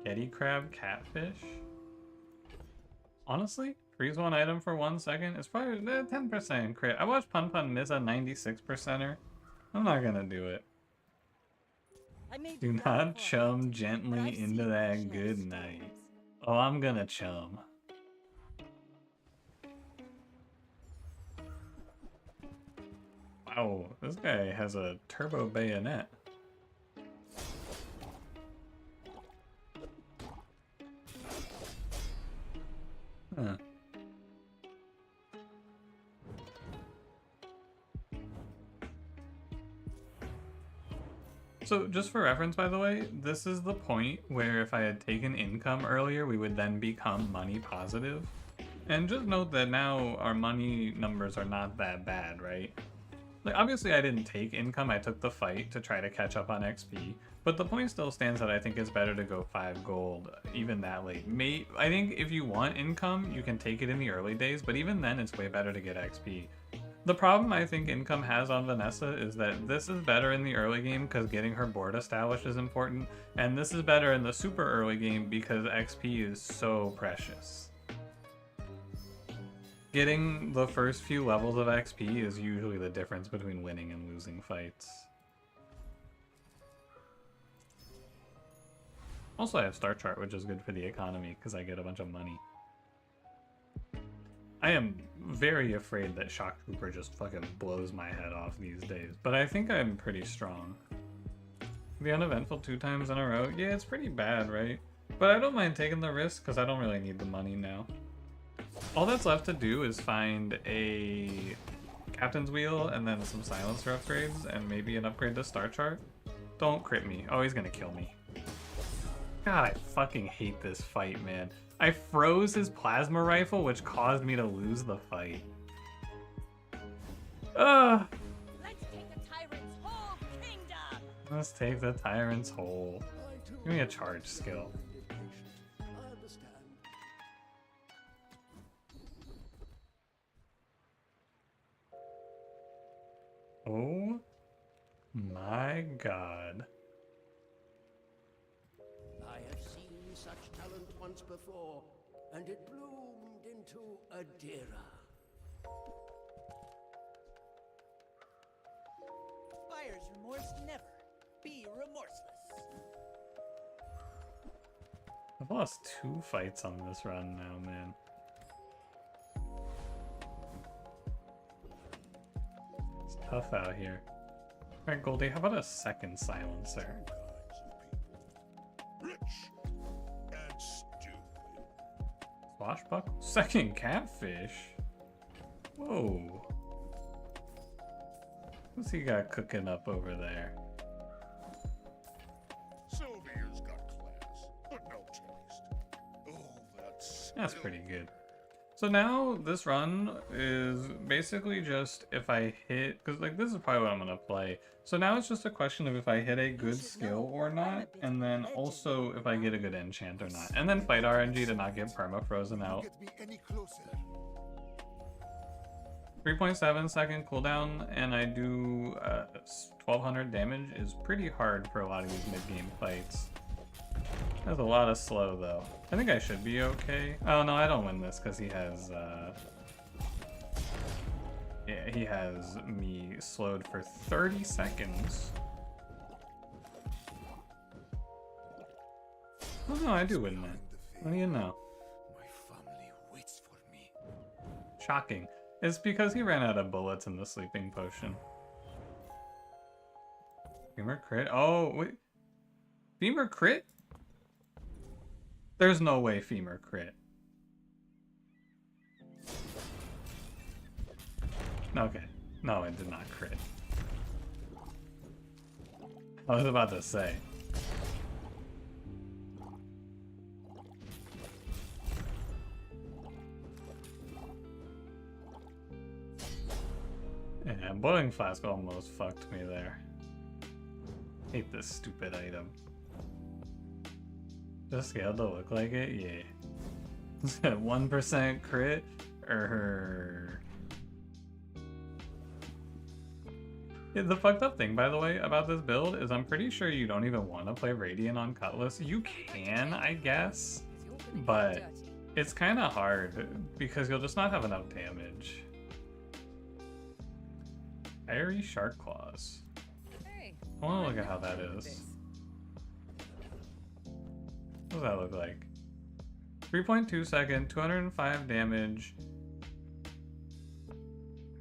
Getty crab catfish? Honestly, freeze one item for 1 second is probably 10% crit. I watched Pun Pun miss a 96%er. I'm not gonna do it. I made Do you not laugh chum once, but gently I've into seen that worse good storms. night. Oh, I'm gonna chum. Wow, this guy has a turbo bayonet. Huh. So just for reference, by the way, this is the point where if I had taken income earlier, we would then become money positive. And just note that now our money numbers are not that bad, right? Like, obviously I didn't take income, I took the fight to try to catch up on XP, but the point still stands that I think it's better to go 5 gold, even that late. I think if you want income, you can take it in the early days, but even then it's way better to get XP. The problem I think income has on Vanessa is that this is better in the early game because getting her board established is important, and this is better in the super early game because XP is so precious. Getting the first few levels of XP is usually the difference between winning and losing fights. Also, I have Star Chart, which is good for the economy because I get a bunch of money. I am very afraid that Shock Trooper just fucking blows my head off these days, but I think I'm pretty strong. The uneventful 2 times in a row? Yeah, it's pretty bad, right? But I don't mind taking the risk because I don't really need the money now. All that's left to do is find a captain's wheel and then some silencer upgrades and maybe an upgrade to Star Chart. Don't crit me. Oh, he's gonna kill me. God, I fucking hate this fight, man. I froze his plasma rifle, which caused me to lose the fight. Ugh. Let's take the tyrant's whole kingdom! Let's take the tyrant's whole. Give me a charge skill. I understand. Oh my god. I have seen such talent once before, and it bloomed into a Dira. Buyer's remorse never. Be remorseless. I've lost 2 fights on this run now, man. It's tough out here. Alright, Goldie, how about a second silencer? Rich and stupid. Swashbuckle? Second catfish? Whoa. What's he got cooking up over there? Sylvia's got class, but no taste. Oh, That's pretty good. So now this run is basically just if I hit, because like this is probably what I'm gonna play. So now it's just a question of if I hit a good skill or not, and then also if I get a good enchant or not, and then fight RNG to not get perma frozen out. Get me any closer. 3.7 second cooldown, and I do 1200 damage is pretty hard for a lot of these mid-game fights. That's a lot of slow though. I think I should be okay. Oh no, I don't win this because he has yeah, he has me slowed for 30 seconds. Oh no, I do win that. What do you know? My family waits for me. Shocking. It's because he ran out of bullets in the sleeping potion. Femur crit? Oh, wait. Femur crit? There's no way femur crit. Okay. No, it did not crit. I was about to say. Yeah, boiling flask almost fucked me there. Hate this stupid item. Just scaled to look like it? Yeah. 1% crit? Yeah, the fucked up thing, by the way, about this build is I'm pretty sure you don't even want to play Radiant on Cutlass. You can, I guess, but it's kind of hard because you'll just not have enough damage. Fiery Shark Claws. Hey, I want to look at how that is. What does that look like? 3.2 second, 205 damage.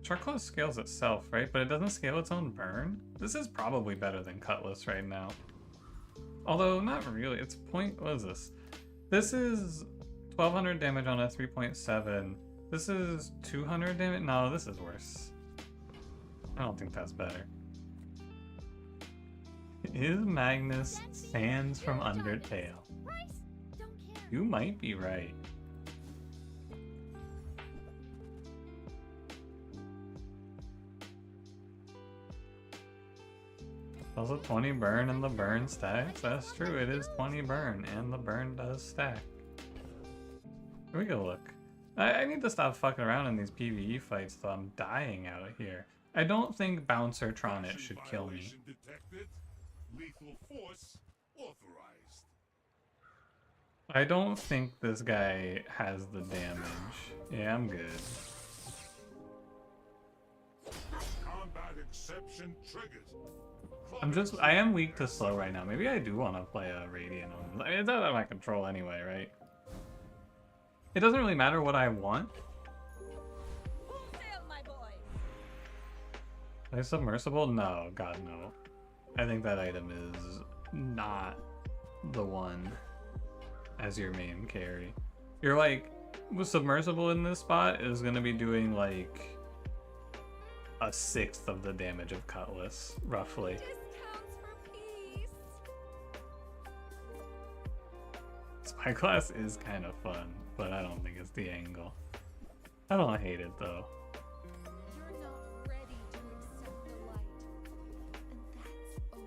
Shark Claws scales itself, right? But it doesn't scale its own burn? This is probably better than Cutlass right now. Although, not really. It's what is this? This is 1200 damage on a 3.7. This is 200 damage? No, this is worse. I don't think that's better. Is Magnus Sands from Undertale? You might be right. Also 20 burn and the burn stacks. That's true, it is 20 burn and the burn does stack. Here we go, look. I need to stop fucking around in these PvE fights though. I'm dying out here. I don't think Bouncer Tronit should kill me. Detected. Lethal force authorized. I don't think this guy has the damage. Yeah, I'm good. Combat exception triggered. I am weak to slow right now. Maybe I do want to play a Radiant on this. I mean, it's out of my control anyway, right? It doesn't really matter what I want. full sail, my boy. Play Submersible? No, God no. I think that item is not the one as your main carry. You're like, with Submersible in this spot is going to be doing like a 1/6 of the damage of Cutlass, roughly. Discounts for peace. Spyglass is kind of fun, but I don't think it's the angle. I don't hate it though. You're not ready to accept the light. And that's okay.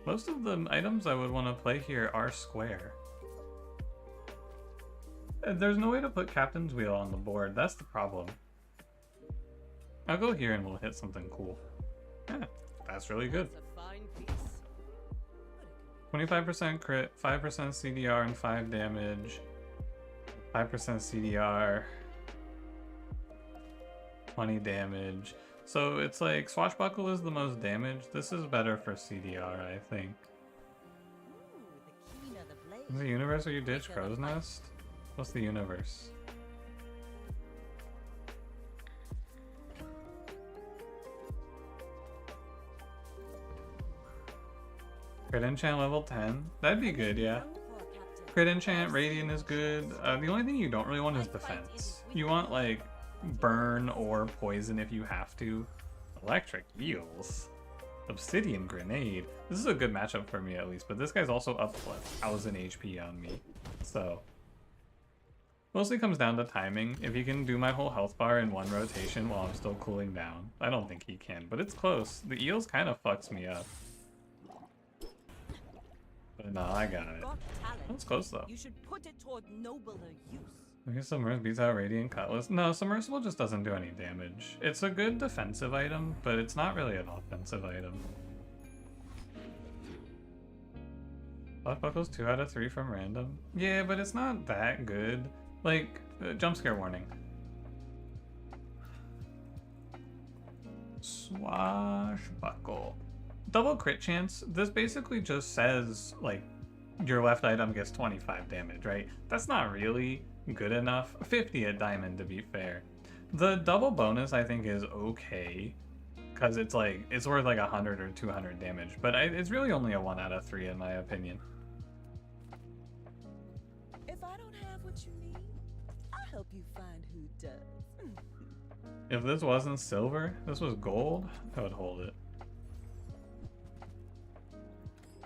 Most of the items I would want to play here are square. There's no way to put Captain's Wheel on the board, that's the problem. I'll go here and we'll hit something cool. Yeah, that's really good. It's a fine piece. 25% crit, 5% CDR, and 5 damage. 5% CDR, 20 damage. So it's like Swashbuckle is the most damage. This is better for CDR, I think. Ooh, the keener the blade. Is the universe where you ditch Crow's Nest? What's the universe? Crit enchant level 10? That'd be good, yeah. Crit enchant, radiant is good. The only thing you don't really want is defense. You want like burn or poison if you have to. Electric eels. Obsidian grenade. This is a good matchup for me at least, but this guy's also up to 1000 HP on me. So mostly comes down to timing. If he can do my whole health bar in one rotation while I'm still cooling down. I don't think he can, but it's close. The eels kind of fucks me up. But no, I got it. That's close though. You should put it toward nobler use. I guess Submersible beats out Radiant Cutlass. No, Submersible just doesn't do any damage. It's a good defensive item, but it's not really an offensive item. Buff Buckle's 2 out of 3 from random. Yeah, but it's not that good. Like, jump scare warning. Swashbuckle. Double crit chance. This basically just says, like, your left item gets 25 damage, right? That's not really good enough. 50 at diamond, to be fair. The double bonus, I think, is okay. Because it's like, it's worth like 100 or 200 damage. But it's really only a 1 out of 3 in my opinion. If I don't have what you need, I'll help you find who does. If this wasn't silver, this was gold, I would hold it.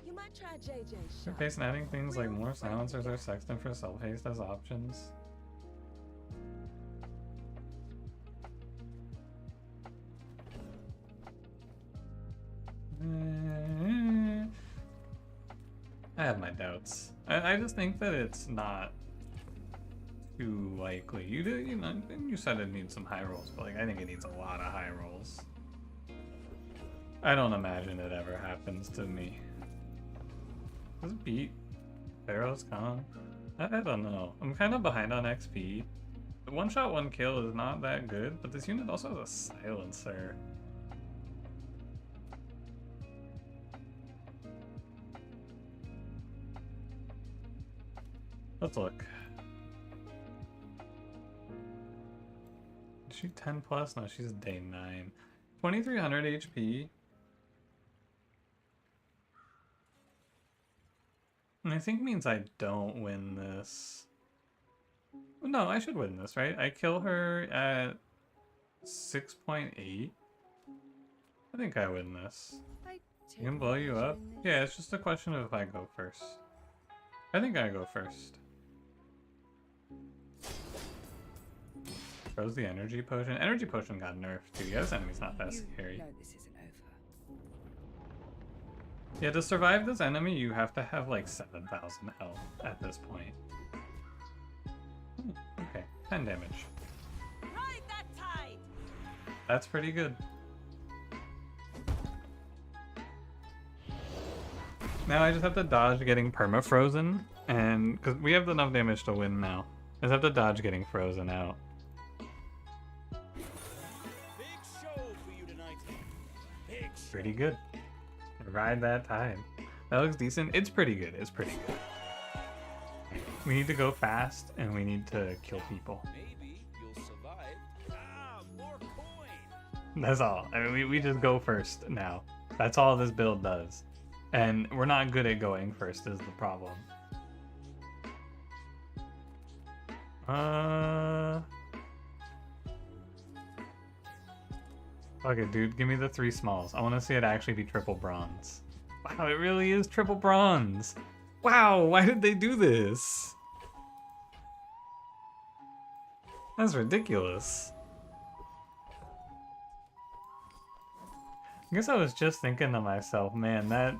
You might try JJ's For shop. pace and adding things like more silencers or sexton for self-haste as options. I have my doubts. I just think that it's not too likely. You said it needs some high rolls, but like I think it needs a lot of high rolls. I don't imagine it ever happens to me. Does it beat Pharaoh's Con? I don't know. I'm kind of behind on XP. The one shot, one kill is not that good, but this unit also has a silencer. Let's look. Is she 10 plus? No, she's day 9. 2300 HP. And I think means I don't win this. No, I should win this, right? I kill her at 6.8. I think I win this. I can blow you up? Yeah, it's just a question of if I go first. I think I go first. Throws the energy potion. Energy potion got nerfed too. Yeah, this enemy's not that scary. No, this isn't over. Yeah, to survive this enemy, you have to have like 7,000 health at this point. Okay, 10 damage. Ride that tide. That's pretty good. Now I just have to dodge getting perma-frozen, and because we have enough damage to win now. I just have to dodge getting frozen out. Big show for you tonight. Big show. Pretty good. Ride that tide. That looks decent. It's pretty good. It's pretty good. We need to go fast, and we need to kill people. Maybe you'll survive. Ah, more coin. That's all. I mean, we just go first now. That's all this build does. And we're not good at going first is the problem. Okay, dude, give me the 3 smalls. I want to see it actually be triple bronze. Wow, it really is triple bronze. Wow, why did they do this? That's ridiculous. I guess I was just thinking to myself, man, that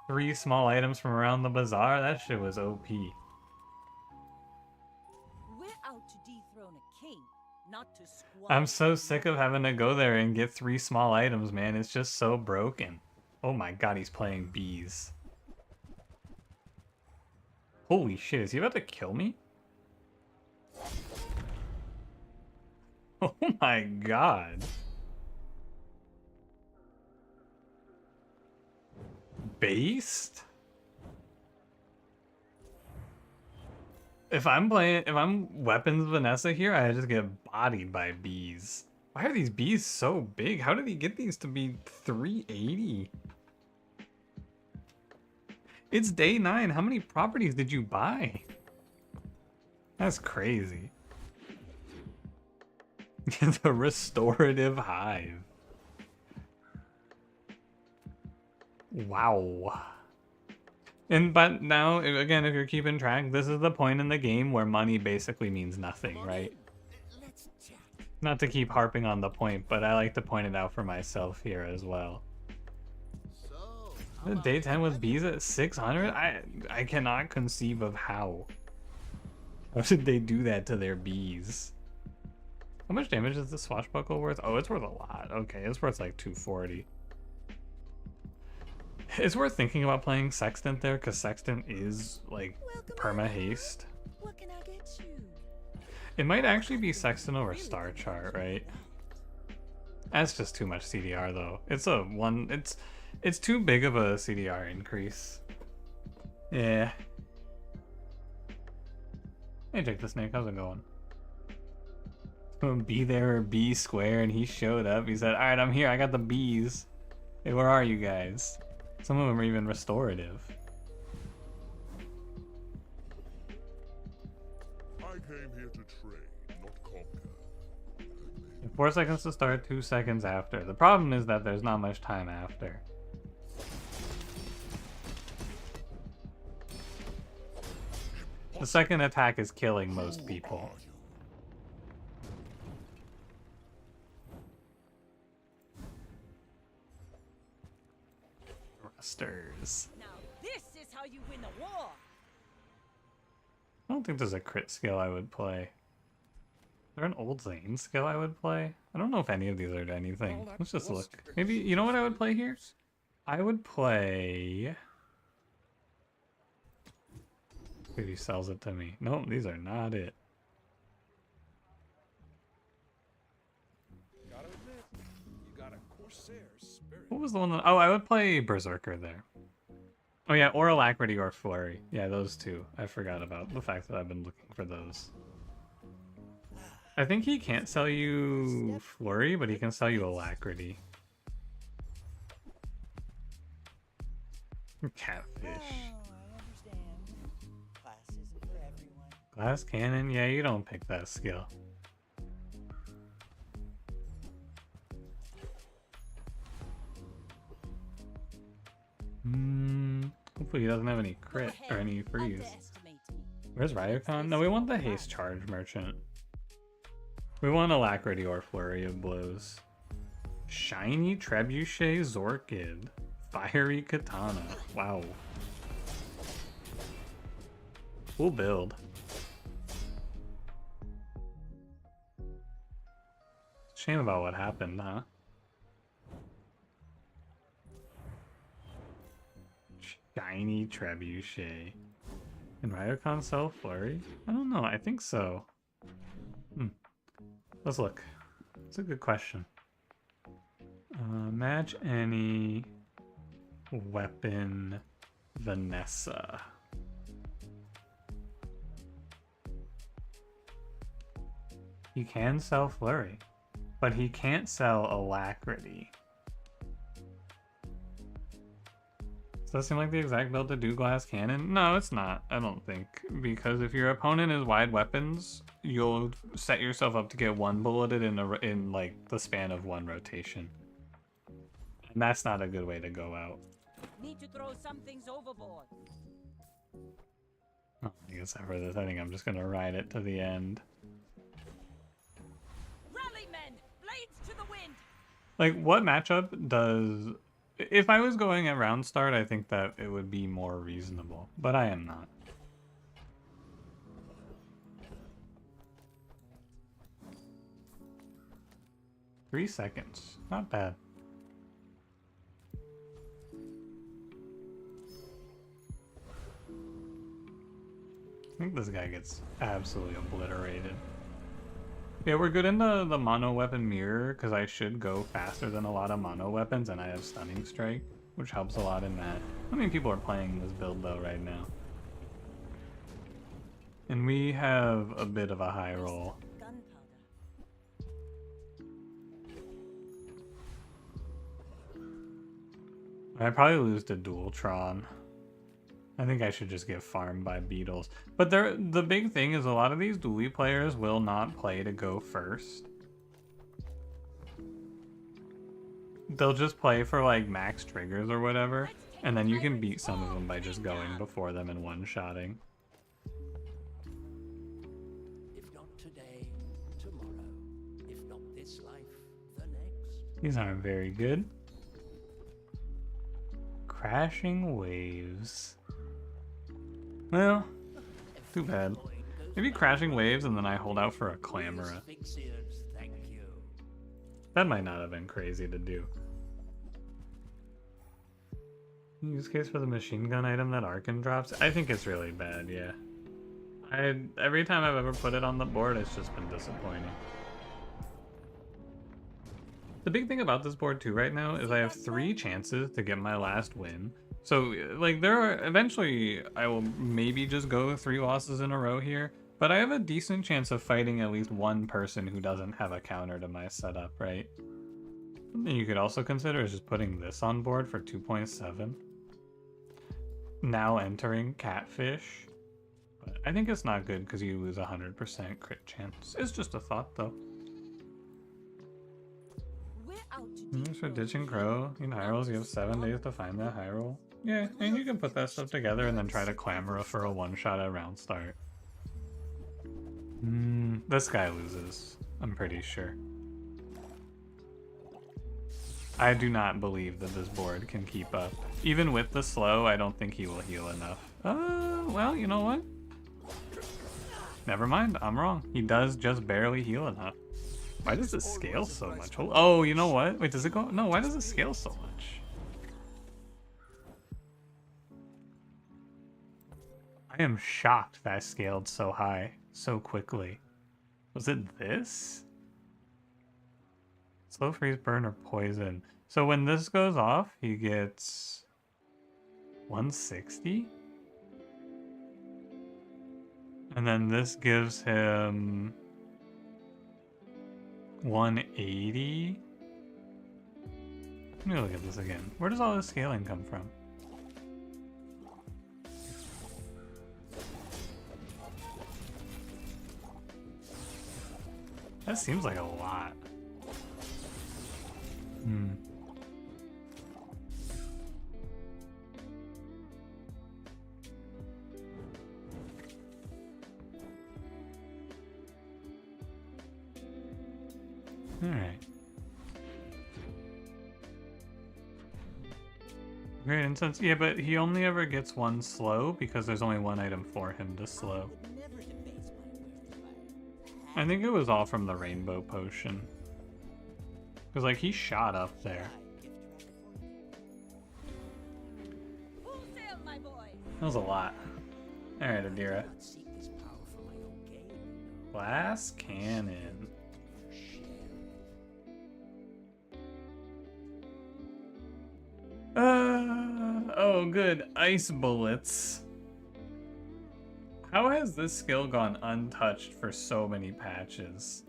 3 small items from around the bazaar, that shit was OP. We're out to dethrone a king, not to squash. I'm so sick of having to go there and get 3 small items, man. It's just so broken. Oh my god, he's playing bees. Holy shit, is he about to kill me? Oh my god. Based? If I'm weapons Vanessa here, I just get bodied by bees. Why are these bees so big? How did he get these to be 380? It's day 9. How many properties did you buy? That's crazy. The restorative hive. Wow. But now, again, if you're keeping track, this is the point in the game where money basically means nothing, right? Let's chat. Not to keep harping on the point, but I like to point it out for myself here as well. The day 10 with bees at 600? I cannot conceive of how. How did they do that to their bees? How much damage is the swashbuckle worth? Oh, it's worth a lot. Okay, it's worth like 240. It's worth thinking about playing Sextant there, because Sextant is like perma-haste. What can I get you? It might actually be Sextant over Star Chart, right? That's just too much CDR though. It's too big of a CDR increase. Yeah. Hey Jake the Snake, how's it going? Be there or be square, and he showed up. He said, alright, I'm here, I got the bees. Hey, where are you guys? Some of them are even restorative. I came here to trade, not conquer. 4 seconds to start, 2 seconds after. The problem is that there's not much time after. The second attack is killing most people. Rusters. Now this is how you win a war. I don't think there's a crit skill I would play. Is there an old Zane skill I would play? I don't know if any of these are to anything. Let's just look. Maybe, you know what I would play here? I would play... Maybe he sells it to me. Nope, these are not it. Gotta admit, you got a Corsair spirit. What was the one that... Oh, I would play Berserker there. Oh yeah, or Alacrity or Flurry. Yeah, those two. I forgot about the fact that I've been looking for those. I think he can't sell you Flurry, but he can sell you Alacrity. Catfish. I understand. Class isn't for everyone. Glass Cannon? Yeah, you don't pick that skill. Hopefully he doesn't have any crit or any freeze. Where's Ryukon? No, we want the haste charge merchant. We want Alacrity or Flurry of Blows. Shiny Trebuchet Zorkid. Fiery Katana. Wow. Cool build. Shame about what happened, huh? Shiny Trebuchet. Can Ryukon sell Flurry? I don't know, I think so. Let's look. It's a good question. Match any weapon Vanessa. He can sell Flurry, but he can't sell Alacrity. Does that seem like the exact build to do Glass Cannon? No, it's not, I don't think. Because if your opponent is wide weapons, you'll set yourself up to get one bulleted in like the span of one rotation. And that's not a good way to go out. Need to throw some things overboard. Oh, I guess after this, I think I'm just gonna ride it to the end. Rally men, blades to the wind. Like, what matchup does... If I was going at round start, I think that it would be more reasonable, but I am not. Three seconds, not bad. think this guy gets absolutely obliterated. Yeah, we're good in the mono weapon mirror because I should go faster than a lot of mono weapons, and I have stunning strike, which helps a lot in that. How many people are playing this build though right now? And we have a bit of a high roll. I probably lose to Dualtron. I think I should just get farmed by beetles. But the big thing is a lot of these dually players will not play to go first. They'll just play for like max triggers or whatever, and then you can beat some of them by just going before them and one-shotting. If not today, tomorrow. If not this life, the next. These aren't very good. Crashing waves. Well, too bad. Maybe crashing waves and then I hold out for a clamora. That might not have been crazy to do. Use case for the machine gun item that Arkin drops? I think it's really bad, yeah. Every time I've ever put it on the board, it's just been disappointing. The big thing about this board too right now is I have 3 chances to get my last win. So like eventually I will maybe just go 3 losses in a row here, but I have a decent chance of fighting at least one person who doesn't have a counter to my setup, right? Something you could also consider is just putting this on board for 2.7. Now entering Catfish. But I think it's not good because you lose 100% crit chance. It's just a thought though. Thanks for ditching Crow. In high rolls, you have 7 days to find that high roll. Yeah, and you can put that stuff together and then try to clamor for a one-shot at round start. This guy loses, I'm pretty sure. I do not believe that this board can keep up. Even with the slow, I don't think he will heal enough. Well, you know what? Never mind, I'm wrong. He does just barely heal enough. Why does it scale so much? Oh, you know what? Wait, does it go? No, why does it scale so much? I am shocked that scaled so high so quickly. Was it this? Slow freeze, burn, or poison. So when this goes off, he gets 160? And then this gives him 180? Let me look at this again. Where does all this scaling come from? That seems like a lot. Alright. Great incense. Yeah, but he only ever gets 1 slow because there's only 1 item for him to slow. I think it was all from the rainbow potion. Because, like, he shot up there. That was a lot. Alright, Adira. Glass cannon. Oh good, ice bullets. How has this skill gone untouched for so many patches?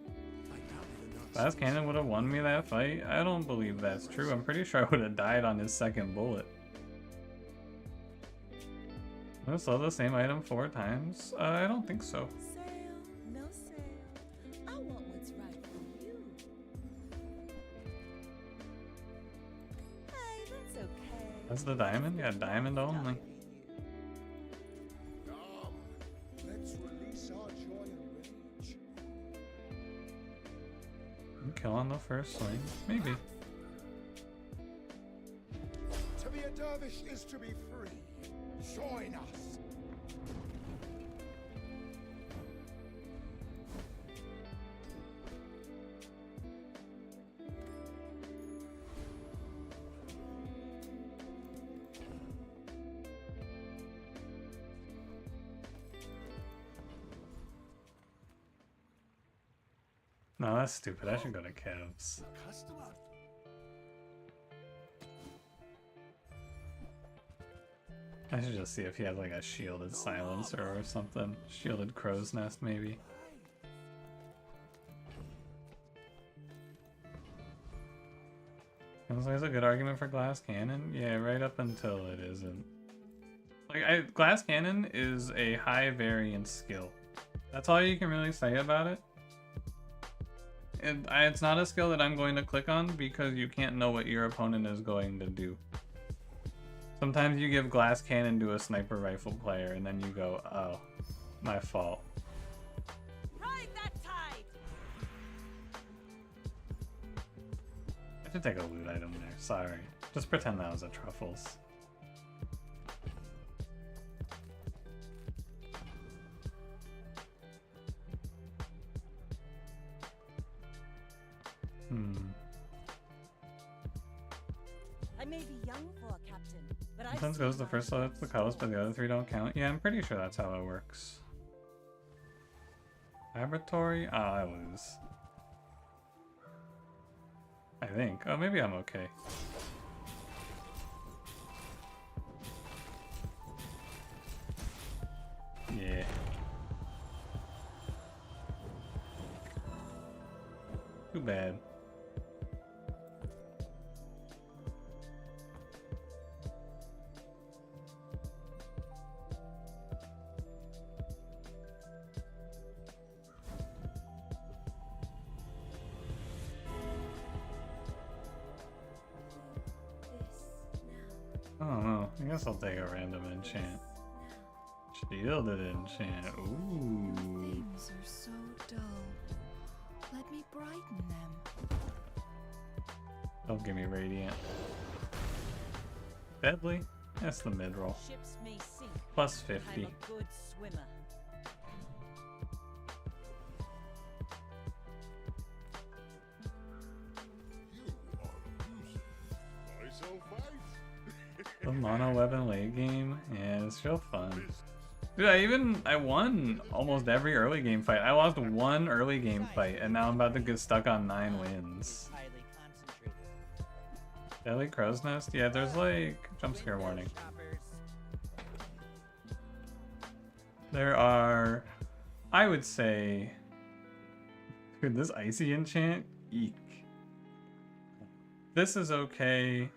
Glass cannon would have won me that fight? I don't believe that's true. I'm pretty sure I would have died on his second bullet. I'm gonna sell the same item 4 times? I don't think so. No sale. I want what's right for you. Hey, that's okay. That's the diamond? Yeah, diamond only. Let's release our joy and rage. Kill on the first swing. Maybe. To be a dervish is to be free. Join us. No, that's stupid. I should go to Kev's. Customer. I should just see if he has like a shielded silencer or something. Shielded crow's nest, maybe. Sounds like it's a good argument for glass cannon. Yeah, right up until it isn't. Like, glass cannon is a high variance skill. That's all you can really say about it. It's not a skill that I'm going to click on because you can't know what your opponent is going to do. Sometimes you give glass cannon to a sniper rifle player and then you go, oh, my fault. Ride that tide. I should take a loot item there, sorry. Just pretend that was a truffles. I may be young for a captain, but I Sometimes goes the first level to the colors, but the other three don't count. Yeah, I'm pretty sure that's how it works. Laboratory? Oh, I lose. I think. Oh, maybe I'm okay. Yeah. Too bad. I don't know. I guess I'll take a random enchant. Shielded enchant. Ooh. Things are so dull. Let me brighten them. Don't give me radiant. Deadly? That's the mid roll. Ships may sink. Plus I'm 50. a good swimmer. You are losing. Why so fight? The mono weapon late game? Yeah, it's real fun. Business. Dude, I won almost every early game fight. I lost one early game fight, and now I'm about to get stuck on 9 wins. Highly concentrated. Deadly Crow's Nest? Yeah, there's like jump scare warning. Shoppers. There are, I would say, dude, this icy enchant? Eek. This is okay.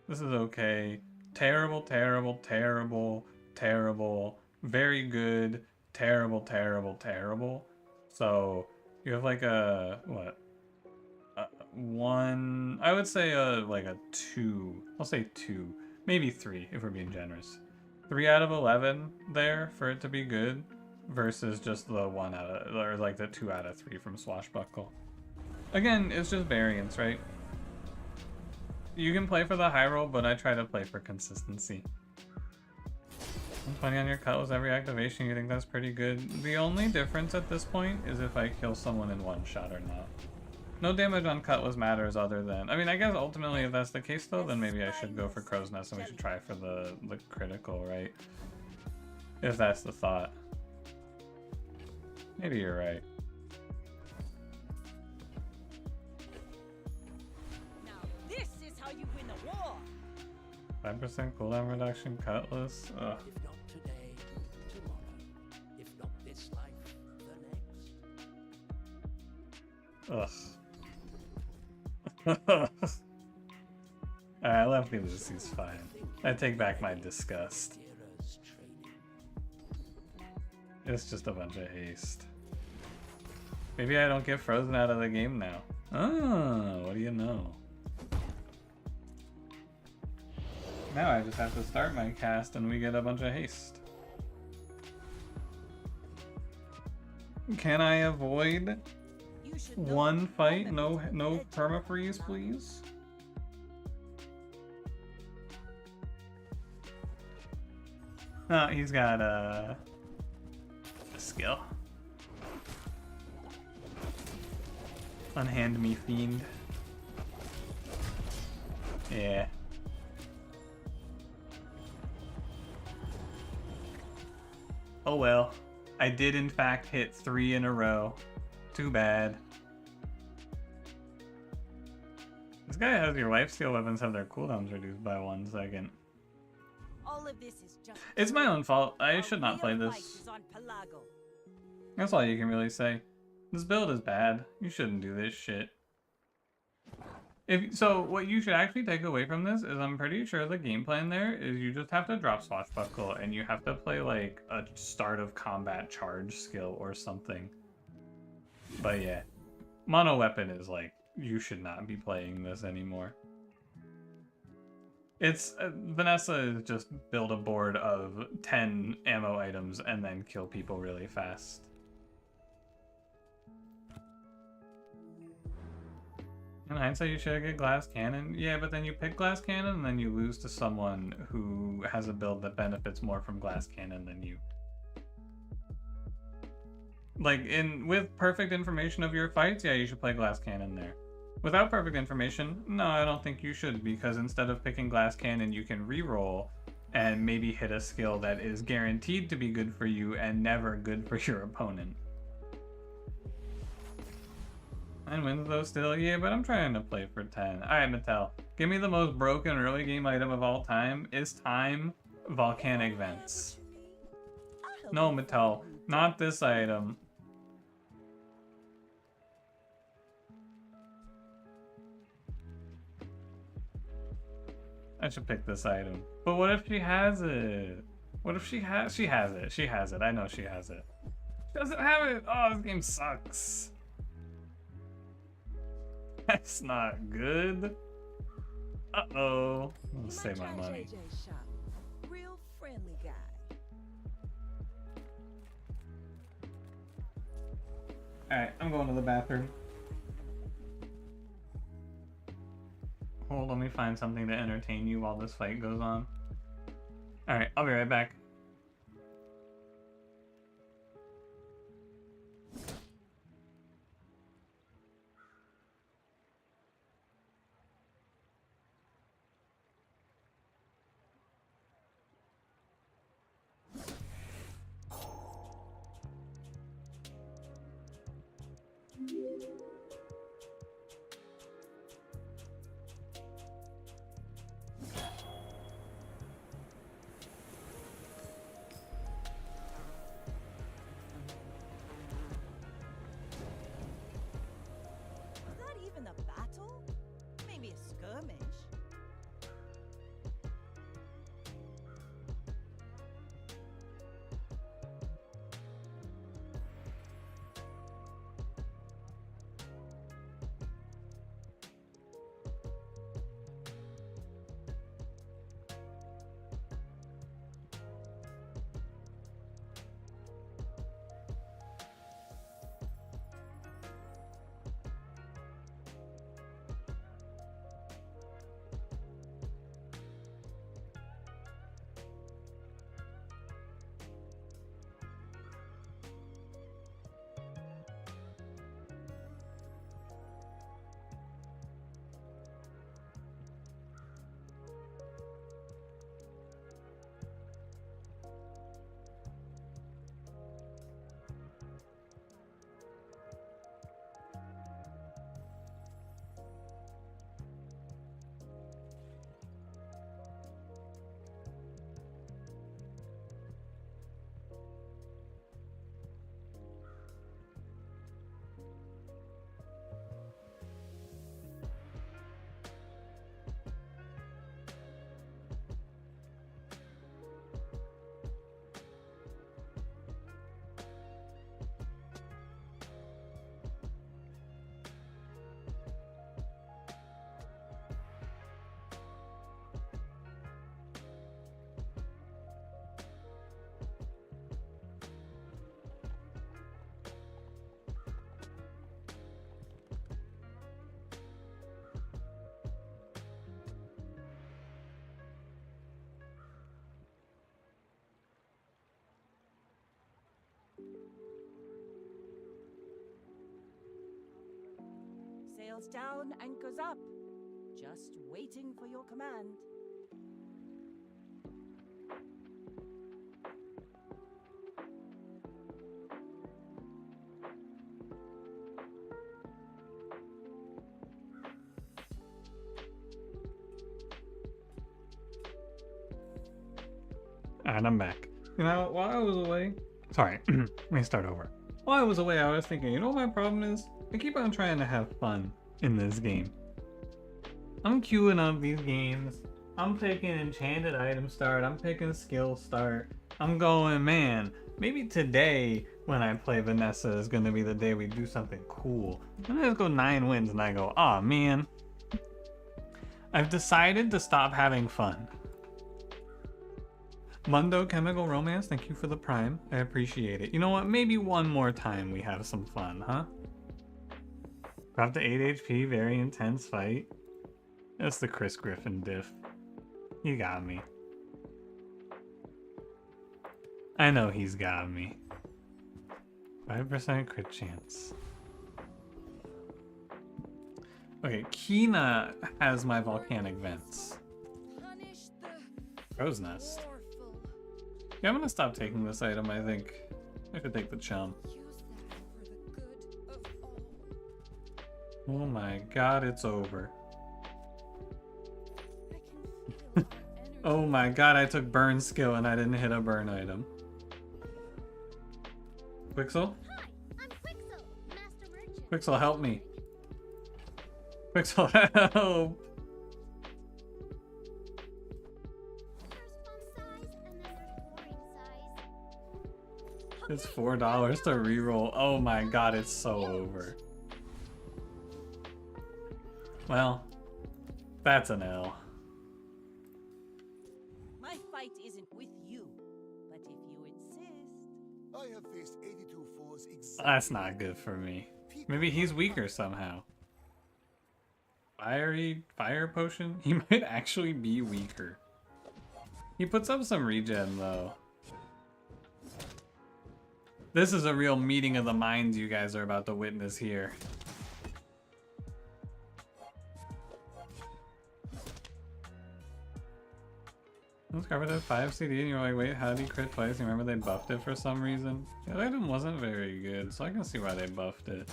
This is okay. Terrible, terrible, terrible, terrible. Very good. Terrible, terrible, terrible. So you have like a, what? One, I would say like a 2. I'll say 2. Maybe 3 if we're being generous. 3 out of 11 there for it to be good versus just the 1 out of, or like the 2 out of 3 from Swashbuckle. Again, it's just variance, right? You can play for the high roll, but I try to play for consistency. 120 on your cutlass every activation, you think that's pretty good? The only difference at this point is if I kill someone in one shot or not. No damage on cutlass matters other than, I mean, I guess ultimately if that's the case though, then maybe I should go for Crow's Nest and we should try for the critical, right? If that's the thought. Maybe you're right. Now this is how you win a war. 5% cooldown reduction, cutlass. Ugh. If not today, tomorrow. If not this life, the next. Ugh. Alright, Lefty Lucy's fine. I take back my disgust. Tira's training. It's just a bunch of haste. Maybe I don't get frozen out of the game now. Oh, what do you know? Now I just have to start my cast and we get a bunch of haste. Can I avoid You should know one fight? the No, moment no is edge permafreeze, of please. Oh, he's got a skill. Unhand me, fiend. Yeah. Oh well. I did in fact hit 3 in a row. Too bad. This guy has your lifesteal weapons have their cooldowns reduced by 1 second. All of this is just It's my own fault. I a should not play real fight this. is on Pelago. That's all you can really say. This build is bad. You shouldn't do this shit. So what you should actually take away from this is I'm pretty sure the game plan there is you just have to drop Swashbuckle and you have to play like a start of combat charge skill or something. But yeah, mono weapon is like, you should not be playing this anymore. It's Vanessa is just build a board of 10 ammo items and then kill people really fast. In hindsight, you should get glass cannon. Yeah, but then you pick glass cannon and then you lose to someone who has a build that benefits more from glass cannon than you. Like, with perfect information of your fights, yeah, you should play glass cannon there. Without perfect information, no, I don't think you should, because instead of picking glass cannon, you can reroll and maybe hit a skill that is guaranteed to be good for you and never good for your opponent. And Winslow still, yeah, but I'm trying to play for 10. Alright, Mattel, give me the most broken early game item of all time. Is time volcanic vents? No, Mattel, not this item. I should pick this item. But what if she has it? What if she has it. She has it. I know she has it. She doesn't have it. Oh, this game sucks. That's not good. Uh-oh. I'm gonna save my money. Real friendly guy. Alright, I'm going to the bathroom. Hold, let me find something to entertain you while this fight goes on. Alright, I'll be right back. Was that even a battle? Maybe a skirmish. Sails down, anchors up. Just waiting for your command. And I'm back. You know, while I was away... Sorry, let me start over. While I was away, I was thinking, you know what my problem is? I keep on trying to have fun in this game. I'm queuing up these games. I'm picking enchanted item start. I'm picking skill start. I'm going, man, maybe today when I play Vanessa is going to be the day we do something cool. And I just go 9 wins and I go, aw, man. I've decided to stop having fun. Mundo Chemical Romance, thank you for the prime. I appreciate it. You know what? Maybe one more time we have some fun, huh? Drop to 8 HP, very intense fight. That's the Chris Griffin diff. You got me. I know he's got me. 5% crit chance. Okay, Kina has my volcanic vents. Crow's Nest. Yeah, I'm gonna stop taking this item, I think. I should take the chum. Oh my god, it's over. Oh my god, I took burn skill and I didn't hit a burn item. Quixel? Hi, I'm Quixel, Master Merchant. Quixel, help me. Quixel, help! There's fun size and then there's boring size. It's $4 to reroll. Oh my god, it's so over. Well, that's an L. My fight isn't with you, but if you insist. I have faced 82 foes exactly. That's not good for me. Maybe he's weaker somehow. Fire potion? He might actually be weaker. He puts up some regen though. This is a real meeting of the minds you guys are about to witness here. This card had 5 CD and you're like, wait, how did he crit twice? You remember they buffed it for some reason? The item wasn't very good, so I can see why they buffed it.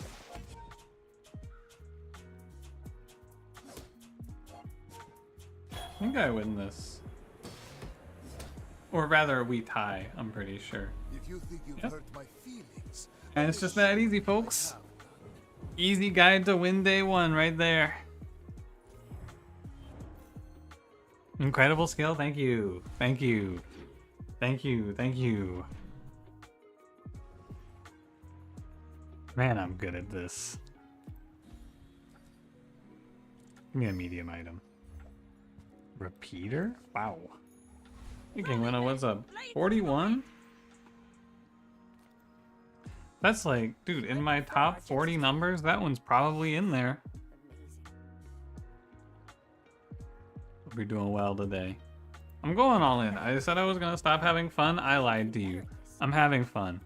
I think I win this. Or rather, we tie, I'm pretty sure. If you think you've hurt my feelings, And it's just that easy, folks. Easy guide to win day 1 right there. Incredible skill, thank you. Thank you. Thank you, thank you. Man, I'm good at this. Give me a medium item. Repeater? Wow. Hey, King Winnow, what's up? 41? That's like, dude, in my top 40 numbers, that one's probably in there. We're doing well today. I'm going all in. I said I was gonna stop having fun. I lied to you. I'm having fun.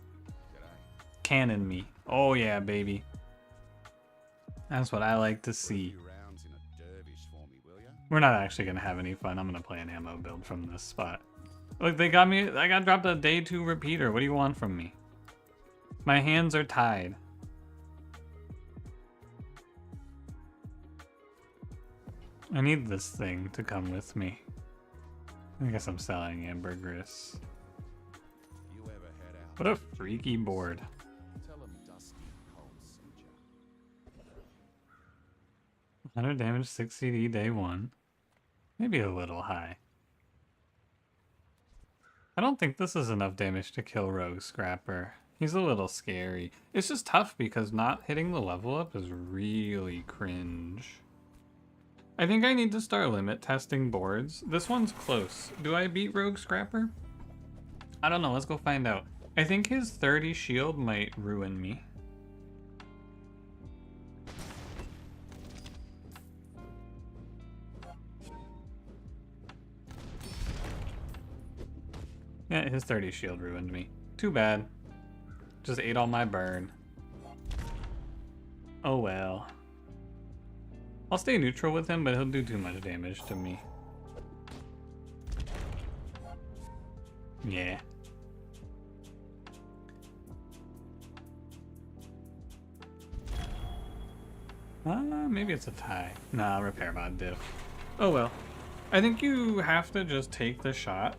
Cannon me. Oh yeah, baby. That's what I like to see. We're not actually gonna have any fun. I'm gonna play an ammo build from this spot. Look, they got me. I got dropped a day 2 repeater. What do you want from me? My hands are tied. I need this thing to come with me. I guess I'm selling ambergris. What a freaky board. 100 damage, 6 CD day 1. Maybe a little high. I don't think this is enough damage to kill Rogue Scrapper. He's a little scary. It's just tough because not hitting the level up is really cringe. I think I need to start limit testing boards. This one's close. Do I beat Rogue Scrapper? I don't know, let's go find out. I think his 30 shield might ruin me. Yeah, his 30 shield ruined me. Too bad. Just ate all my burn. Oh well. I'll stay neutral with him, but he'll do too much damage to me. Yeah. Maybe it's a tie. Nah, repair mod diff. Oh well. I think you have to just take the shot.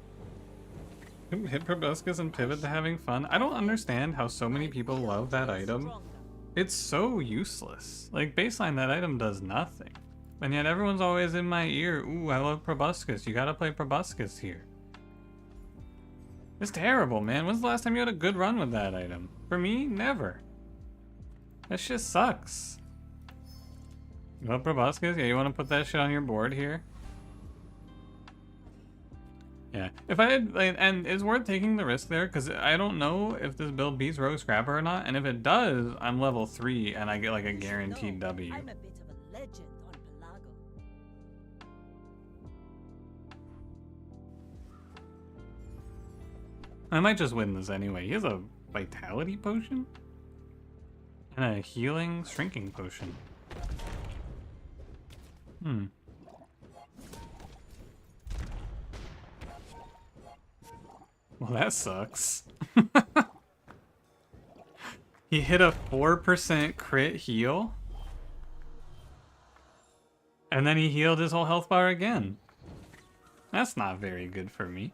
Hit proboscis and pivot to having fun. I don't understand how so many people love that item. It's so useless. Like, baseline, that item does nothing. And yet everyone's always in my ear, ooh, I love proboscis. You gotta play proboscis here. It's terrible, man. When's the last time you had a good run with that item? For me, never. That shit sucks. You love proboscis? Yeah, you wanna put that shit on your board here? Yeah, if I had, like, and it's worth taking the risk there, because I don't know if this build beats Rogue Scrapper or not, and if it does, I'm level 3, and I get, like, a guaranteed W. I'm a bit of a legend on Pelago. I might just win this anyway. He has a Vitality Potion? And a Healing Shrinking Potion. Well, that sucks. He hit a 4% crit heal. And then he healed his whole health bar again. That's not very good for me.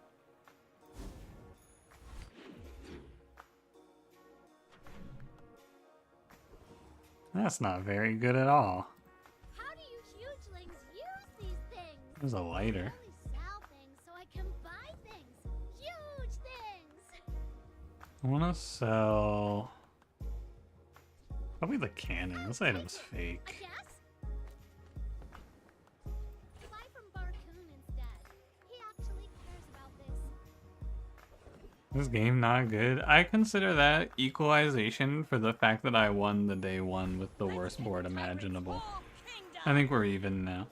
That's not very good at all. How do you hugelings use these things? There's a lighter. I only sell things so I can buy things. Huge things. I want to sell... Probably the cannon. This item's A fake. guess? Buy from Barcoon instead. He actually cares about this. This game not good. I consider that equalization for the fact that I won the day one with the worst board imaginable. I think we're even now.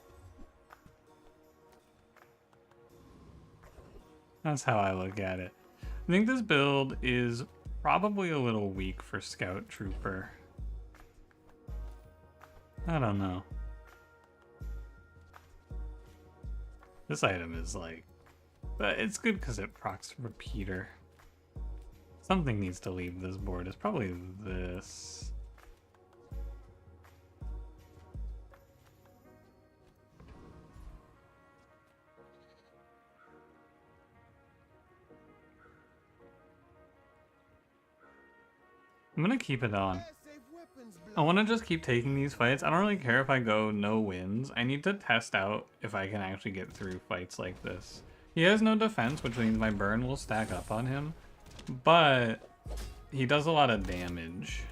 That's how I look at it. I think this build is probably a little weak for Scout Trooper. I don't know. This item is like... But it's good because it procs Repeater. Something needs to leave this board. It's probably this. I'm gonna keep it on. I want to just keep taking these fights. I don't really care if I go no wins. I need to test out if I can actually get through fights like this. He has no defense, which means my burn will stack up on him. But he does a lot of damage.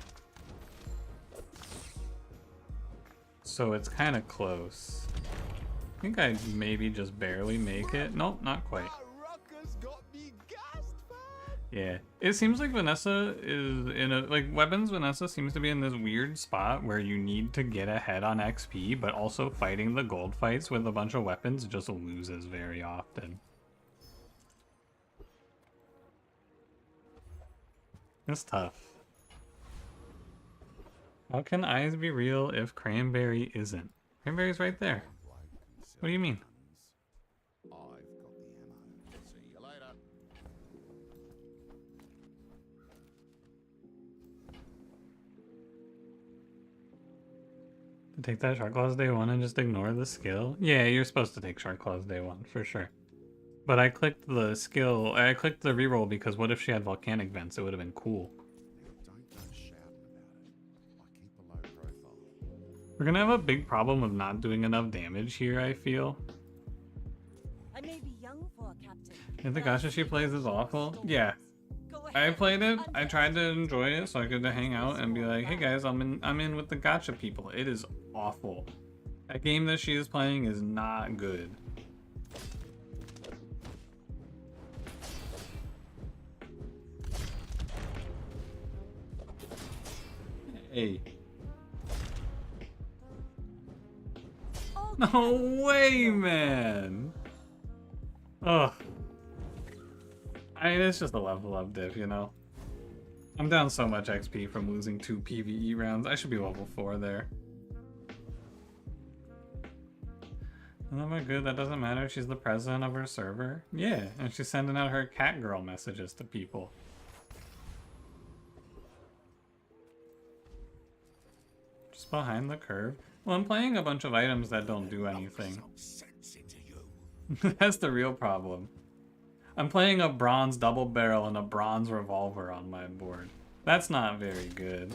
So it's kind of close. I think I maybe just barely make it. Nope, not quite. Yeah, it seems like Vanessa is in a, like, weapons Vanessa seems to be in this weird spot where you need to get ahead on XP, but also fighting the gold fights with a bunch of weapons just loses very often. It's tough. How can eyes be real if Cranberry isn't? Cranberry's right there. What do you mean? I've got the ammo. See you later. To take that Shark Claws day one and just ignore the skill? Yeah, you're supposed to take Shark Claws day one, for sure. But I clicked the skill, I clicked the reroll because what if she had volcanic vents? It would have been cool. Don't go shouting about it. I keep a low profile. We're gonna have a big problem of not doing enough damage here, I feel. I may be young for a captain. And the gacha she plays is awful. Yeah. I played it, I tried to enjoy it so I could hang out and be like, hey guys, I'm in with the gacha people. It is awful. That game that she is playing is not good. Hey. No way, man! Ugh. I mean, it's just a level up diff, you know? I'm down so much XP from losing 2 PvE rounds. I should be level 4 there. And am I good? That doesn't matter. She's the president of her server. Yeah, and she's sending out her cat girl messages to people. Just behind the curve. Well, I'm playing a bunch of items that don't do anything. That's the real problem. I'm playing a bronze double barrel and a bronze revolver on my board. That's not very good.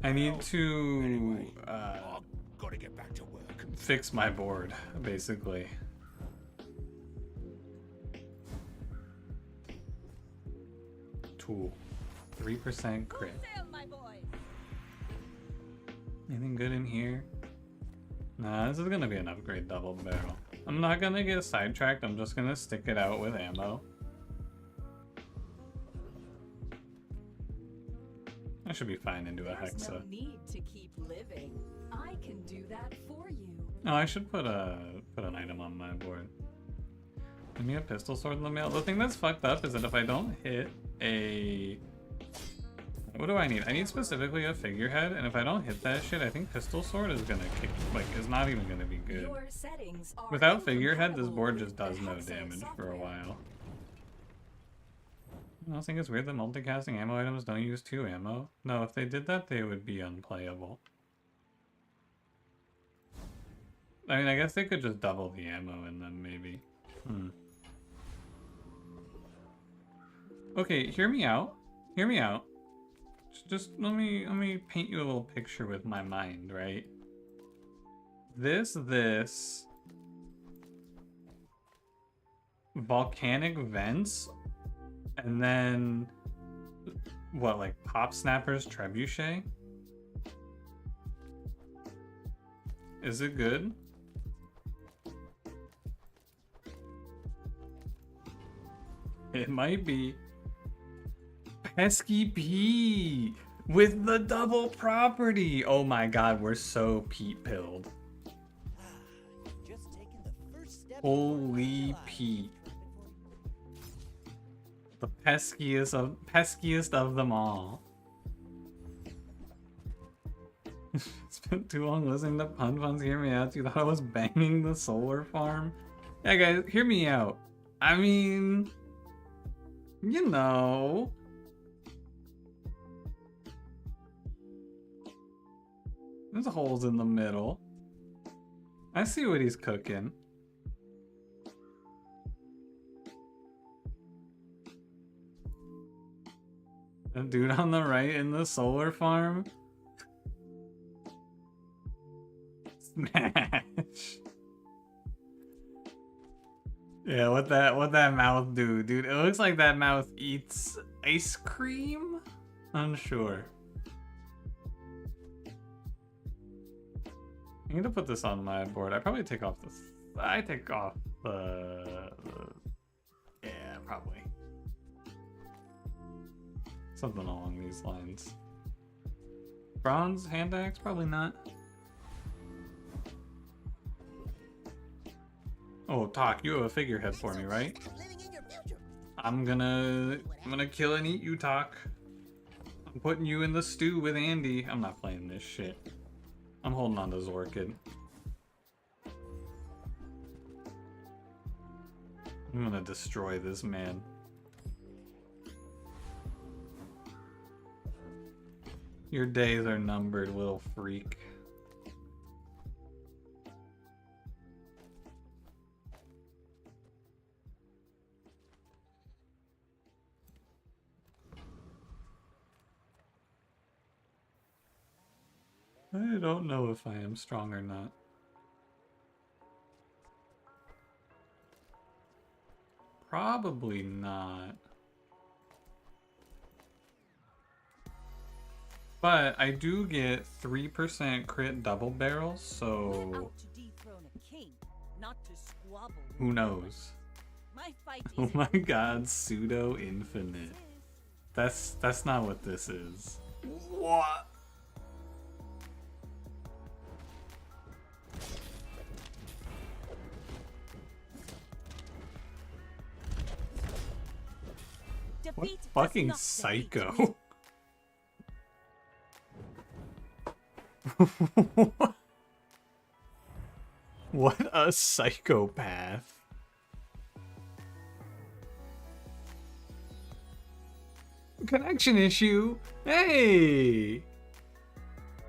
I need to Gotta get back to work. fix my board, basically. Tool. 3% crit. Sail, my boy. Anything good in here? Nah, this is gonna be an upgrade double barrel. I'm not gonna get sidetracked, I'm just gonna stick it out with ammo. I should be fine into a There's no hexa. need to keep living. I can do that for you. Oh, I should put an item on my board. Give me a pistol sword in the mail. The thing that's fucked up is that if I don't hit a... What do I need? I need specifically a figurehead, and if I don't hit that shit, I think pistol sword is gonna kick, like, is not even gonna be good. Your settings are Without figurehead, this incompatible board just with does the no Hexa damage for a software. while. I also think it's weird that multicasting ammo items don't use 2 ammo. No, if they did that, they would be unplayable. I mean, I guess they could just double the ammo in them, maybe. Okay, hear me out. Hear me out. Just let me paint you a little picture with my mind, right? This volcanic vents, and then what, like Pop Snapper's trebuchet? Is it good? It might be. Pesky P with the double property. Oh my god, we're so Pete pilled. Just taking the first step. Holy Pete. The peskiest of them all. Spent too long listening to Pun Puns hear me out. You thought I was banging the solar farm? Yeah, guys, hear me out. I mean, you know. There's holes in the middle. I see what he's cooking. The dude on the right in the solar farm. Smash. Yeah, what that mouth do, dude? It looks like that mouth eats ice cream? Unsure. I need to put this on my board. I probably take off this. I take off the yeah, probably. Something along these lines. Bronze hand axe? Probably not. Oh, Talk, you have a figurehead for me, right? I'm gonna kill and eat you, Talk. I'm putting you in the stew with Andy. I'm not playing this shit. I'm holding on to Zorkid. I'm gonna destroy this man. Your days are numbered, little freak. I don't know if I am strong or not. Probably not. But I do get 3% crit double barrels, We're so out to dethrone a king, not to squabble with who knows? My fight Oh is my god, pseudo infinite. That's not what this is. What? What defeat does fucking not defeat psycho? What a psychopath. Connection issue? Hey!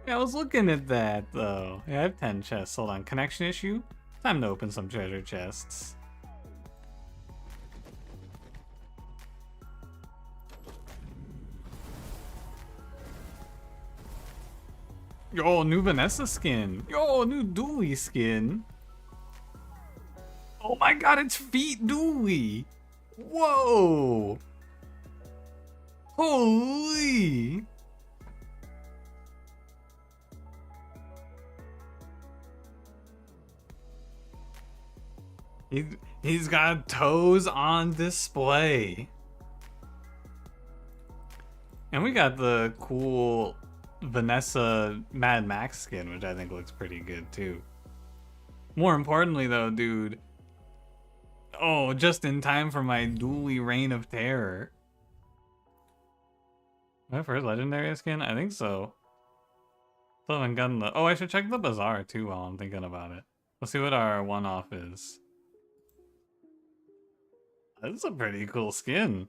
Yeah, I was looking at that though. Yeah, I have 10 chests. Hold on, connection issue? Time to open some treasure chests. Yo, new Vanessa skin. Yo, new Dooley skin. Oh my god, it's Feet Dooley. Whoa. Holy. He's got toes on display. And we got the cool Vanessa Mad Max skin, which I think looks pretty good too. More importantly though, dude. Oh, just in time for my Dooley Reign of Terror. My first legendary skin? I think so. Still haven't gotten the... Oh, I should check the bazaar too while I'm thinking about it. Let's see what our one-off is. That's a pretty cool skin.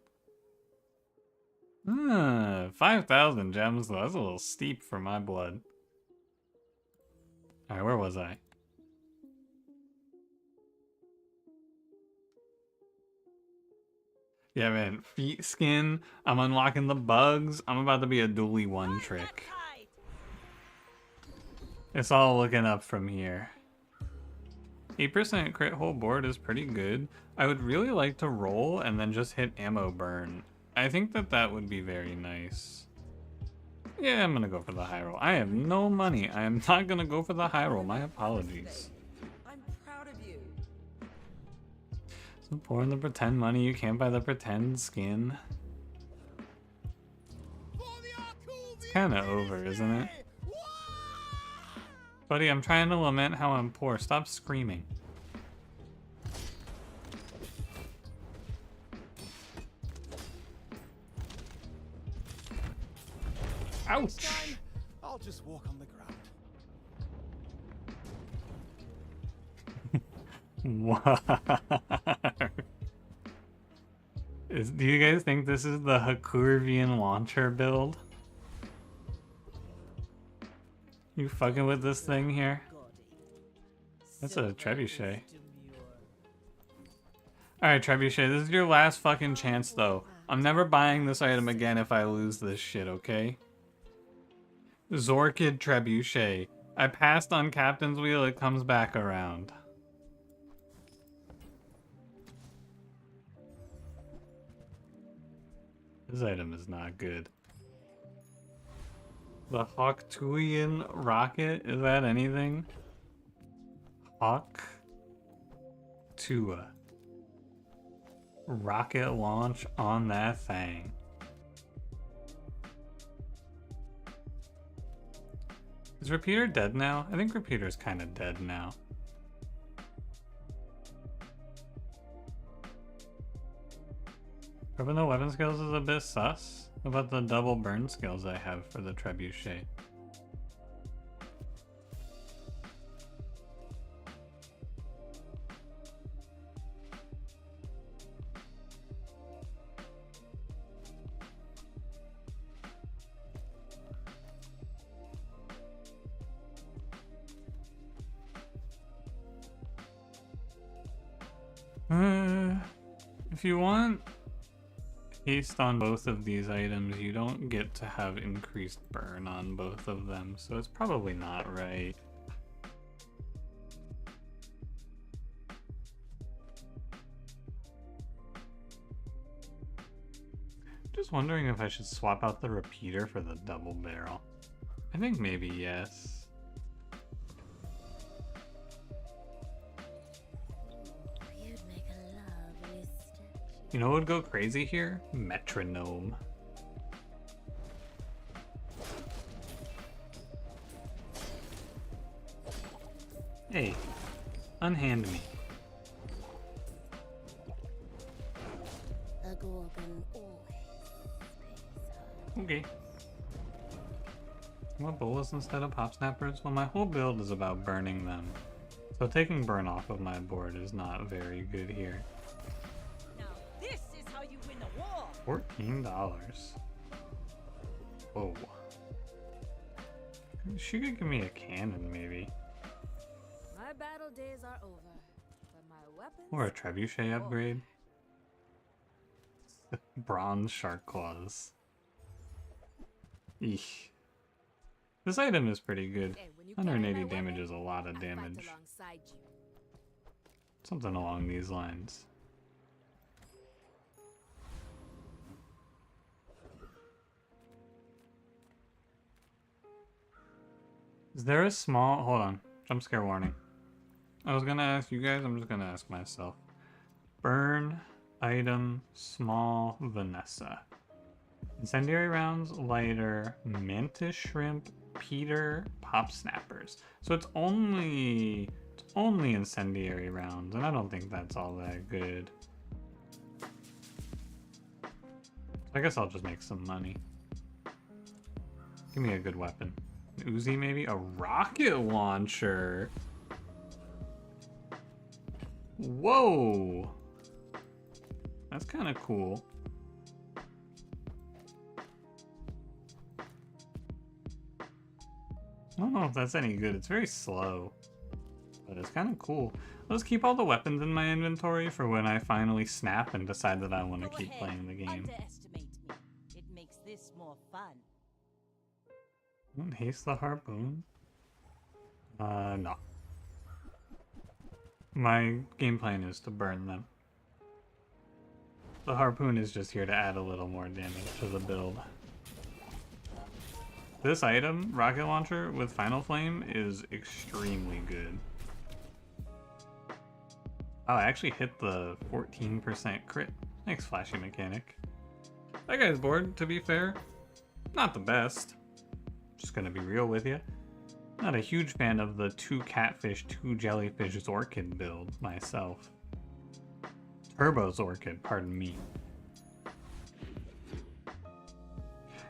5,000 gems though. That's a little steep for my blood. Alright, where was I? Yeah, man. Feet skin. I'm unlocking the bugs. I'm about to be a Dooley one trick. It's all looking up from here. 8% crit whole board is pretty good. I would really like to roll and then just hit ammo burn. I think that would be very nice. Yeah, I'm gonna go for the high roll. I have no money. I am not gonna go for the high roll. My apologies. I'm proud of you. So pouring the pretend money, you can't buy the pretend skin. It's kind of over, isn't it? Buddy, I'm trying to lament how I'm poor. Stop screaming. Ouch! I'll just walk on the ground. What? Do you guys think this is the Hakurvian launcher build? You fucking with this thing here? That's a trebuchet. Alright, trebuchet, this is your last fucking chance though. I'm never buying this item again if I lose this shit, okay? Zorkid trebuchet. I passed on Captain's Wheel, it comes back around. This item is not good. The Hawktuian rocket? Is that anything? Hawk Tua. Rocket launch on that thing. Is Repeater dead now? I think Repeater's kind of dead now. Rubbing the weapon skills is a bit sus. What about the double burn skills I have for the trebuchet? If you want haste on both of these items, you don't get to have increased burn on both of them, so it's probably not right. Just wondering if I should swap out the repeater for the double barrel. I think maybe yes. You know what would go crazy here? Metronome. Hey, unhand me. Okay. I want bolas instead of pop snappers? Well, my whole build is about burning them. So taking burn off of my board is not very good here. This is how you win a war. $14. Whoa. She could give me a cannon, maybe. My battle days are over, but my weapons. Or a trebuchet upgrade. Bronze shark claws. Eesh. This item is pretty good. Hey, when you carry 180 my damage weapon, is a lot of I fight damage. alongside you. Something along these lines. Is there a small... Hold on. Jump scare warning. I was gonna ask you guys, I'm just gonna ask myself. Burn, item, small, Vanessa. Incendiary rounds, lighter, mantis shrimp, Peter, pop snappers. So it's only incendiary rounds, and I don't think that's all that good. I guess I'll just make some money. Give me a good weapon. An Uzi maybe? A rocket launcher! Whoa! That's kind of cool. I don't know if that's any good. It's very slow. But it's kind of cool. I'll just keep all the weapons in my inventory for when I finally snap and decide that I want to Go keep ahead, playing the game. Underestimate me. It makes this more fun. Don't haste the harpoon. No. My game plan is to burn them. The harpoon is just here to add a little more damage to the build. This item, rocket launcher with final flame, is extremely good. Oh, I actually hit the 14% crit. Thanks, flashy mechanic. That guy's board, to be fair. Not the best. Just gonna be real with you. Not a huge fan of the 2 catfish, 2 jellyfish Zorkid build myself. Turbo Zorkid, pardon me.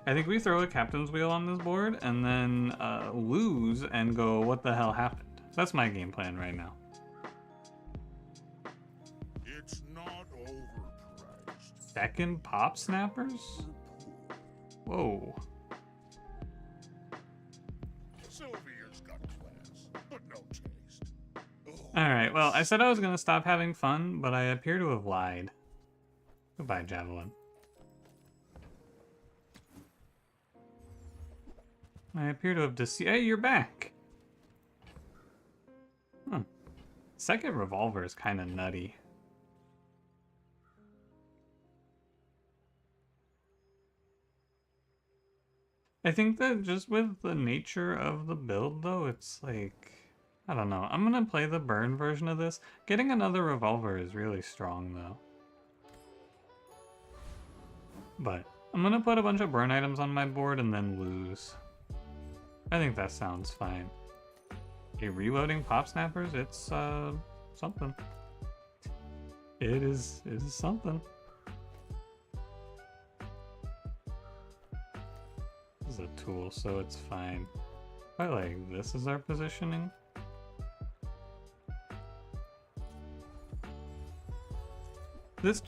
I think we throw a captain's wheel on this board and then lose and go, what the hell happened? That's my game plan right now. It's not overpriced. Second pop snappers? Whoa. Sylvia's got class, but no taste. Alright, well, I said I was going to stop having fun, but I appear to have lied. Goodbye, Javelin. I appear to have deceived. Hey, you're back! Huh. Second revolver is kind of nutty. I think that just with the nature of the build, though, it's like... I don't know. I'm gonna play the burn version of this. Getting another revolver is really strong, though. But I'm gonna put a bunch of burn items on my board and then lose. I think that sounds fine. Okay, reloading pop snappers, it's something. It is something. This is a tool, so it's fine. I like this as our positioning. This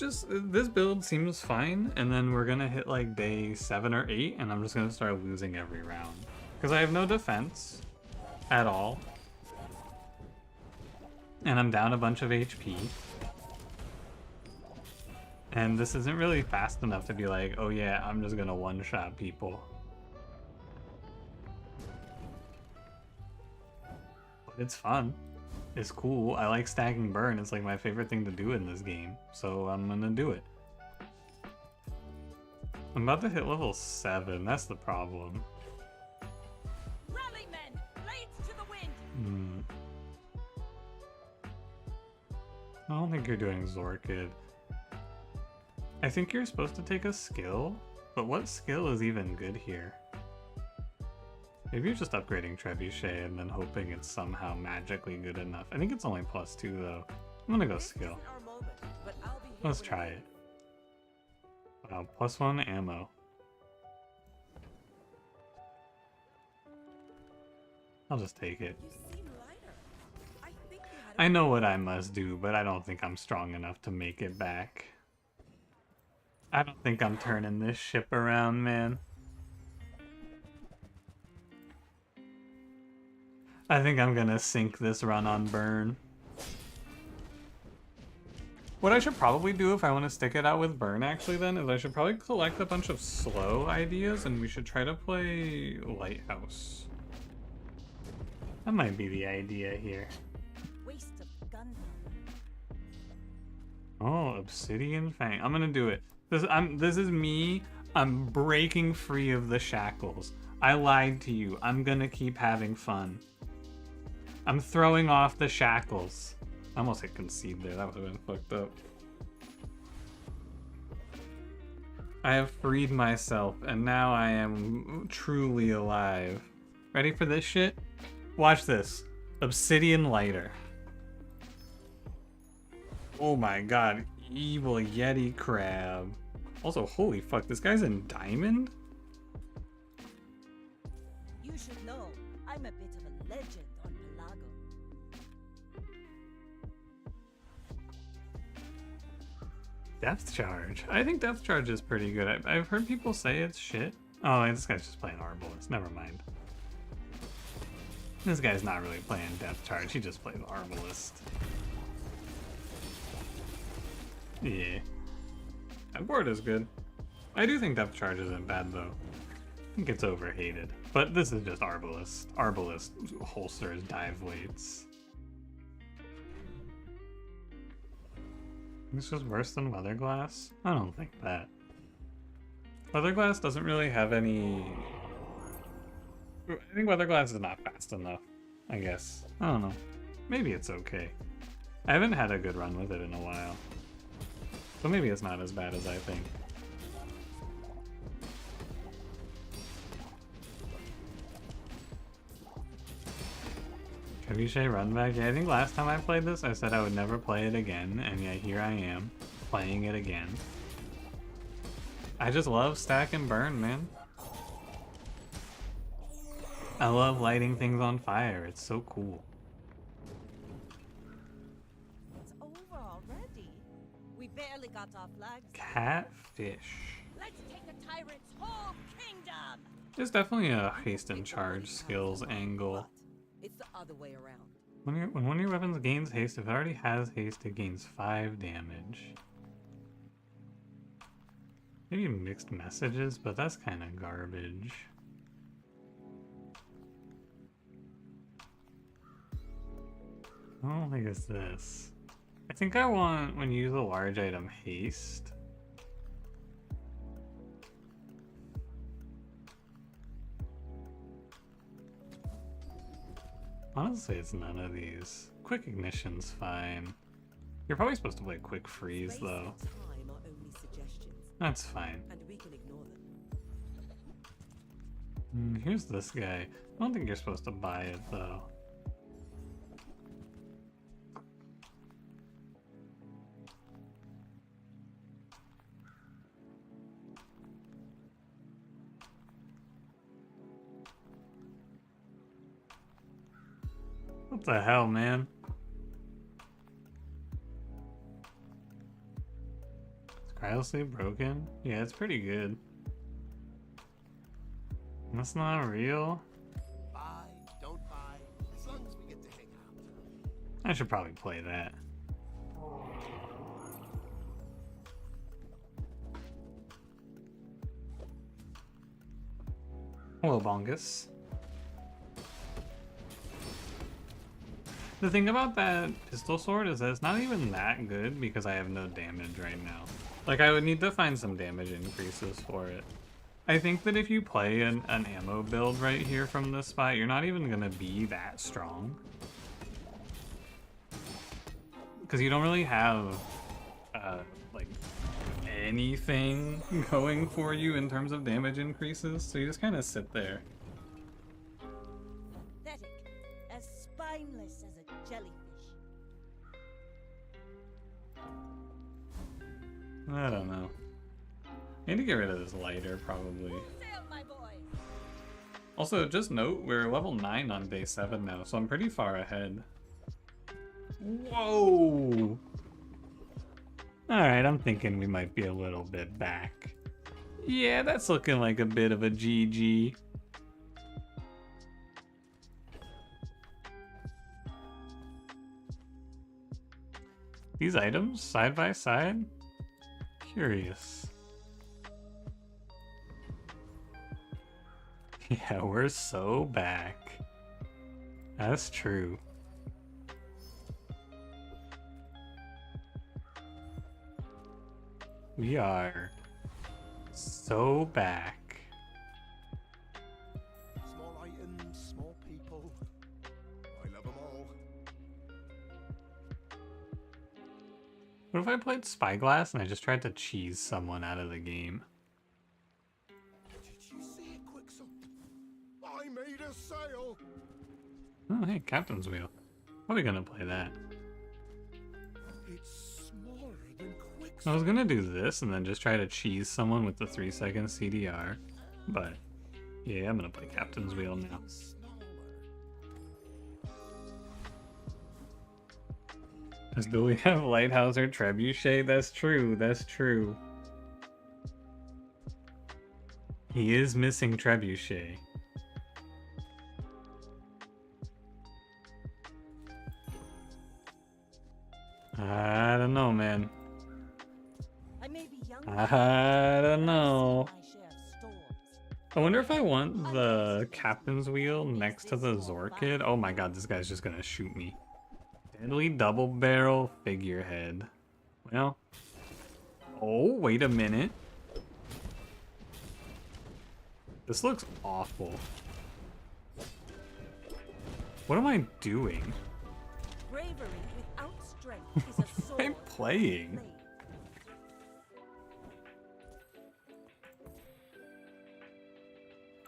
build seems fine, and then we're gonna hit like day 7 or 8, and I'm just gonna start losing every round. Because I have no defense at all. And I'm down a bunch of HP. And this isn't really fast enough to be like, oh yeah, I'm just gonna one-shot people. But it's fun. It's cool. I like stacking burn. It's like my favorite thing to do in this game. So I'm gonna do it. I'm about to hit level 7. That's the problem. Rally men, blades to the wind. I don't think you're doing Zorkid. I think you're supposed to take a skill, but what skill is even good here? Maybe you're just upgrading Trebuchet and then hoping it's somehow magically good enough. I think it's only +2 though. I'm gonna go skill. Our moment, but I'll be here Let's when try it it. Wow, +1 ammo. I'll just take it. You seem lighter. I think you had I know what I must do, but I don't think I'm strong enough to make it back. I don't think I'm turning this ship around, man. I think I'm gonna sink this run on burn. What I should probably do if I want to stick it out with burn actually then is I should probably collect a bunch of slow ideas and we should try to play Lighthouse. That might be the idea here. Waste of gunpowder. Oh, Obsidian Fang. I'm gonna do it. This is me. I'm breaking free of the shackles. I lied to you. I'm gonna keep having fun. I'm throwing off the shackles. I almost hit concede there. That would have been fucked up. I have freed myself, and now I am truly alive. Ready for this shit? Watch this. Obsidian Lighter. Oh my god. Evil Yeti Crab. Also, holy fuck, this guy's in diamond? You should know, I'm a bit of a legend on Pelago. Depth Charge. I think Depth Charge is pretty good. I've heard people say it's shit. Oh, this guy's just playing Arbalest. Never mind. This guy's not really playing Depth Charge. He just plays Arbalest. Yeah. That board is good. I do think Depth Charge isn't bad, though. I think it's overhated. But this is just Arbalest. Arbalest holsters dive weights. This is worse than Weatherglass? I don't think that. Weatherglass doesn't really have any... I think Weatherglass is not fast enough, I guess. I don't know. Maybe it's okay. I haven't had a good run with it in a while. So maybe it's not as bad as I think. Trebuchet run back. Yeah, I think last time I played this, I said I would never play it again, and yeah, here I am, playing it again. I just love stack and burn, man. I love lighting things on fire. It's so cool. It's over already. We barely got our flags. Catfish. Let's take the tyrant's whole kingdom. There's definitely a haste and charge skills angle. It's the other way around. When one of your weapons gains haste, if it already has haste, it gains 5 damage. Maybe mixed messages, but that's kind of garbage. I don't think it's this. I think I want, when you use a large item, haste. Honestly, it's none of these. Quick ignition's fine. You're probably supposed to play quick freeze, though. Space and time are only suggestions, That's fine. and we can ignore them. Here's this guy. I don't think you're supposed to buy it, though. What the hell, man? Is Cryosleep broken? Yeah, it's pretty good. That's not real. Buy, don't buy, as long as we get to hang out. I should probably play that. Hello, Bongus. The thing about that pistol sword is that it's not even that good because I have no damage right now. Like, I would need to find some damage increases for it. I think that if you play an ammo build right here from this spot, you're not even gonna be that strong. Because you don't really have, like, anything going for you in terms of damage increases, so you just kind of sit there. Pathetic. As spineless as a jellyfish. I don't know. I need to get rid of this lighter, probably. Sail, my boy. Also, just note, we're level 9 on day 7 now, so I'm pretty far ahead. Whoa! Alright, I'm thinking we might be a little bit back. Yeah, that's looking like a bit of a GG. These items side by side? Curious. Yeah, we're so back. That's true. We are so back. Small items, small people. I love them all. What if I played Spyglass and I just tried to cheese someone out of the game? Did you see it, Quicksilver? I made a sale. Oh, hey, Captain's Wheel. How are we gonna play that? It's smaller than I Quicksilver. was gonna do this and then just try to cheese someone with the 3-second CDR, but yeah, I'm gonna play Captain's Wheel now. Do we have Lighthouse or Trebuchet? That's true, that's true. He is missing Trebuchet. I don't know, man. I may be younger, I don't know. but I've seen my share of storms. I wonder if I want the Captain's Wheel next to the Zorkid. Oh my god, this guy's just gonna shoot me. Deadly double barrel figurehead. Well. Oh, wait a minute. This looks awful. What am I doing? Bravery without strength is a What am I sword playing? blade.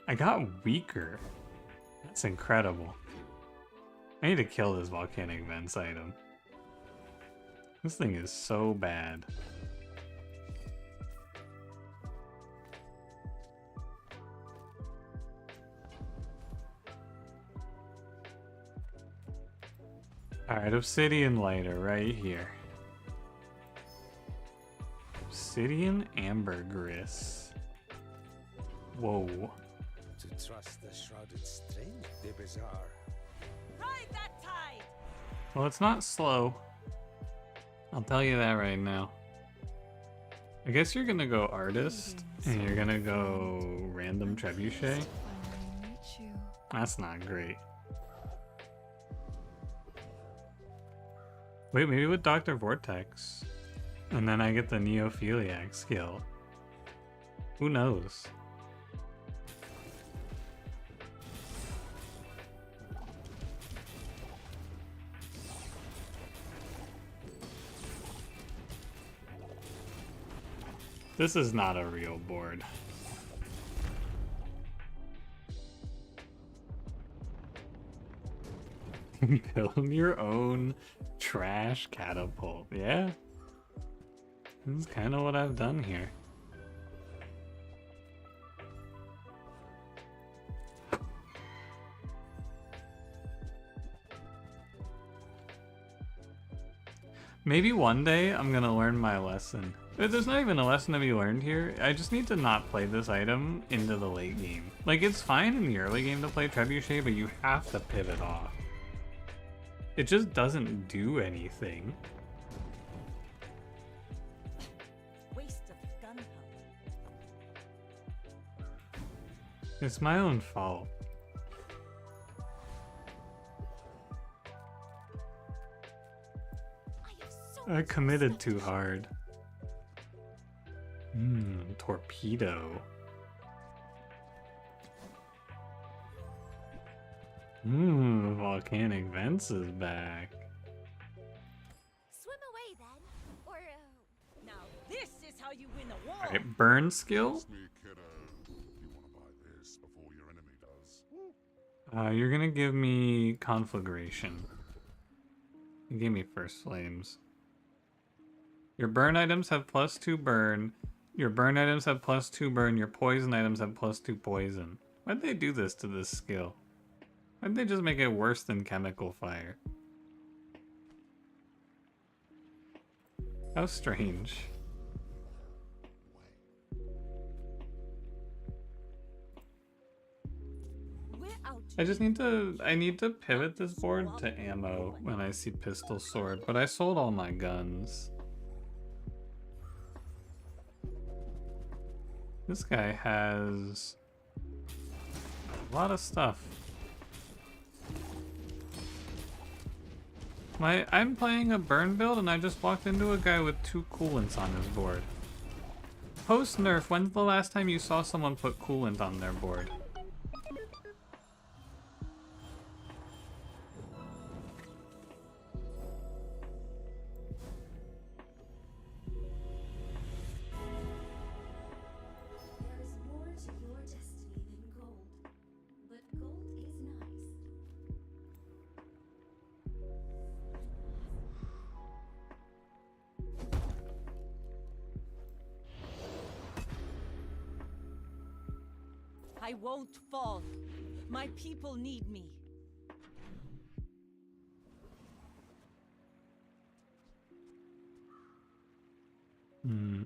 I got weaker. That's incredible. I need to kill this volcanic vents item. This thing is so bad. Alright, Obsidian Lighter right here. Obsidian Ambergris. Whoa. To trust the shrouded strange, de bizarre. Ride that tide! Well, it's not slow. I'll tell you that right now. I guess you're gonna go Artist, and you're gonna go Random Trebuchet. Finally meet you. That's not great. Wait, maybe with Dr. Vortex. And then I get the Neophiliac skill. Who knows? This is not a real board. Build your own trash catapult. Yeah. This is kind of what I've done here. Maybe one day I'm gonna learn my lesson. There's not even a lesson to be learned here. I just need to not play this item into the late game. Like, it's fine in the early game to play Trebuchet, but you have to pivot off. It just doesn't do anything. Waste of gunpowder. It's my own fault. I committed too hard. Torpedo. Volcanic Vents is back. Swim away then. Or, Now this is how you win a war. Alright, burn skill. Trust me, kiddo. You want to buy this before your enemy does. You're gonna give me Conflagration. You gave me First Flames. Your burn items have +2 burn. Your burn items have +2 burn. Your poison items have +2 poison. Why'd they do this to this skill? Why'd they just make it worse than Chemical Fire? How strange. We're out to I need to pivot this board to ammo when I see pistol sword, but I sold all my guns. This guy has a lot of stuff. I'm playing a burn build and I just walked into a guy with 2 coolants on his board. Post nerf, when's the last time you saw someone put coolant on their board? There is more to your destiny than gold, but gold is nice. I won't fall. My people need me. Hmm.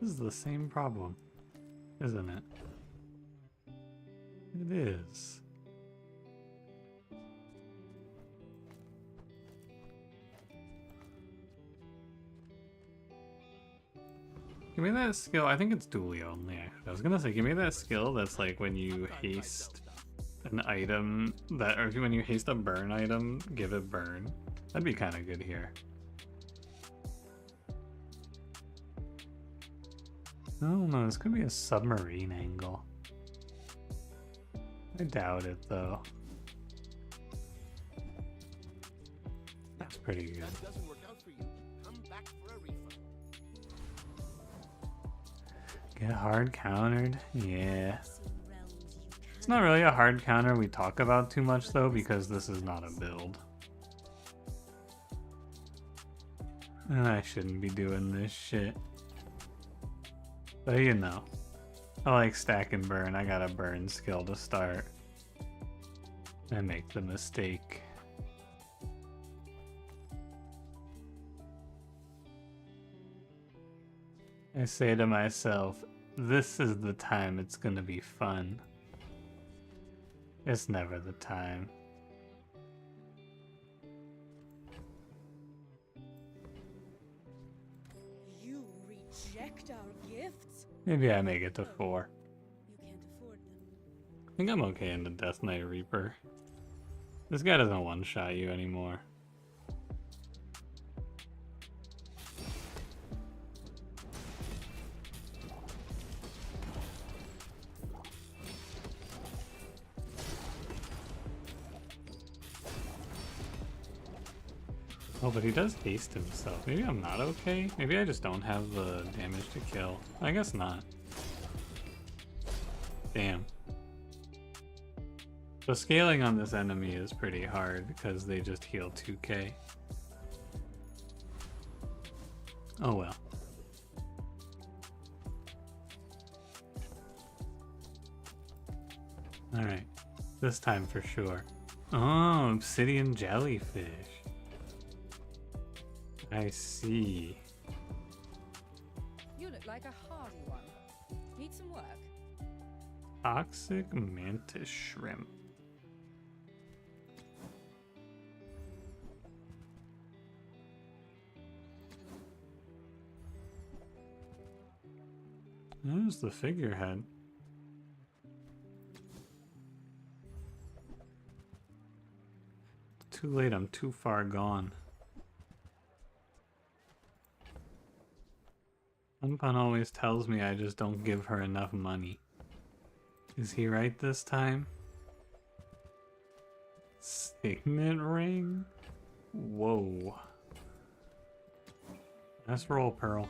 This is the same problem, isn't it? It is. Give me that skill. I think it's dually only, actually. I was gonna say, give me that skill that's like when you haste an item, or when you haste a burn item, give it burn. That'd be kind of good here. I don't know, this could be a submarine angle. I doubt it, though. That's pretty good. That doesn't work out for you. Come back for a refund. Get hard countered? Yeah. It's not really a hard counter we talk about too much, though, because this is not a build. And I shouldn't be doing this shit. But you know, I like stack and burn. I got a burn skill to start. I make the mistake. I say to myself, this is the time it's gonna be fun. It's never the time. You reject our gifts? Maybe I make it to 4. You can't afford them. I think I'm okay in the Death Knight Reaper. This guy doesn't one-shot you anymore. Oh, but he does haste himself. Maybe I'm not okay? Maybe I just don't have the damage to kill. I guess not. Damn. So scaling on this enemy is pretty hard because they just heal 2k. Oh well. Alright. This time for sure. Oh, obsidian jellyfish. I see. You look like a hardy one. Need some work? Toxic mantis shrimp. There's the figurehead. Too late, I'm too far gone. Unpun always tells me I just don't give her enough money. Is he right this time? Signet ring? Whoa. Let's roll, Pearl.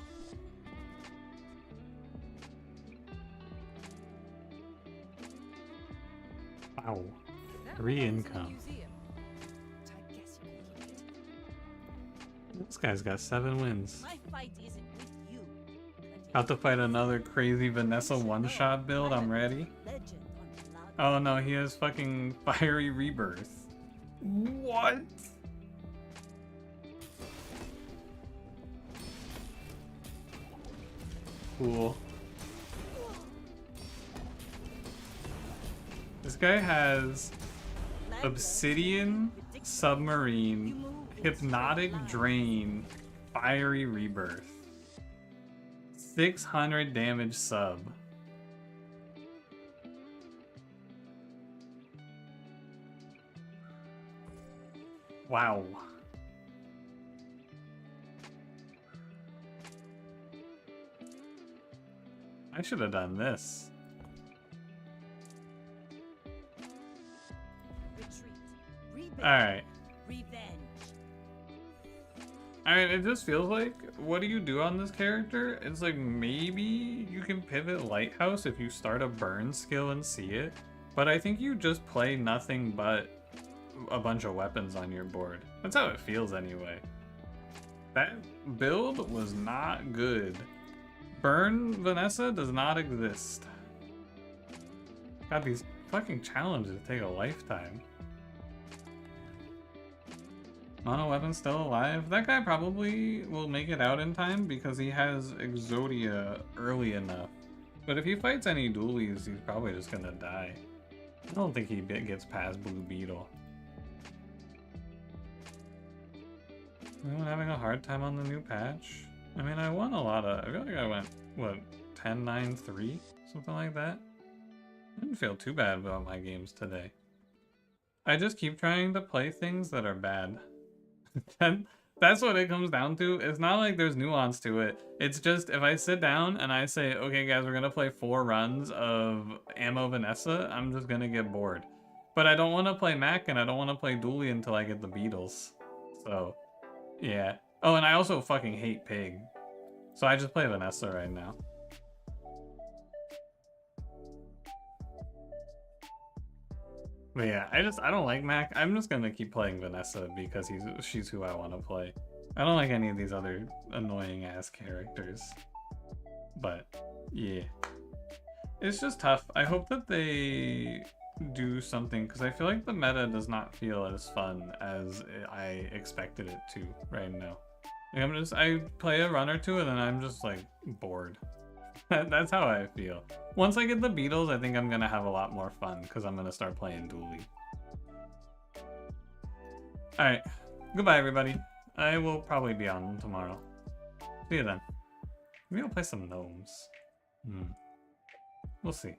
Wow. 3 income. This guy's got 7 wins. My fight isn't with you. About to fight another crazy Vanessa one-shot build. I'm ready. Legend on blood. Oh no, he has fucking Fiery Rebirth. What? Cool. This guy has Obsidian, Submarine, Hypnotic Drain, Fiery Rebirth. 600 damage sub. Wow. I should have done this. Alright. Alright, it just feels like, what do you do on this character? It's like, maybe you can pivot Lighthouse if you start a burn skill and see it. But I think you just play nothing but a bunch of weapons on your board. That's how it feels anyway. That build was not good. Burn Vanessa does not exist. God, these fucking challenges take a lifetime. Mono weapon still alive? That guy probably will make it out in time because he has Exodia early enough. But if he fights any dualies, he's probably just gonna die. I don't think he gets past Blue Beetle. Anyone having a hard time on the new patch? I mean, I won a lot of... I feel like I went, what, 10-9-3? Something like that? I didn't feel too bad about my games today. I just keep trying to play things that are bad. That's what it comes down to. It's not like there's nuance to it. It's just, if I sit down and I say, okay guys, we're gonna play 4 runs of Ammo Vanessa, I'm just gonna get bored. But I don't want to play Mac and I don't want to play Dooley until I get the Beatles. So... yeah. Oh, and I also fucking hate Pig. So I just play Vanessa right now. But yeah, I don't like Mac. I'm just gonna keep playing Vanessa because she's who I want to play. I don't like any of these other annoying ass characters. But yeah. It's just tough. I hope that they do something because I feel like the meta does not feel as fun as I expected it to right now. Like I play a run or two and then I'm just like bored. That's how I feel. Once I get the Beatles, I think I'm gonna have a lot more fun because I'm gonna start playing Dooley. Alright, goodbye everybody. I will probably be on tomorrow. See you then. Maybe I'll play some gnomes. We'll see.